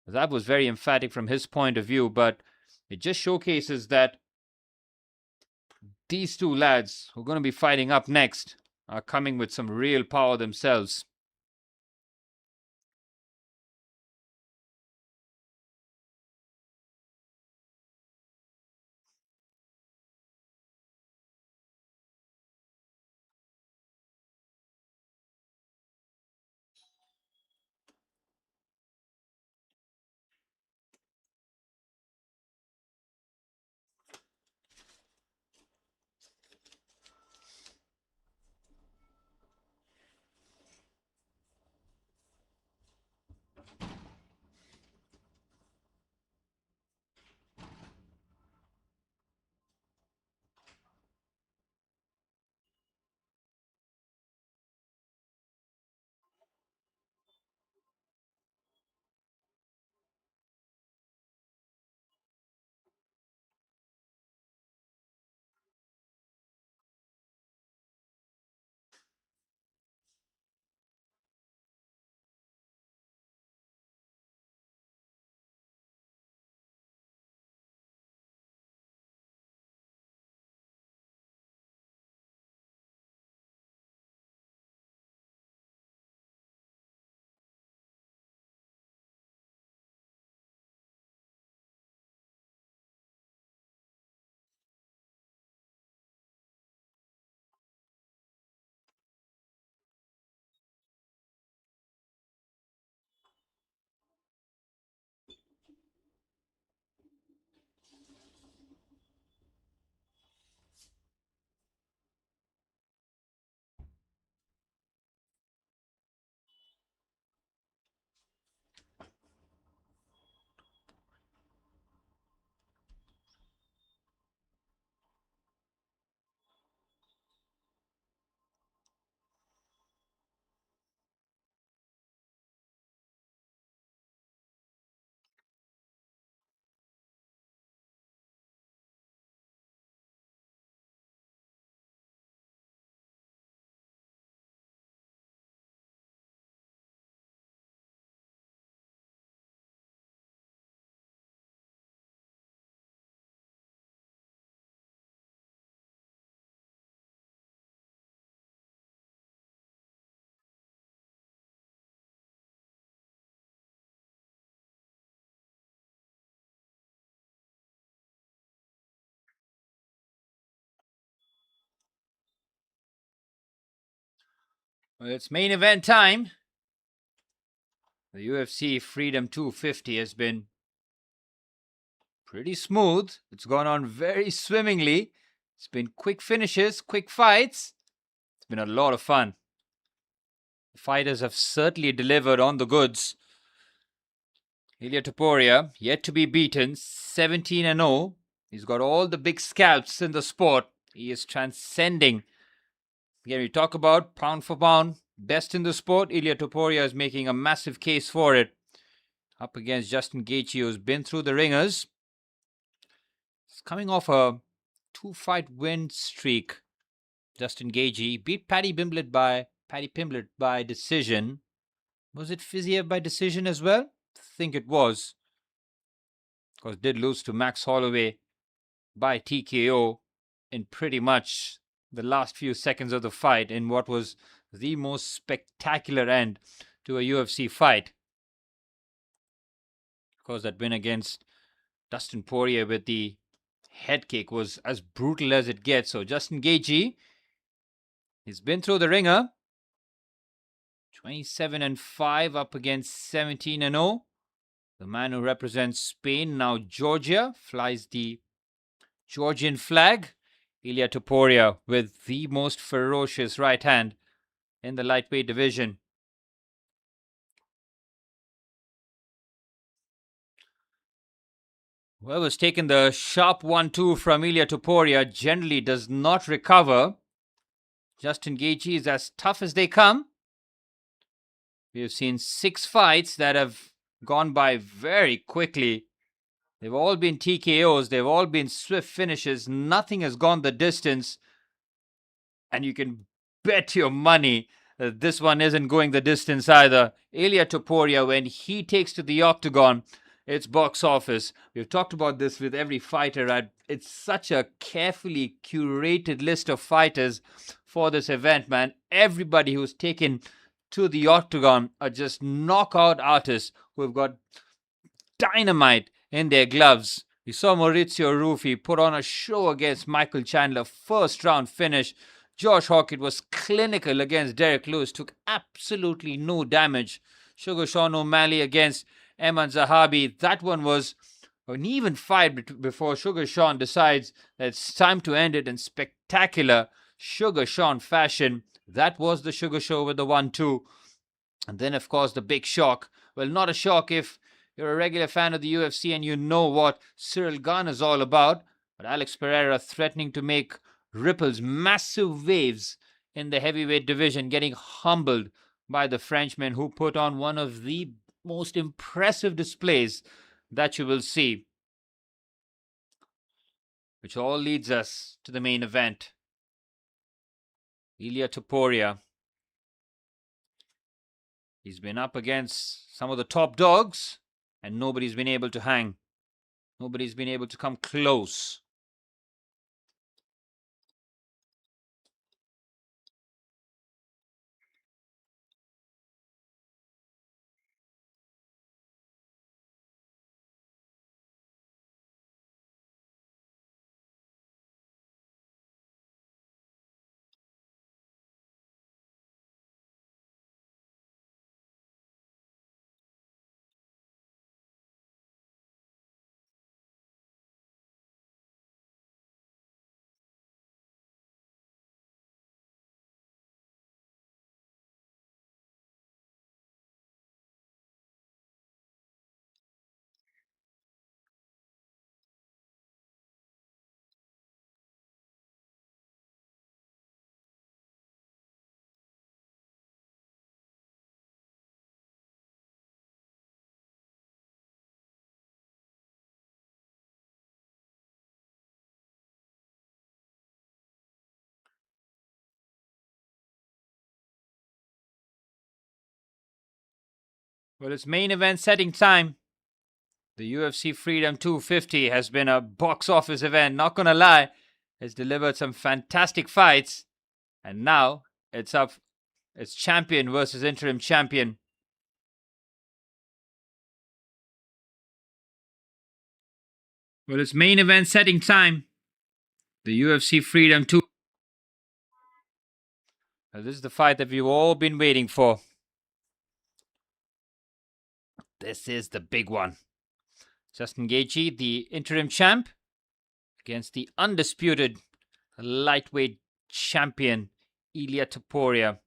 That was very emphatic from his point of view, but it just showcases that these two lads who are going to be fighting up next are coming with some real power themselves. Well, it's main event time. The UFC Freedom 250 has been pretty smooth. It's gone on very swimmingly. It's been quick finishes, quick fights. It's been a lot of fun. The fighters have certainly delivered on the goods. Ilia Topuria, yet to be beaten, 17-0. He's got all the big scalps in the sport. He is transcending. Again, we talk about pound for pound, best in the sport. Ilia Topuria is making a massive case for it. Up against Justin Gaethje, who's been through the ringers. He's coming off a 2-fight win streak. Justin Gaethje beat Paddy Pimblett by decision. Was it Fiziev by decision as well? I think it was. Of course, did lose to Max Holloway by TKO in pretty much the last few seconds of the fight in what was the most spectacular end to a UFC fight. Of course, that win against Dustin Poirier with the head kick was as brutal as it gets. So Justin Gaethje, he's been through the ringer. 27-5 up against 17-0. The man who represents Spain, now Georgia, flies the Georgian flag. Ilia Topuria with the most ferocious right hand in the lightweight division. Whoever's taken the sharp 1-2 from Ilia Topuria generally does not recover. Justin Gaethje is as tough as they come. We have seen 6 fights that have gone by very quickly. They've all been TKOs. They've all been swift finishes. Nothing has gone the distance. And you can bet your money that this one isn't going the distance either. Ilia Topuria, when he takes to the octagon, it's box office. We've talked about this with every fighter. Right? It's such a carefully curated list of fighters for this event, man. Everybody who's taken to the octagon are just knockout artists who have got dynamite in their gloves. We saw Mauricio Ruffy put on a show against Michael Chandler, first round finish. Josh Hokit was clinical against Derrick Lewis, took absolutely no damage. Sugar Sean O'Malley against Aiemann Zahabi. That one was an even fight before Sugar Sean decides that it's time to end it in spectacular Sugar Sean fashion. That was the Sugar Show with the 1-2. And then, of course, the big shock. Well, not a shock if you're a regular fan of the UFC and you know what Ciryl Gane is all about. But Alex Pereira threatening to make ripples, massive waves in the heavyweight division, getting humbled by the Frenchman who put on one of the most impressive displays that you will see. Which all leads us to the main event. Ilia Topuria. He's been up against some of the top dogs and nobody's been able to hang. Nobody's been able to come close. Well, it's main event setting time. The UFC Freedom 250 has been a box office event, not gonna lie. It's delivered some fantastic fights. And now it's up. It's champion versus interim champion. Well, it's main event setting time. The UFC Freedom 2. Well, this is the fight that we've all been waiting for. This is the big one. Justin Gaethje, the interim champ, against the undisputed lightweight champion, Ilia Topuria.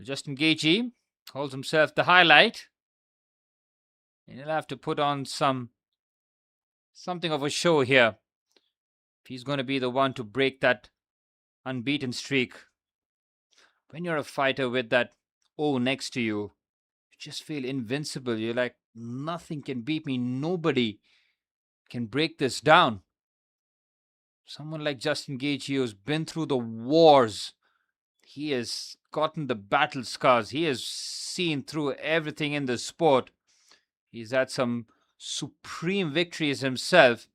Justin Gaethje calls himself the highlight. And he'll have to put on something of a show here if he's going to be the one to break that unbeaten streak. When you're a fighter with that O next to you, you just feel invincible. You're like, nothing can beat me. Nobody can break this down. Someone like Justin Gaethje, who's been through the wars, he has gotten the battle scars. He has seen through everything in the sport. He's had some supreme victories himself,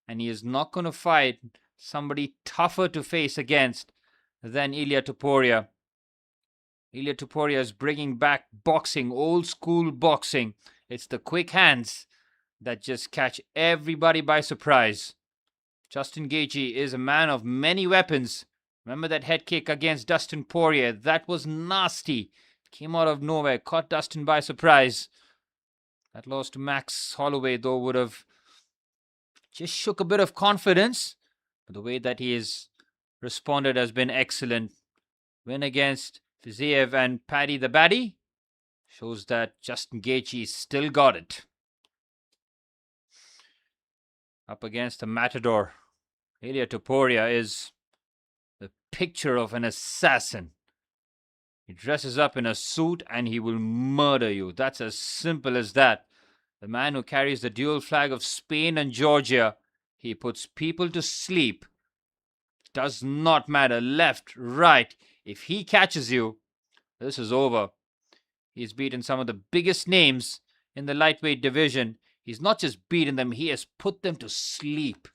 and he is not going to fight somebody tougher to face against than Ilia Topuria. Ilia Topuria is bringing back boxing, old school boxing. It's the quick hands that just catch everybody by surprise. Justin Gaethje is a man of many weapons. Remember that head kick against Dustin Poirier? That was nasty. Came out of nowhere, caught Dustin by surprise. That loss to Max Holloway, though, would have just shook a bit of confidence. But the way that he has responded has been excellent. Win against Fiziev and Paddy the Baddy shows that Justin Gaethje still got it. Up against the Matador, Ilia Topuria is the picture of an assassin. He dresses up in a suit and he will murder you. That's as simple as that. The man who carries the dual flag of Spain and Georgia, he puts people to sleep. Does not matter, left, right. If he catches you, this is over. He's beaten some of the biggest names in the lightweight division. He's not just beaten them, he has put them to sleep.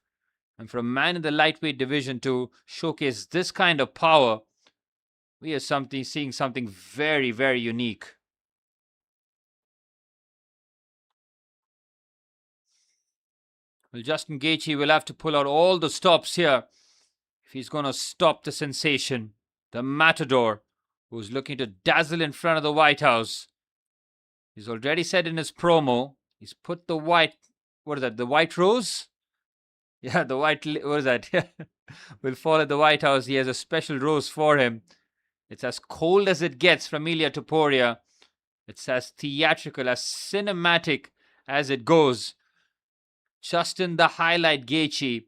And for a man in the lightweight division to showcase this kind of power, we are seeing something very, very unique. Well, Justin Gaethje will have to pull out all the stops here if he's going to stop the sensation, the Matador, who's looking to dazzle in front of the White House. He's already said in his promo, he's put the white, what is that, the white rose? Yeah, the white, what is that? Will fall at the White House. He has a special rose for him. It's as cold as it gets from Ilia Topuria. It's as theatrical, as cinematic as it goes. Justin the highlight Gaethje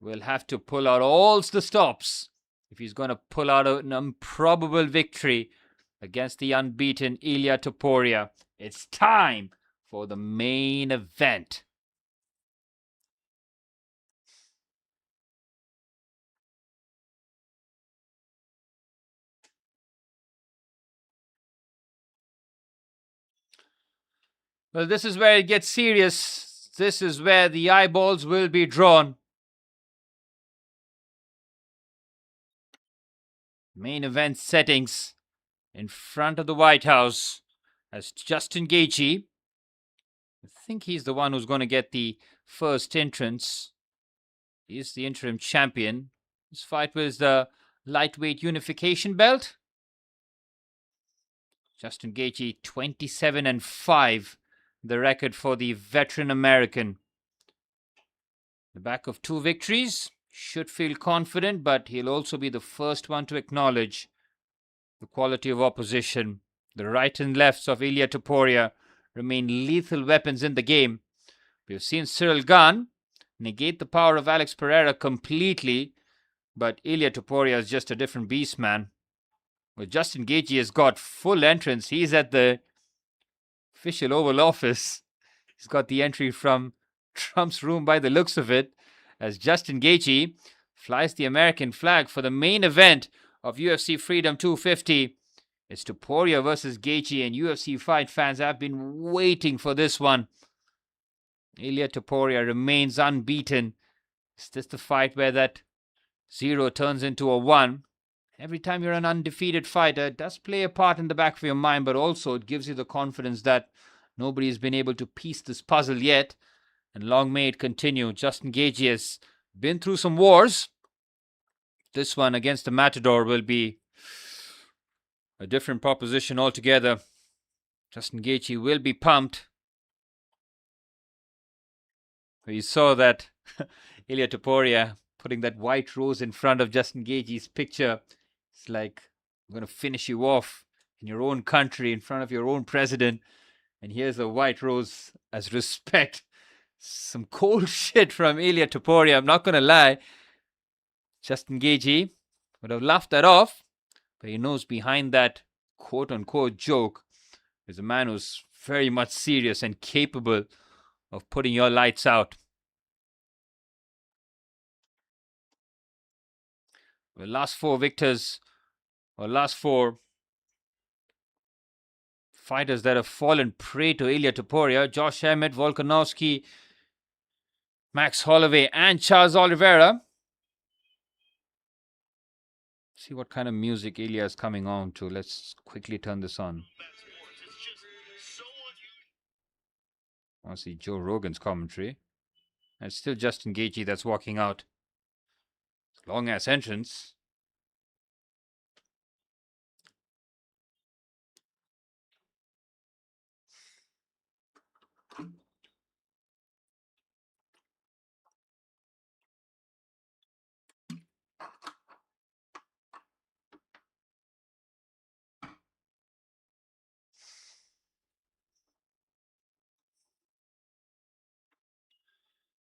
will have to pull out all the stops if he's going to pull out an improbable victory against the unbeaten Ilia Topuria. It's time for the main event. Well, this is where it gets serious. This is where the eyeballs will be drawn. Main event settings in front of the White House as Justin Gaethje. I think he's the one who's going to get the first entrance. He's the interim champion. This fight was the lightweight unification belt. Justin Gaethje 27-5. The record for the veteran American. The back of 2 victories. Should feel confident, but he'll also be the first one to acknowledge the quality of opposition. The right and lefts of Ilia Topuria remain lethal weapons in the game. We've seen Ciryl Gane negate the power of Alex Pereira completely, but Ilia Topuria is just a different beast, man. Well, Justin Gaethje has got full entrance. He's at the official Oval Office. He's got the entry from Trump's room by the looks of it, as Justin Gaethje flies the American flag for the main event of UFC Freedom 250. It's Topuria versus Gaethje, and UFC fight fans have been waiting for this one. Ilia Topuria remains unbeaten. Is this the fight where that 0 turns into a 1? Every time you're an undefeated fighter, it does play a part in the back of your mind, but also it gives you the confidence that nobody's been able to piece this puzzle yet, and long may it continue. Justin Gaethje has been through some wars. this one against the Matador will be a different proposition altogether. Justin Gaethje will be pumped. We saw that Ilia Topuria putting that white rose in front of Justin Gaethje's picture. It's like, I'm going to finish you off in your own country, in front of your own president. And here's a white rose as respect. Some cold shit from Ilia Topuria, I'm not going to lie. Justin Gaethje would have laughed that off, but he knows behind that quote-unquote joke is a man who's very much serious and capable of putting your lights out. The last four victors, or last four fighters that have fallen prey to Ilia Topuria, Josh Emmett, Volkanovski, Max Holloway, and Charles Oliveira. See what kind of music Ilia is coming on to. Let's quickly turn this on. I want to see Joe Rogan's commentary. And it's still Justin Gaethje that's walking out. Long ass entrance.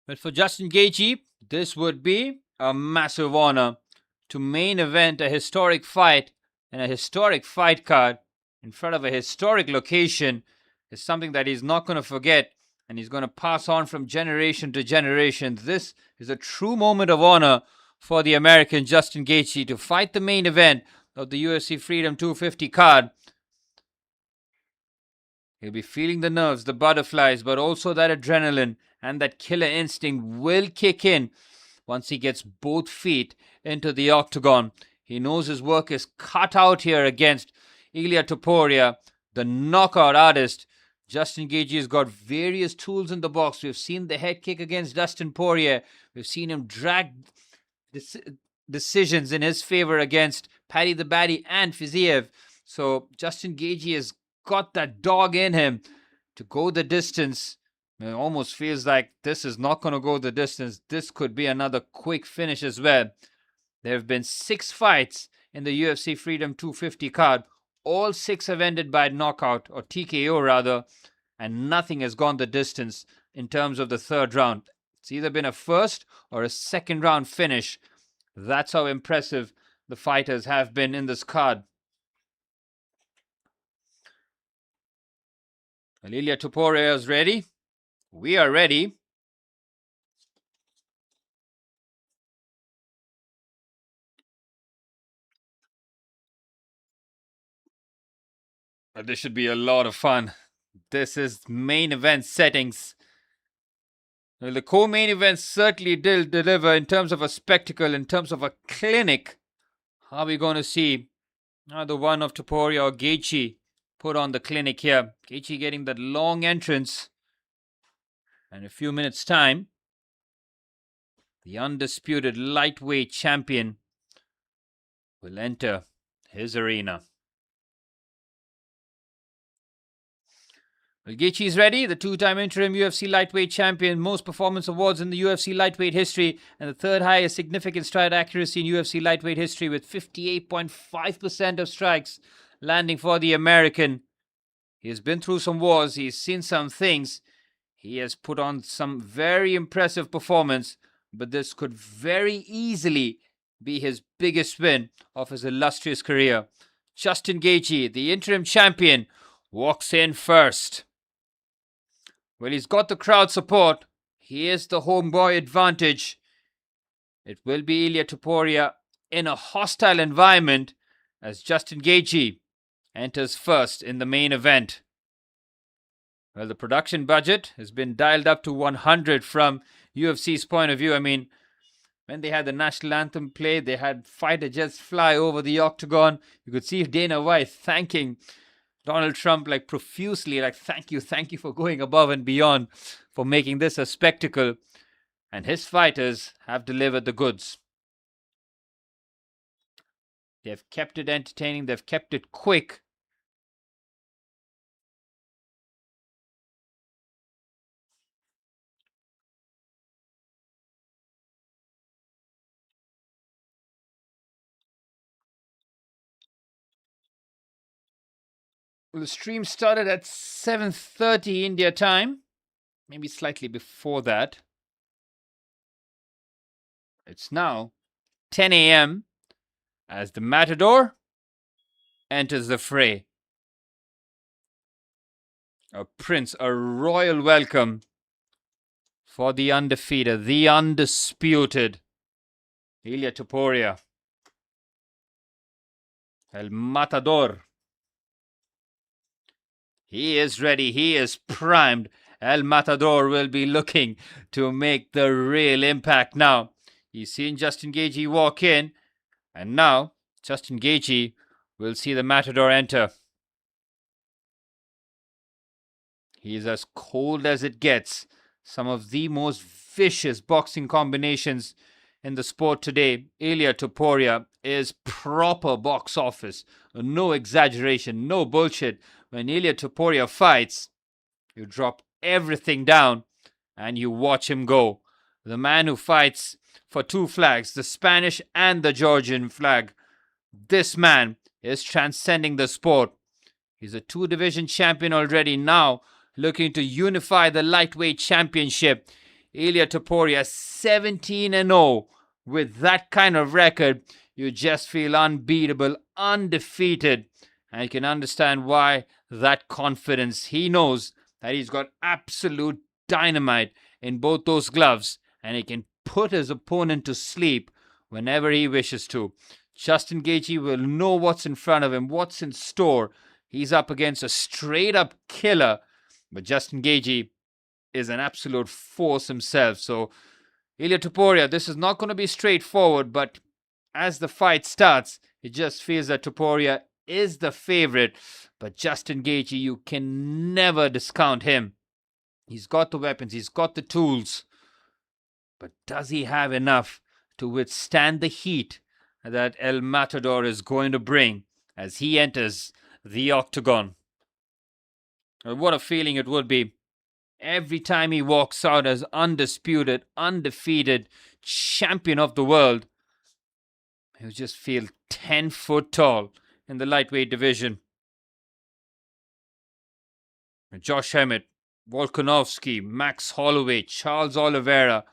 But for Justin Gaethje, this would be a massive honor to main event a historic fight and a historic fight card in front of a historic location is something that he's not going to forget and he's going to pass on from generation to generation. This is a true moment of honor for the American Justin Gaethje to fight the main event of the UFC Freedom 250 card. He'll be feeling the nerves, the butterflies, but also that adrenaline and that killer instinct will kick in once he gets both feet into the octagon. He knows his work is cut out here against Ilia Topuria, the knockout artist. Justin Gaethje has got various tools in the box. We've seen the head kick against Dustin Poirier. We've seen him drag decisions in his favor against Paddy the Baddy and Fiziev. So Justin Gaethje has got that dog in him to go the distance. It almost feels like this is not going to go the distance. This could be another quick finish as well. There have been 6 fights in the UFC Freedom 250 card. All 6 have ended by knockout, or TKO rather, and nothing has gone the distance in terms of the third round. It's either been a first or a second round finish. That's how impressive the fighters have been in this card. Ilia Topuria is ready. We are ready. This should be a lot of fun. This is main event settings. Well, the co-main event certainly did deliver in terms of a spectacle, in terms of a clinic. How are we going to see either one of Topuria or Gaethje put on the clinic here? Gaethje getting that long entrance. And in a few minutes' time, the undisputed lightweight champion will enter his arena. Well, Gaethje is ready, the 2-time interim UFC lightweight champion, most performance awards in the UFC lightweight history, and the 3rd highest significant strike accuracy in UFC lightweight history with 58.5% of strikes landing for the American. He has been through some wars, he's seen some things, he has put on some very impressive performance, but this could very easily be his biggest win of his illustrious career. Justin Gaethje, the interim champion, walks in first. Well, he's got the crowd support. He is the homeboy advantage. It will be Ilia Topuria in a hostile environment as Justin Gaethje enters first in the main event. Well, the production budget has been dialed up to 100 from UFC's point of view. I mean, when they had the national anthem played, they had fighter jets fly over the octagon. You could see Dana White thanking Donald Trump like profusely, like thank you for going above and beyond for making this a spectacle. And his fighters have delivered the goods. They've kept it entertaining. They've kept it quick. Well, the stream started at 7:30 India time. Maybe slightly before that. It's now 10 a.m. as the Matador enters the fray. A prince, a royal welcome for the undefeated, the undisputed Ilia Topuria. El Matador. He is ready. He is primed. El Matador will be looking to make the real impact now. He's seen Justin Gaethje walk in, and now Justin Gaethje will see the Matador enter. He is as cold as it gets. Some of the most vicious boxing combinations in the sport today. Ilia Topuria is proper box office. No exaggeration, no bullshit. When Ilia Topuria fights, you drop everything down and you watch him go. The man who fights for two flags, the Spanish and the Georgian flag. This man is transcending the sport. He's a two-division champion already, now looking to unify the lightweight championship. Ilia Topuria 17-0. With that kind of record, you just feel unbeatable, undefeated. And you can understand why that confidence. He knows that he's got absolute dynamite in both those gloves, and he can put his opponent to sleep whenever he wishes to. Justin Gaethje will know what's in front of him, what's in store. He's up against a straight-up killer, but Justin Gaethje is an absolute force himself. So, Ilia Topuria, this is not going to be straightforward, but as the fight starts, it just feels that Topuria is the favorite. But Justin Gaethje, you can never discount him. He's got the weapons, he's got the tools. But does he have enough to withstand the heat that El Matador is going to bring as he enters the octagon? What a feeling it would be. Every time he walks out as undisputed, undefeated champion of the world, he'll just feel 10 foot tall in the lightweight division. Josh Emmett, Volkanovski, Max Holloway, Charles Oliveira,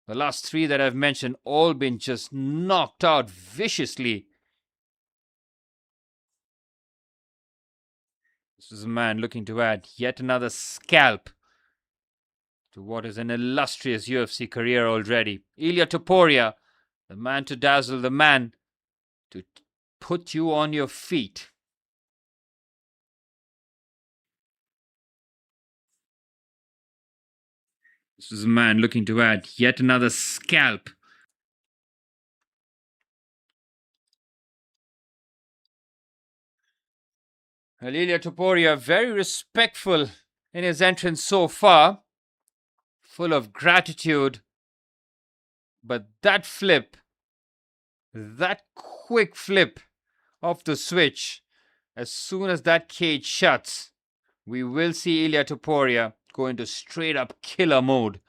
the last three that I've mentioned, all been just knocked out viciously. This is a man looking to add yet another scalp to what is an illustrious UFC career already. Ilia Topuria, the man to dazzle, the man to put you on your feet. This is a man looking to add yet another scalp. Ilia Topuria, very respectful in his entrance so far, full of gratitude. But that flip, that quick flip of the switch, as soon as that cage shuts, we will see Ilia Topuria go into straight up killer mode.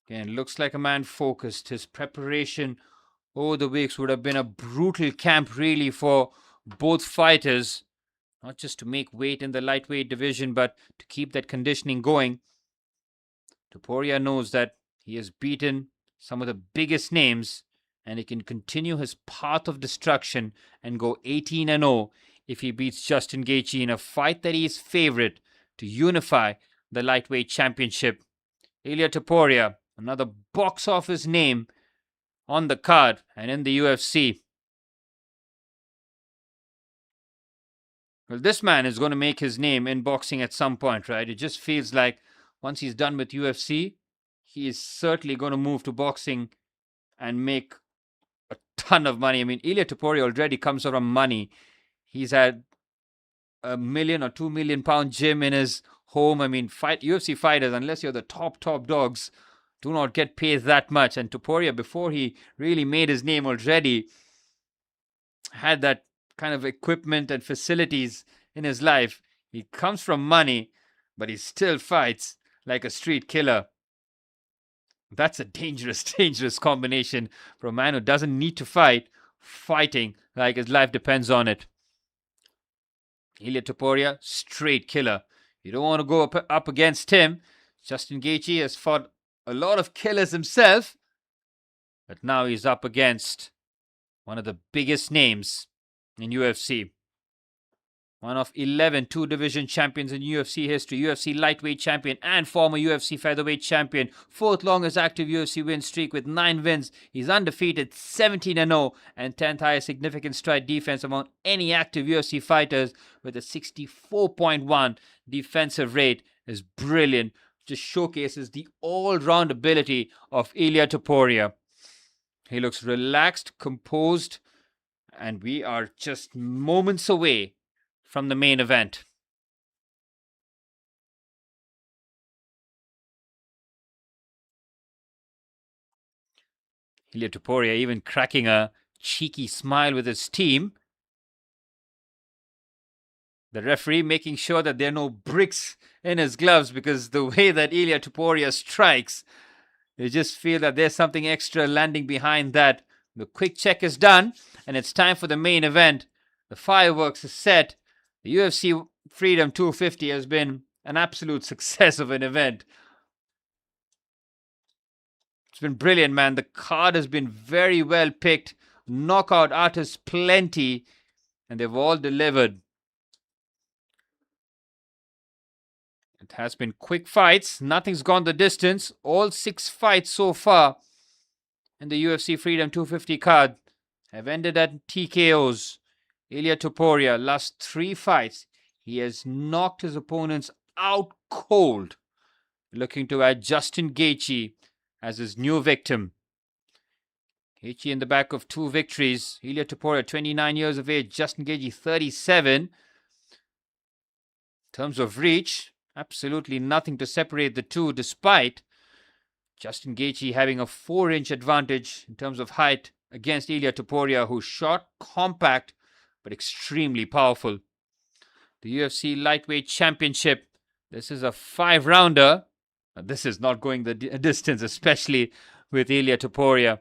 Again, looks like a man focused. His preparation over the weeks would have been a brutal camp really for both fighters. Not just to make weight in the lightweight division, but to keep that conditioning going. Topuria knows that he has beaten some of the biggest names, and he can continue his path of destruction and go 18-0 if he beats Justin Gaethje in a fight that he is favorite to unify the lightweight championship. Ilia Topuria, another box office name on the card and in the UFC. Well, this man is going to make his name in boxing at some point, right? It just feels like once he's done with UFC, he is certainly going to move to boxing and make a ton of money. I mean, Ilia Topuria already comes from money. He's had a $1 million or £2 million gym in his home. I mean, UFC fighters, unless you're the top dogs, do not get paid that much. And Topuria, before he really made his name already, had that kind of equipment and facilities in his life. He comes from money, but he still fights like a street killer. That's a dangerous, dangerous combination for a man who doesn't need to fight, fighting like his life depends on it. Ilia Topuria, straight killer. You don't want to go up against him. Justin Gaethje has fought a lot of killers himself, but now he's up against one of the biggest names in UFC. One of 11 two-division champions in UFC history, UFC lightweight champion and former UFC featherweight champion. Fourth longest active UFC win streak with 9 wins. He's undefeated, 17-0, and 10th highest significant strike defense among any active UFC fighters with a 64.1 defensive rate. Is brilliant. Just showcases the all-round ability of Ilia Topuria. He looks relaxed, composed, and we are just moments away from the main event. Ilia Topuria even cracking a cheeky smile with his team. The referee making sure that there are no bricks in his gloves, because the way that Ilia Topuria strikes, you just feel that there's something extra landing behind that. The quick check is done, and it's time for the main event. The fireworks is set. The UFC Freedom 250 has been an absolute success of an event. It's been brilliant, man. The card has been very well picked. Knockout artists plenty, and they've all delivered. It has been quick fights. Nothing's gone the distance. All 6 fights so far in the UFC Freedom 250 card have ended at TKOs. Ilia Topuria, last 3 fights, he has knocked his opponents out cold. Looking to add Justin Gaethje as his new victim. Gaethje in the back of 2 victories. Ilia Topuria, 29 years of age. Justin Gaethje, 37. In terms of reach, absolutely nothing to separate the two, despite Justin Gaethje having a 4-inch advantage in terms of height against Ilia Topuria, who's short, compact, but extremely powerful. The UFC Lightweight Championship. This is a 5-rounder. This is not going the distance, especially with Ilia Topuria.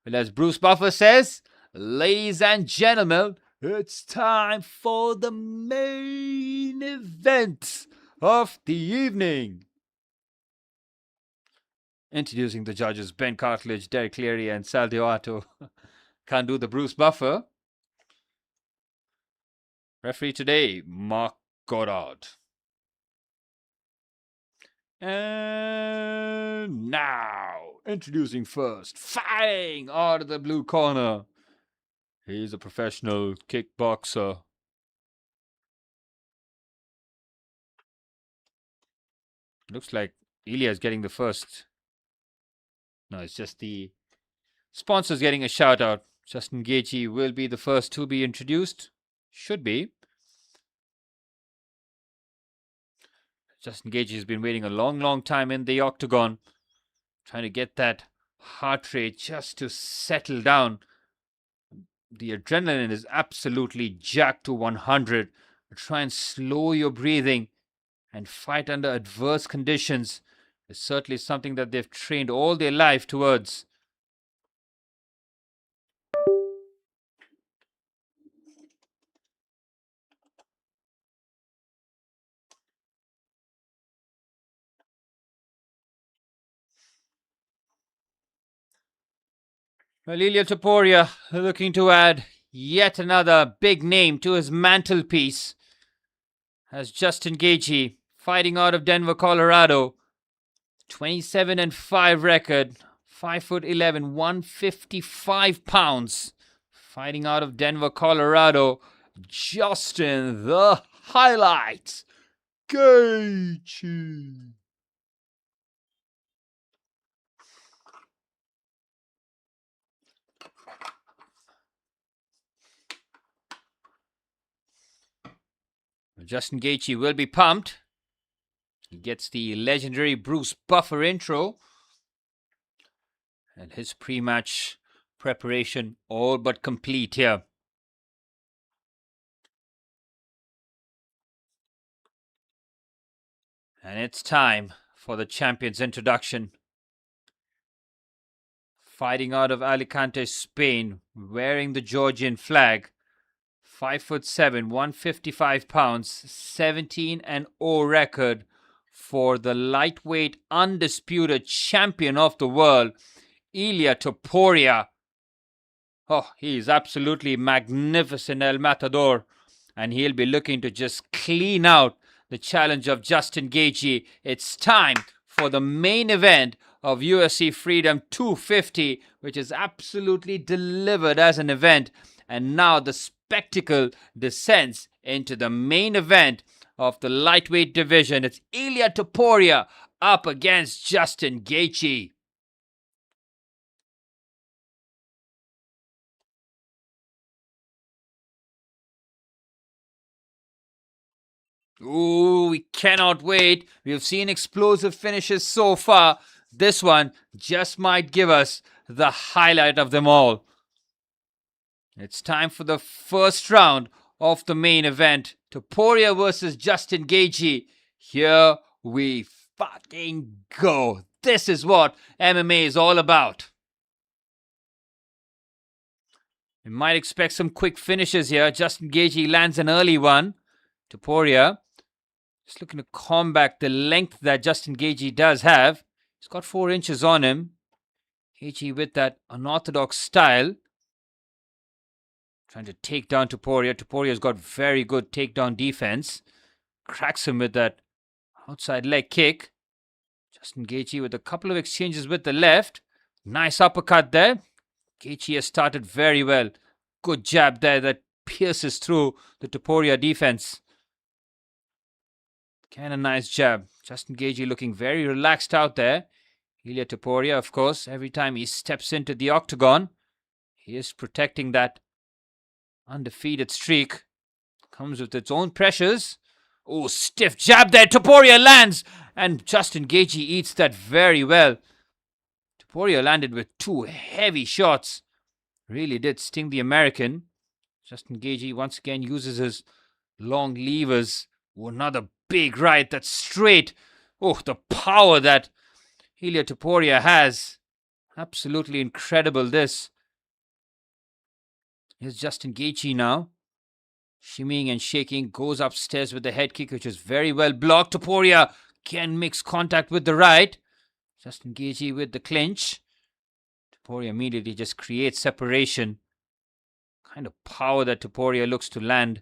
Well, as Bruce Buffer says, ladies and gentlemen, it's time for the main event of the evening. Introducing the judges, Ben Cartledge, Derrick Cleary, and Sal Deoato. Can't do the Bruce Buffer. Referee today, Mark Goddard. And now, introducing first, fighting out of the blue corner. He's a professional kickboxer. Looks like Ilia is getting the first. No, it's just the sponsors getting a shout out. Justin Gaethje will be the first to be introduced. Should be. Justin Gaethje has been waiting a long, long time in the octagon, trying to get that heart rate just to settle down. The adrenaline is absolutely jacked to 100. Try and slow your breathing and fight under adverse conditions is certainly something that they've trained all their life towards. Well, Ilia Topuria looking to add yet another big name to his mantelpiece as Justin Gaethje, fighting out of Denver, Colorado. 27-5 record, 5'11", 155 pounds. Fighting out of Denver, Colorado. Justin, the highlight, Gaethje. Justin Gaethje will be pumped. He gets the legendary Bruce Buffer intro. And his pre-match preparation all but complete here. And it's time for the champion's introduction. Fighting out of Alicante, Spain, wearing the Georgian flag. 5'7", 155 pounds, 17-0 record for the lightweight undisputed champion of the world, Ilia Topuria. Oh, he's absolutely magnificent, El Matador. And he'll be looking to just clean out the challenge of Justin Gaethje. It's time for the main event of UFC Freedom 250, which is absolutely delivered as an event. And now the spectacle descends into the main event of the lightweight division. It's Ilia Topuria up against Justin Gaethje. Ooh, we cannot wait. We have seen explosive finishes so far. This one just might give us the highlight of them all. It's time for the first round of the main event. Topuria versus Justin Gaethje. Here we fucking go. This is what MMA is all about. We might expect some quick finishes here. Justin Gaethje lands an early one. Topuria just looking to combat the length that Justin Gaethje does have. He's got 4 inches on him. Gaethje with that unorthodox style. Trying to take down Topuria. Topuria's got very good takedown defense. Cracks him with that outside leg kick. Justin Gaethje with a couple of exchanges with the left. Nice uppercut there. Gaethje has started very well. Good jab there that pierces through the Topuria defense. Kind of nice jab. Justin Gaethje looking very relaxed out there. Ilia Topuria, of course, every time he steps into the octagon, he is protecting that undefeated streak. Comes with its own pressures. Oh, stiff jab there. Topuria lands. And Justin Gaethje eats that very well. Topuria landed with 2 heavy shots. Really did sting the American. Justin Gaethje once again uses his long levers. Oh, another big right that's straight. Oh, the power that Ilia Topuria has. Absolutely incredible this. Here's Justin Gaethje now. Shimmying and shaking. Goes upstairs with the head kick, which is very well blocked. Topuria can mix contact with the right. Justin Gaethje with the clinch. Topuria immediately just creates separation. Kind of power that Topuria looks to land.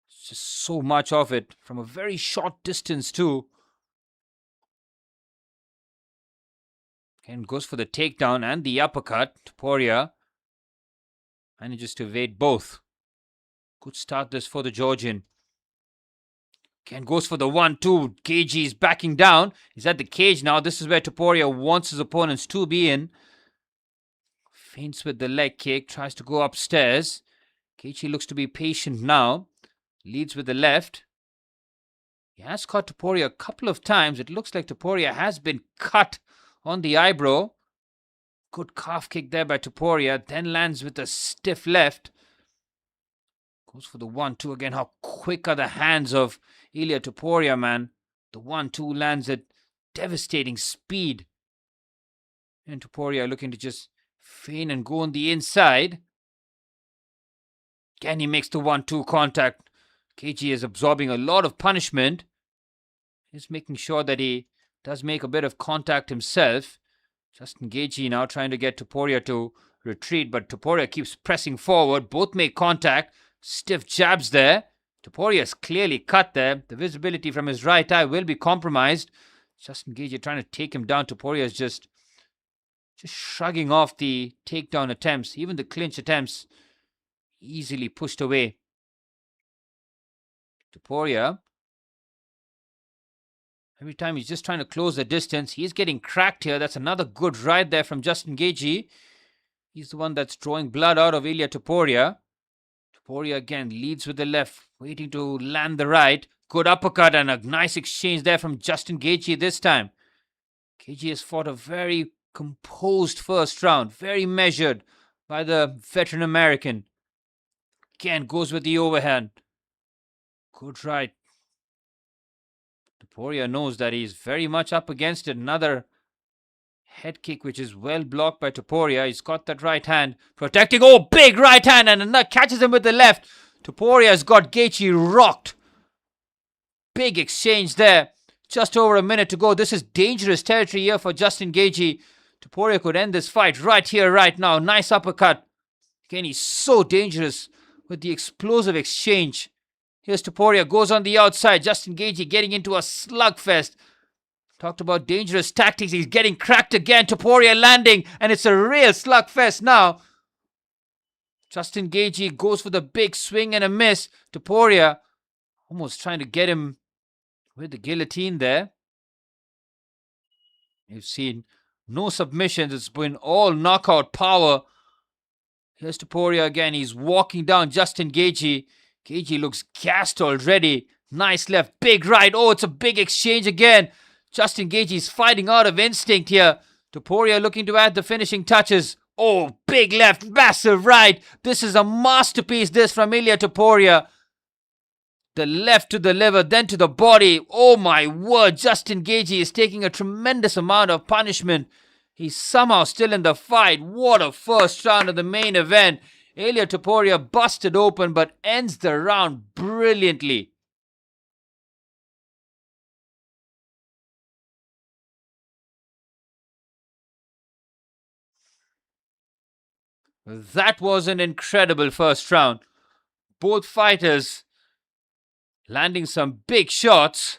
It's just so much of it from a very short distance too. Again, goes for the takedown and the uppercut. Topuria manages to evade both. Good start this for the Georgian. Again, goes for the 1-2. Gaethje is backing down. He's at the cage now. This is where Topuria wants his opponents to be in. Feints with the leg kick. Tries to go upstairs. Gaethje looks to be patient now. Leads with the left. He has caught Topuria a couple of times. It looks like Topuria has been cut on the eyebrow. Good calf kick there by Topuria. Then lands with a stiff left. Goes for the 1-2 again. How quick are the hands of Ilia Topuria, man. The 1-2 lands at devastating speed. And Topuria looking to just feign and go on the inside. Again, he makes the 1-2 contact. Gaethje is absorbing a lot of punishment. He's making sure that he does make a bit of contact himself. Justin Gaethje now trying to get Topuria to retreat, but Topuria keeps pressing forward. Both make contact. Stiff jabs there. Topuria is clearly cut there. The visibility from his right eye will be compromised. Justin Gaethje trying to take him down. Topuria is just shrugging off the takedown attempts. Even the clinch attempts easily pushed away. Topuria, every time he's just trying to close the distance. He's getting cracked here. That's another good right there from Justin Gaethje. He's the one that's drawing blood out of Ilia Topuria. Topuria again leads with the left, waiting to land the right. Good uppercut and a nice exchange there from Justin Gaethje this time. Gaethje has fought a very composed first round, very measured by the veteran American. Again, goes with the overhand. Good right. Topuria knows that he's very much up against it. Another head kick, which is well blocked by Topuria. He's got that right hand protecting. Oh, big right hand, and catches him with the left. Topuria has got Gaethje rocked. Big exchange there. Just over a minute to go. This is dangerous territory here for Justin Gaethje. Topuria could end this fight right here, right now. Nice uppercut. Again, he's so dangerous with the explosive exchange. Here's Topuria, goes on the outside. Justin Gaethje getting into a slugfest. Talked about dangerous tactics. He's getting cracked again. Topuria landing, and it's a real slugfest now. Justin Gaethje goes for the big swing and a miss. Topuria almost trying to get him with the guillotine there. You've seen no submissions. It's been all knockout power. Here's Topuria again. He's walking down Justin Gaethje. Gaethje looks gassed already. Nice left, big right. Oh, it's a big exchange again. Justin Gaethje is fighting out of instinct here. Topuria looking to add the finishing touches. Oh, big left, massive right. This is a masterpiece, this from Ilia Topuria. The left to the liver, then to the body. Oh my word, Justin Gaethje is taking a tremendous amount of punishment. He's somehow still in the fight. What a first round of the main event. Ilia Topuria busted open but ends the round brilliantly. That was an incredible first round. Both fighters landing some big shots.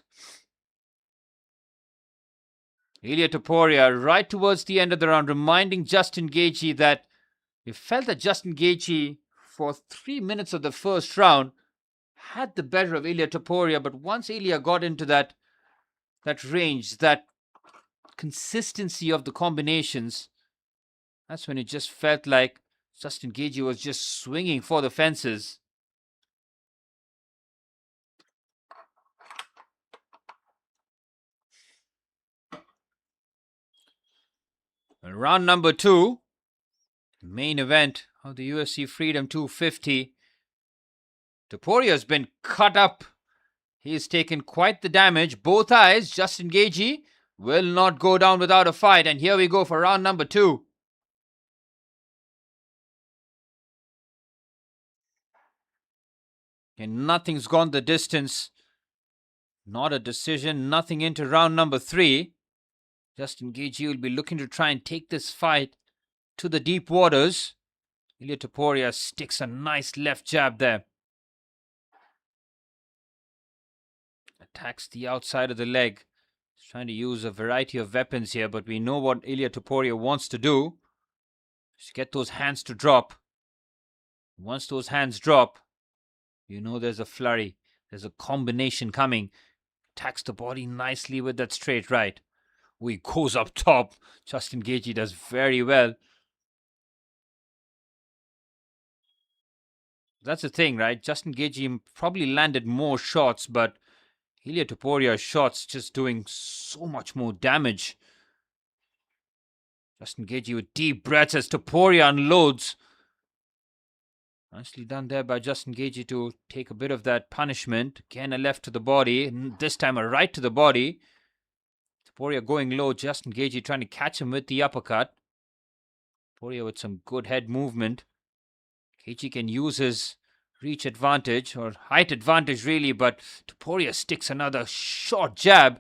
Ilia Topuria right towards the end of the round reminding Justin Gaethje that we felt that Justin Gaethje for 3 minutes of the first round had the better of Ilia Topuria, but once Ilia got into that range, that consistency of the combinations, that's when it just felt like Justin Gaethje was just swinging for the fences. And round number 2, main event of the UFC Freedom 250. Topuria has been cut up. He's taken quite the damage. Both eyes. Justin Gaethje will not go down without a fight. And here we go for round number 2. And nothing's gone the distance. Not a decision. Nothing into round number 3. Justin Gaethje will be looking to try and take this fight to the deep waters. Ilia Topuria sticks a nice left jab there. Attacks the outside of the leg. He's trying to use a variety of weapons here, but we know what Ilia Topuria wants to do. Just get those hands to drop. Once those hands drop, you know there's a flurry. There's a combination coming. Attacks the body nicely with that straight right. Oh, he goes up top. Justin Gaethje does very well. That's the thing, right? Justin Gaethje probably landed more shots, but Ilia Topuria's shots just doing so much more damage. Justin Gaethje with deep breaths as Topuria unloads. Nicely done there by Justin Gaethje to take a bit of that punishment. Again, a left to the body. This time a right to the body. Topuria going low. Justin Gaethje trying to catch him with the uppercut. Topuria with some good head movement. Gaethje can use his reach advantage, or height advantage really, but Topuria sticks another short jab.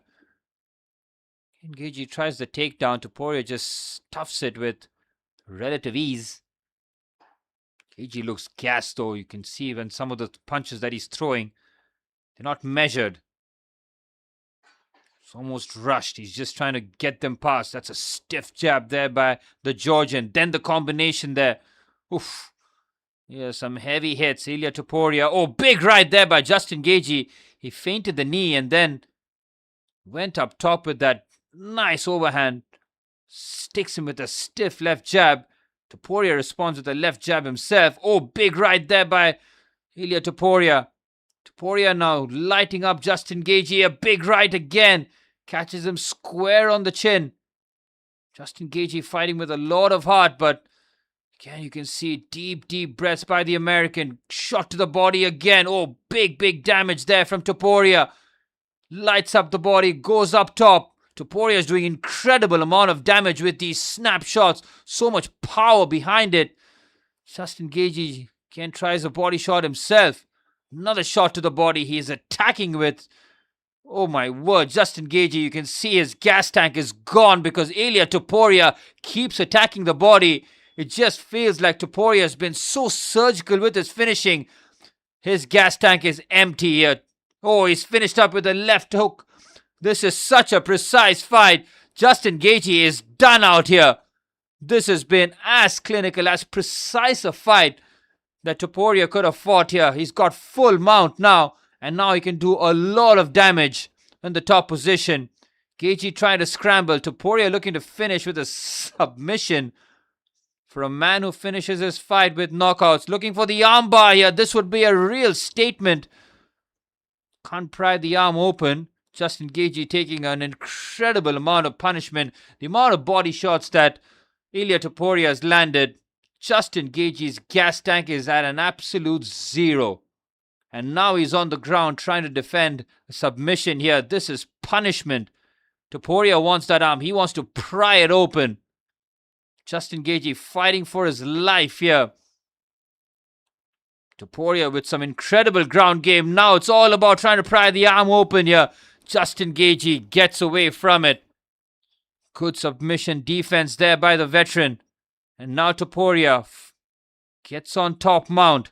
And Gaethje tries the takedown. Topuria just stuffs it with relative ease. Gaethje looks gassed though. You can see when some of the punches that he's throwing, they're not measured. It's almost rushed. He's just trying to get them past. That's a stiff jab there by the Georgian. Then the combination there. Oof. Yeah, some heavy hits. Ilia Topuria. Oh, big right there by Justin Gaethje. He feinted the knee and then went up top with that nice overhand. Sticks him with a stiff left jab. Topuria responds with a left jab himself. Oh, big right there by Ilia Topuria. Topuria now lighting up Justin Gaethje. A big right again. Catches him square on the chin. Justin Gaethje fighting with a lot of heart, but again, you can see deep breaths by the American. Shot to the body again. Oh, big damage there from Topuria. Lights up the body, goes up top. Topuria is doing incredible amount of damage with these snapshots. So much power behind it. Justin Gaethje again tries a body shot himself. Another shot to the body. He is attacking with... Oh my word, Justin Gaethje, you can see his gas tank is gone because Ilia Topuria keeps attacking the body. It just feels like Topuria has been so surgical with his finishing. His gas tank is empty here. Oh, he's finished up with a left hook. This is such a precise fight. Justin Gaethje is done out here. This has been as clinical, as precise a fight that Topuria could have fought here. He's got full mount now. And now he can do a lot of damage in the top position. Gaethje trying to scramble. Topuria looking to finish with a submission. For a man who finishes his fight with knockouts. Looking for the armbar here. This would be a real statement. Can't pry the arm open. Justin Gaethje taking an incredible amount of punishment. The amount of body shots that Ilia Topuria has landed. Justin Gaethje's gas tank is at an absolute zero. And now he's on the ground trying to defend a submission here. This is punishment. Topuria wants that arm. He wants to pry it open. Justin Gaethje fighting for his life here. Topuria with some incredible ground game. Now it's all about trying to pry the arm open here. Justin Gaethje gets away from it. Good submission defense there by the veteran. And now Topuria gets on top mount.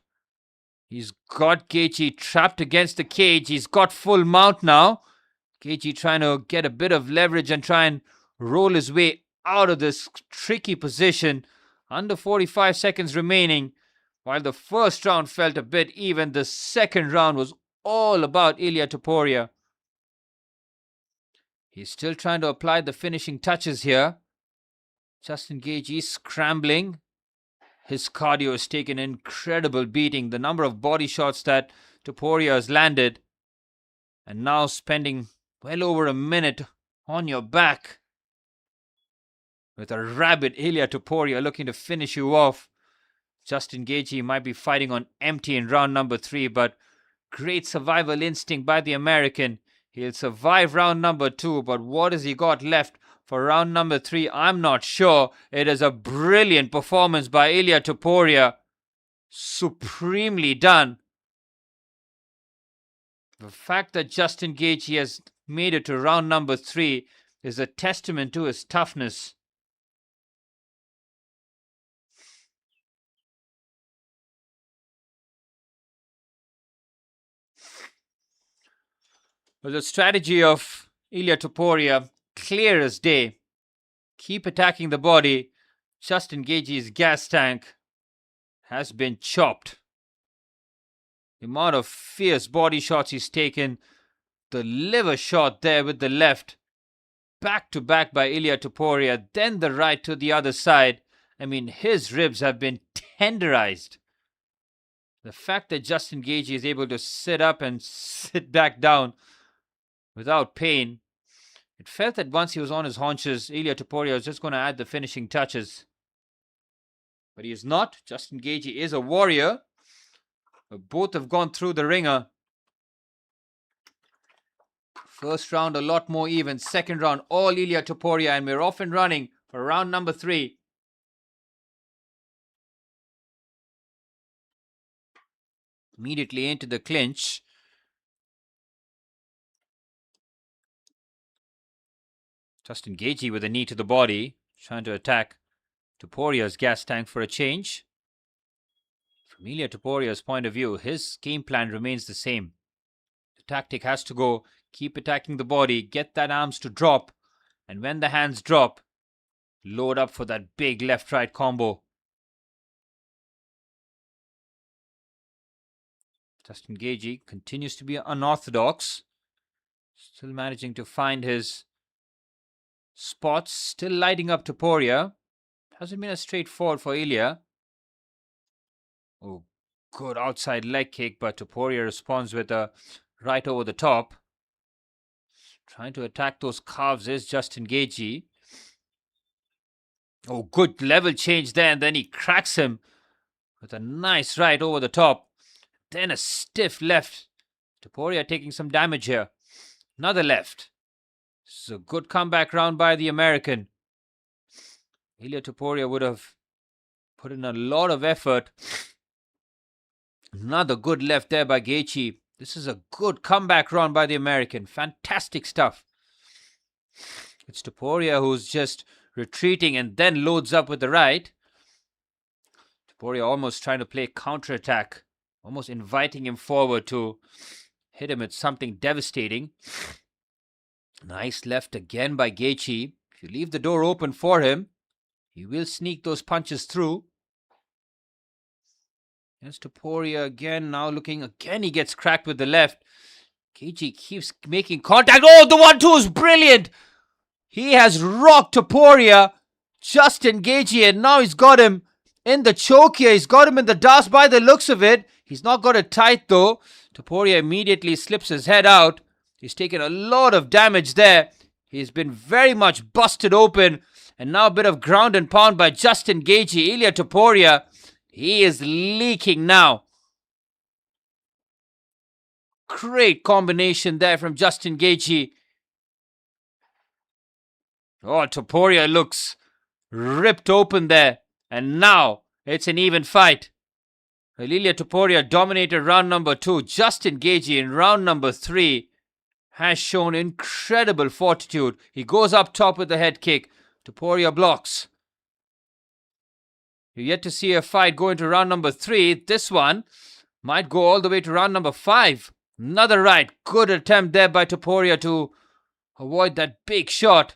He's got Gaethje trapped against the cage. He's got full mount now. Gaethje trying to get a bit of leverage and try and roll his way out of this tricky position. Under 45 seconds remaining. While the first round felt a bit even, the second round was all about Ilia Topuria. He's still trying to apply the finishing touches here. Justin Gaethje scrambling. His cardio has taken an incredible beating. The number of body shots that Topuria has landed. And now spending well over a minute on your back. With a rabid Ilia Topuria looking to finish you off. Justin Gaethje might be fighting on empty in round number 3. But great survival instinct by the American. He'll survive round number 2. But what has he got left? For round number 3, I'm not sure. It is a brilliant performance by Ilia Topuria. Supremely done. The fact that Justin Gaethje has made it to round number 3 is a testament to his toughness. Well, the strategy of Ilia Topuria, clear as day. Keep attacking the body. Justin Gaethje's gas tank has been chopped. The amount of fierce body shots he's taken. The liver shot there with the left. Back to back by Ilia Topuria. Then the right to the other side. I mean, his ribs have been tenderized. The fact that Justin Gaethje is able to sit up and sit back down without pain. It felt that once he was on his haunches, Ilia Topuria was just going to add the finishing touches. But he is not. Justin Gaethje is a warrior. But both have gone through the ringer. First round a lot more even. Second round all Ilia Topuria. And we're off and running for round number 3. Immediately into the clinch. Justin Gaethje with a knee to the body, trying to attack Topuria's gas tank for a change. From Ilia Topuria's point of view, his game plan remains the same. The tactic has to go, keep attacking the body, get that arms to drop, and when the hands drop, load up for that big left-right combo. Justin Gaethje continues to be unorthodox, still managing to find his spots, still lighting up Topuria. Hasn't been as straightforward for Ilia. Oh, good outside leg kick, but Topuria responds with a right over the top. Trying to attack those calves is Justin Gaethje. Oh, good level change there, and then he cracks him with a nice right over the top. Then a stiff left. Topuria taking some damage here. Another left. This is a good comeback round by the American. Ilia Topuria would have put in a lot of effort. Another good left there by Gaethje. This is a good comeback round by the American. Fantastic stuff. It's Topuria who's just retreating and then loads up with the right. Topuria almost trying to play counterattack. Almost inviting him forward to hit him with something devastating. Nice left again by Gaethje. If you leave the door open for him, he will sneak those punches through. Here's Topuria again, now looking again. He gets cracked with the left. Gaethje keeps making contact. Oh, the 1-2 is brilliant. He has rocked Topuria. Justin Gaethje, and now he's got him in the choke here. He's got him in the dust by the looks of it. He's not got it tight though. Topuria immediately slips his head out. He's taken a lot of damage there. He's been very much busted open. And now a bit of ground and pound by Justin Gaethje. Ilia Topuria, he is leaking now. Great combination there from Justin Gaethje. Oh, Topuria looks ripped open there. And now it's an even fight. Ilia Topuria dominated round number 2. Justin Gaethje in round number 3 has shown incredible fortitude. He goes up top with the head kick. Topuria blocks. You're yet to see a fight go into round number 3. This one might go all the way to round number 5. Another right. Good attempt there by Topuria to avoid that big shot.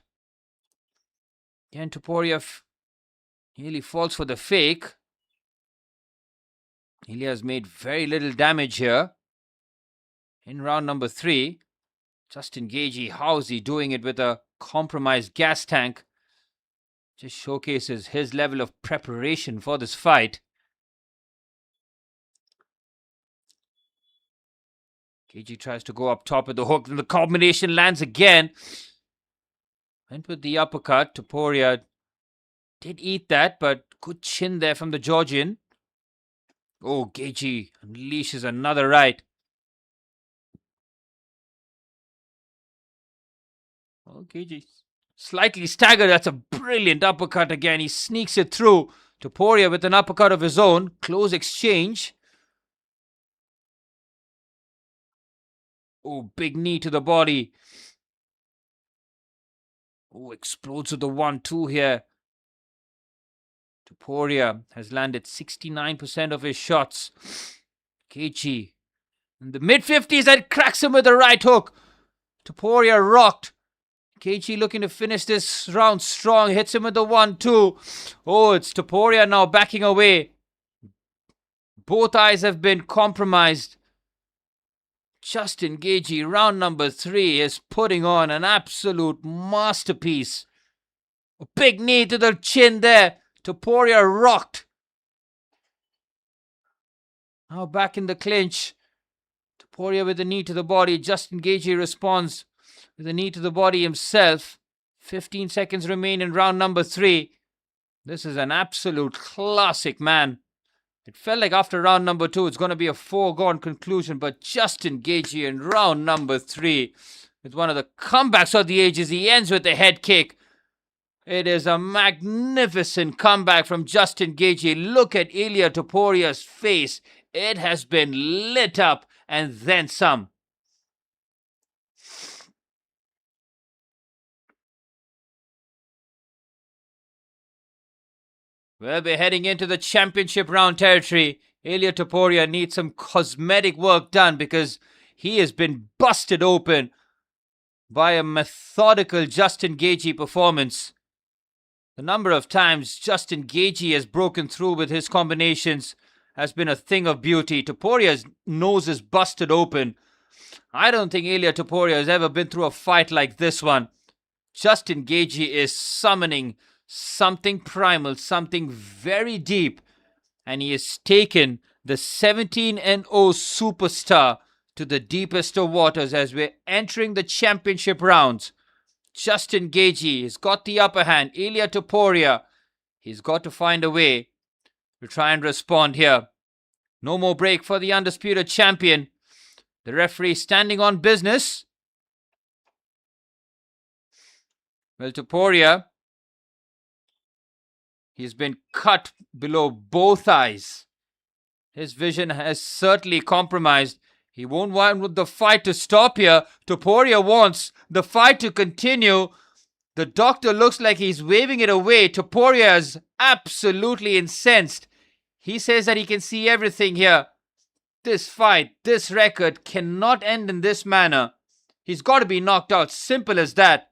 Again, Topuria nearly falls for the fake. Ilia has made very little damage here. In round number 3, Justin Gaethje, how is he doing it with a compromised gas tank? Just showcases his level of preparation for this fight. Gaethje tries to go up top with the hook, and the combination lands again. Went with the uppercut. Topuria did eat that, but good chin there from the Georgian. Oh, Gaethje unleashes another right. Oh, Gaethje slightly staggered. That's a brilliant uppercut again. He sneaks it through. Topuria with an uppercut of his own. Close exchange. Oh, big knee to the body. Oh, explodes with the 1-2 here. Topuria has landed 69% of his shots. Gaethje in the mid-50s and cracks him with a right hook. Topuria rocked. Gaethje looking to finish this round strong. Hits him with the 1-2. Oh, it's Topuria now backing away. Both eyes have been compromised. Justin Gaethje, round number 3, is putting on an absolute masterpiece. A big knee to the chin there. Topuria rocked. Now back in the clinch. Topuria with a knee to the body. Justin Gaethje responds with a knee to the body himself. 15 seconds remain in round number 3. This is an absolute classic, man. It felt like after round number 2, it's going to be a foregone conclusion. But Justin Gaethje in round number 3, with one of the comebacks of the ages, he ends with a head kick. It is a magnificent comeback from Justin Gaethje. Look at Ilia Topuria's face. It has been lit up and then some. Well, we're heading into the championship round territory. Ilia Topuria needs some cosmetic work done because he has been busted open by a methodical Justin Gaethje performance. The number of times Justin Gaethje has broken through with his combinations has been a thing of beauty. Topuria's nose is busted open. I don't think Ilia Topuria has ever been through a fight like this one. Justin Gaethje is summoning something primal, something very deep, and he has taken the 17-0 superstar to the deepest of waters as we're entering the championship rounds. Justin Gaethje has got the upper hand. Ilia Topuria, he's got to find a way to try and respond here. No more break for the undisputed champion. The referee standing on business. Well, Topuria, he's been cut below both eyes. His vision has certainly compromised. He won't want the fight to stop here. Topuria wants the fight to continue. The doctor looks like he's waving it away. Topuria is absolutely incensed. He says that he can see everything here. This fight, this record cannot end in this manner. He's got to be knocked out. Simple as that.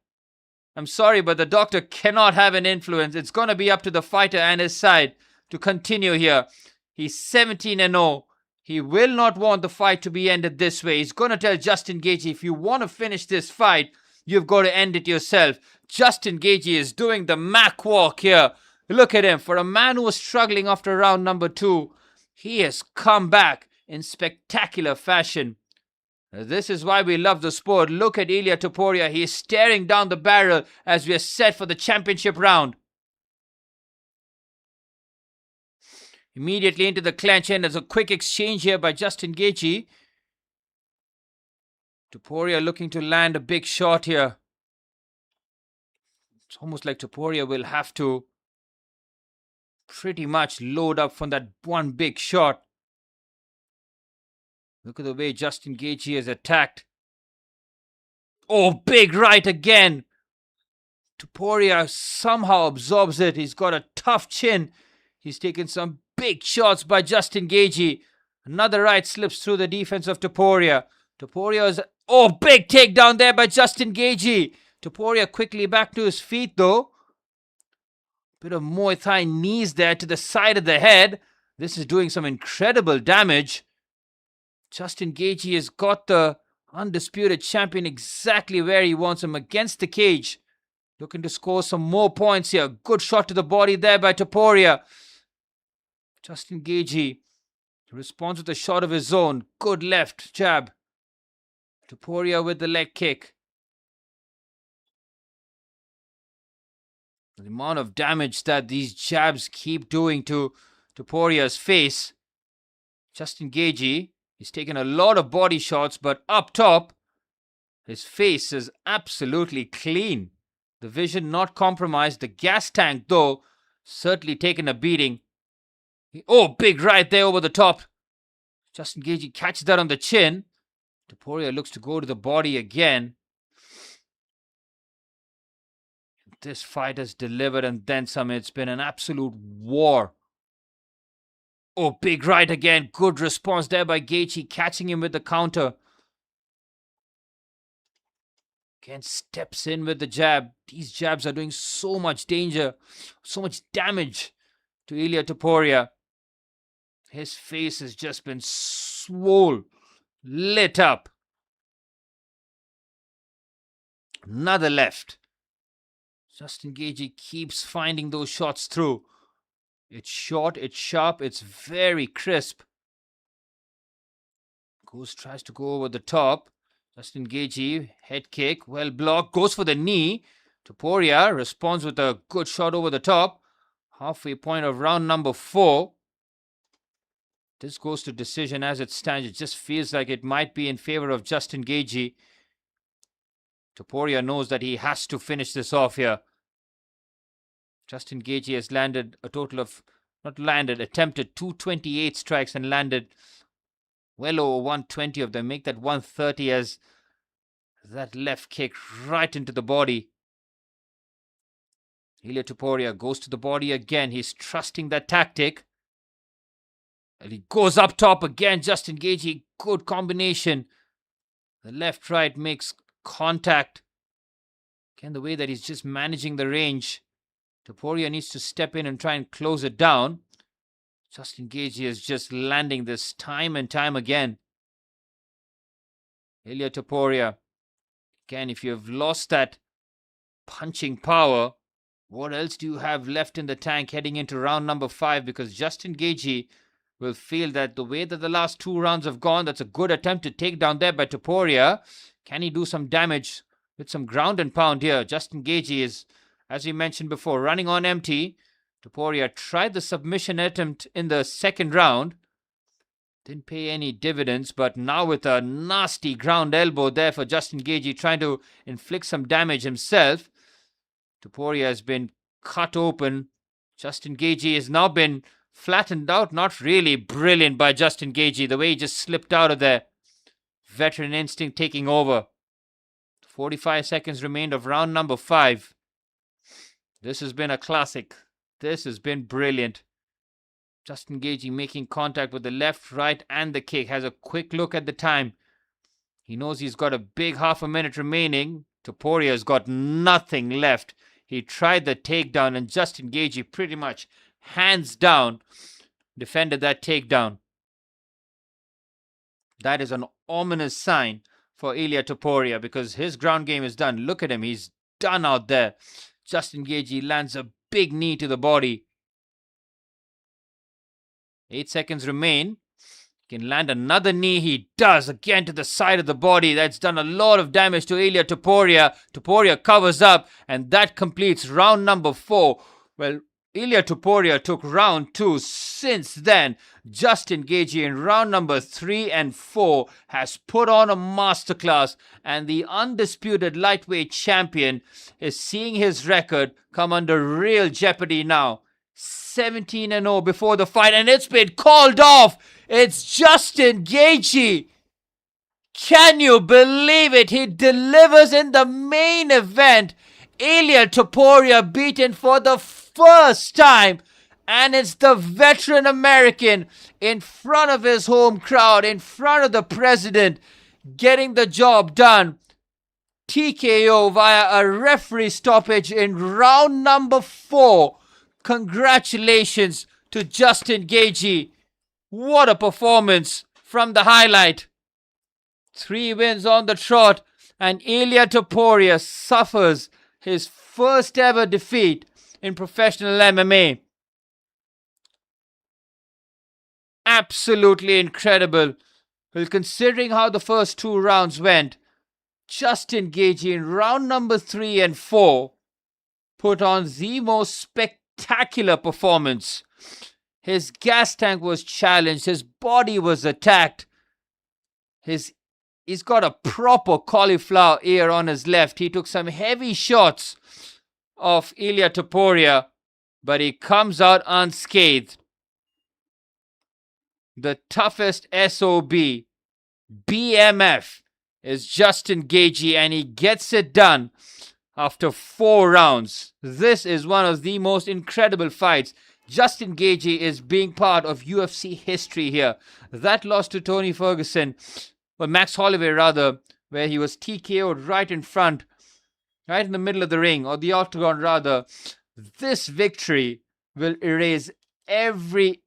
I'm sorry, but the doctor cannot have an influence. It's going to be up to the fighter and his side to continue here. He's 17-0. He will not want the fight to be ended this way. He's going to tell Justin Gaethje, if you want to finish this fight, you've got to end it yourself. Justin Gaethje is doing the Mac walk here. Look at him. For a man who was struggling after round number 2, he has come back in spectacular fashion. This is why we love the sport. Look at Ilia Topuria. He is staring down the barrel as we are set for the championship round. Immediately into the clinch, and there's a quick exchange here by Justin Gaethje. Topuria looking to land a big shot here. It's almost like Topuria will have to pretty much load up from that one big shot. Look at the way Justin Gaethje is attacked. Oh, big right again. Topuria somehow absorbs it. He's got a tough chin. He's taken some big shots by Justin Gaethje. Another right slips through the defense of Topuria. Topuria is... Oh, big takedown there by Justin Gaethje. Topuria quickly back to his feet though. Bit of Muay Thai knees there to the side of the head. This is doing some incredible damage. Justin Gaethje has got the undisputed champion exactly where he wants him, against the cage. Looking to score some more points here. Good shot to the body there by Topuria. Justin Gaethje responds with a shot of his own. Good left jab. Topuria with the leg kick. The amount of damage that these jabs keep doing to Topuria's face. Justin Gaethje, he's taken a lot of body shots, but up top, his face is absolutely clean. The vision not compromised. The gas tank, though, certainly taken a beating. Oh, big right there over the top. Justin Gaethje catches that on the chin. Topuria looks to go to the body again. This fight has delivered and then some. It's been an absolute war. Oh, big right again. Good response there by Gaethje, catching him with the counter. Again, steps in with the jab. These jabs are doing so much danger, so much damage to Ilia Topuria. His face has just been swole, lit up. Another left. Justin Gaethje keeps finding those shots through. It's short, it's sharp, it's very crisp. Tries to go over the top. Justin Gaethje, head kick, well blocked, goes for the knee. Topuria responds with a good shot over the top. Halfway point of round number 4. This goes to decision as it stands. It just feels like it might be in favor of Justin Gaethje. Topuria knows that he has to finish this off here. Justin Gaethje has landed a total of, attempted 228 strikes and landed well over 120 of them. Make that 130 as that left kick right into the body. Ilia Topuria goes to the body again. He's trusting that tactic. And he goes up top again. Justin Gaethje, good combination. The left-right makes contact. Again, the way that he's just managing the range. Topuria needs to step in and try and close it down. Justin Gaethje is just landing this time and time again. Ilia Topuria. Again, if you have lost that punching power, what else do you have left in the tank heading into round number 5? Because Justin Gaethje will feel that the way that the last 2 rounds have gone, that's a good attempt to take down there by Topuria. Can he do some damage with some ground and pound here? Justin Gaethje is, as we mentioned before, running on empty. Topuria tried the submission attempt in the second round. Didn't pay any dividends, but now with a nasty ground elbow there for Justin Gaethje, trying to inflict some damage himself. Topuria has been cut open. Justin Gaethje has now been flattened out. Not really brilliant by Justin Gaethje, the way he just slipped out of there. Veteran instinct taking over. 45 seconds remained of round number 5. This has been a classic. This has been brilliant. Justin Gaethje making contact with the left, right, and the kick. Has a quick look at the time. He knows he's got a big half a minute remaining. Topuria's got nothing left. He tried the takedown, and Justin Gaethje pretty much hands down defended that takedown. That is an ominous sign for Ilia Topuria, because his ground game is done. Look at him. He's done out there. Justin Gaethje lands a big knee to the body. 8 seconds remain. Can land another knee. He does, again to the side of the body. That's done a lot of damage to Ilia Topuria. Topuria covers up, and that completes round number 4. Well, Ilia Topuria took round 2. Since then, Justin Gaethje in round number 3 and 4 has put on a masterclass, and the undisputed lightweight champion is seeing his record come under real jeopardy now. 17-0 before the fight, and it's been called off. It's Justin Gaethje. Can you believe it? He delivers in the main event. Ilia Topuria beaten for the first time, and it's the veteran American in front of his home crowd, in front of the president, getting the job done. TKO via a referee stoppage in round number 4. Congratulations to Justin Gaethje. What a performance from the highlight. 3 wins on the trot, and Ilia Topuria suffers his first ever defeat in professional MMA. Absolutely incredible. Well, considering how the first 2 rounds went, Justin Gaethje in round number 3 and 4 put on the most spectacular performance. His gas tank was challenged. His body was attacked. He's got a proper cauliflower ear on his left. He took some heavy shots of Ilia Topuria, but he comes out unscathed. The toughest SOB, BMF, is Justin Gaethje, and he gets it done after 4 rounds. This is one of the most incredible fights. Justin Gaethje is being part of UFC history here. That loss to Tony Ferguson, well, Max Holloway rather, where he was TKO'd right in front, right in the middle of the ring, or the octagon rather. This victory will erase every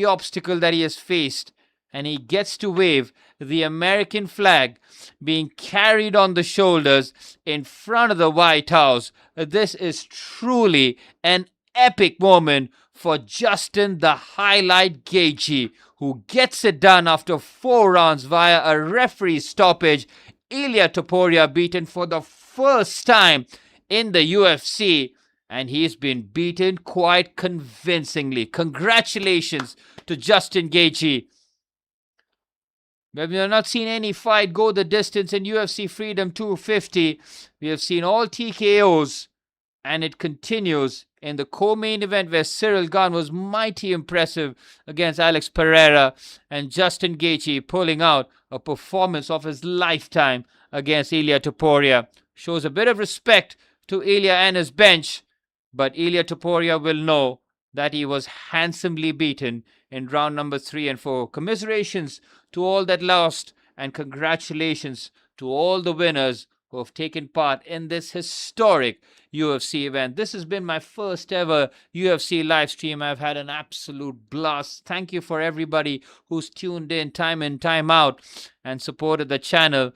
obstacle that he has faced, and he gets to wave the American flag being carried on the shoulders in front of the White House. This is truly an epic moment for Justin the Highlight Gaethje, who gets it done after 4 rounds via a referee stoppage. Ilia Topuria beaten for the first time in the UFC, and he's been beaten quite convincingly. Congratulations to Justin Gaethje. We have not seen any fight go the distance in UFC Freedom 250. We have seen all TKOs, and it continues in the co-main event where Ciryl Gane was mighty impressive against Alex Pereira, and Justin Gaethje pulling out a performance of his lifetime against Ilia Topuria. Shows a bit of respect to Ilia and his bench, but Ilia Topuria will know that he was handsomely beaten in round number 3 and 4. Commiserations to all that lost, and congratulations to all the winners who have taken part in this historic UFC event. This has been my first ever UFC live stream. I've had an absolute blast. Thank you for everybody who's tuned in time out and supported the channel.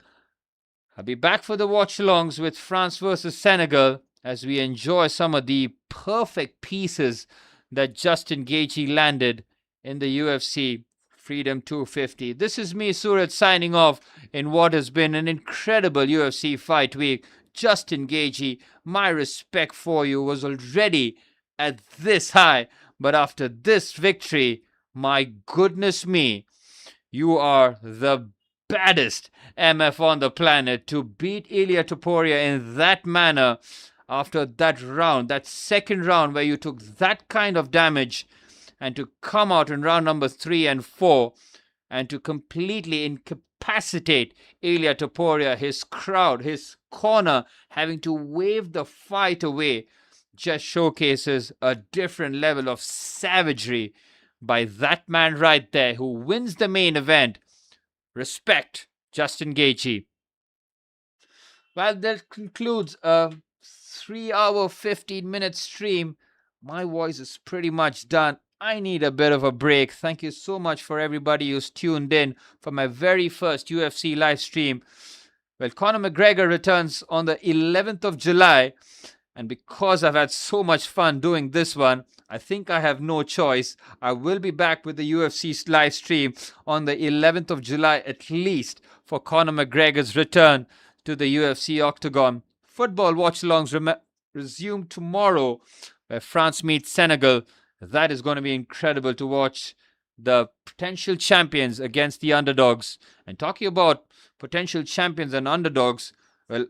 I'll be back for the watch-alongs with France versus Senegal as we enjoy some of the perfect pieces that Justin Gaethje landed in the UFC Freedom 250. This is me, Suraj, signing off in what has been an incredible UFC fight week. Justin Gaethje, my respect for you was already at this high, but after this victory, my goodness me, you are the baddest MF on the planet. To beat Ilia Topuria in that manner after that round, that second round where you took that kind of damage, and to come out in round number 3 and 4 and to completely incapacitate Ilia Topuria, his crowd, his corner, having to wave the fight away, just showcases a different level of savagery by that man right there who wins the main event. Respect, Justin Gaethje. Well, that concludes a 3-hour, 15-minute stream. My voice is pretty much done. I need a bit of a break. Thank you so much for everybody who's tuned in for my very first UFC live stream. Well, Conor McGregor returns on the 11th of July. And because I've had so much fun doing this one, I think I have no choice. I will be back with the UFC live stream on the 11th of July at least for Conor McGregor's return to the UFC octagon. Football watch-alongs resume tomorrow where France meets Senegal. That is going to be incredible to watch the potential champions against the underdogs. And talking about potential champions and underdogs, well,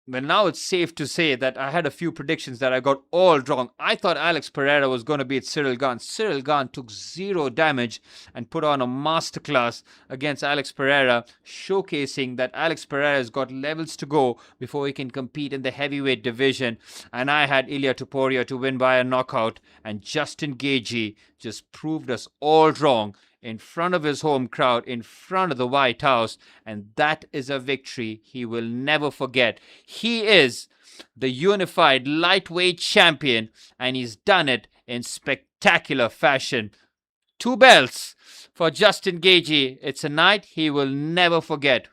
now it's safe to say that I had a few predictions that I got all wrong. I thought Alex Pereira was going to beat Ciryl Gane. Ciryl Gane took 0 damage and put on a masterclass against Alex Pereira, showcasing that Alex Pereira has got levels to go before he can compete in the heavyweight division. And I had Ilia Topuria to win by a knockout, and Justin Gaethje just proved us all wrong in front of his home crowd, in front of the White House, and that is a victory he will never forget. He is the unified lightweight champion, and he's done it in spectacular fashion. 2 belts for Justin Gaethje. It's a night he will never forget.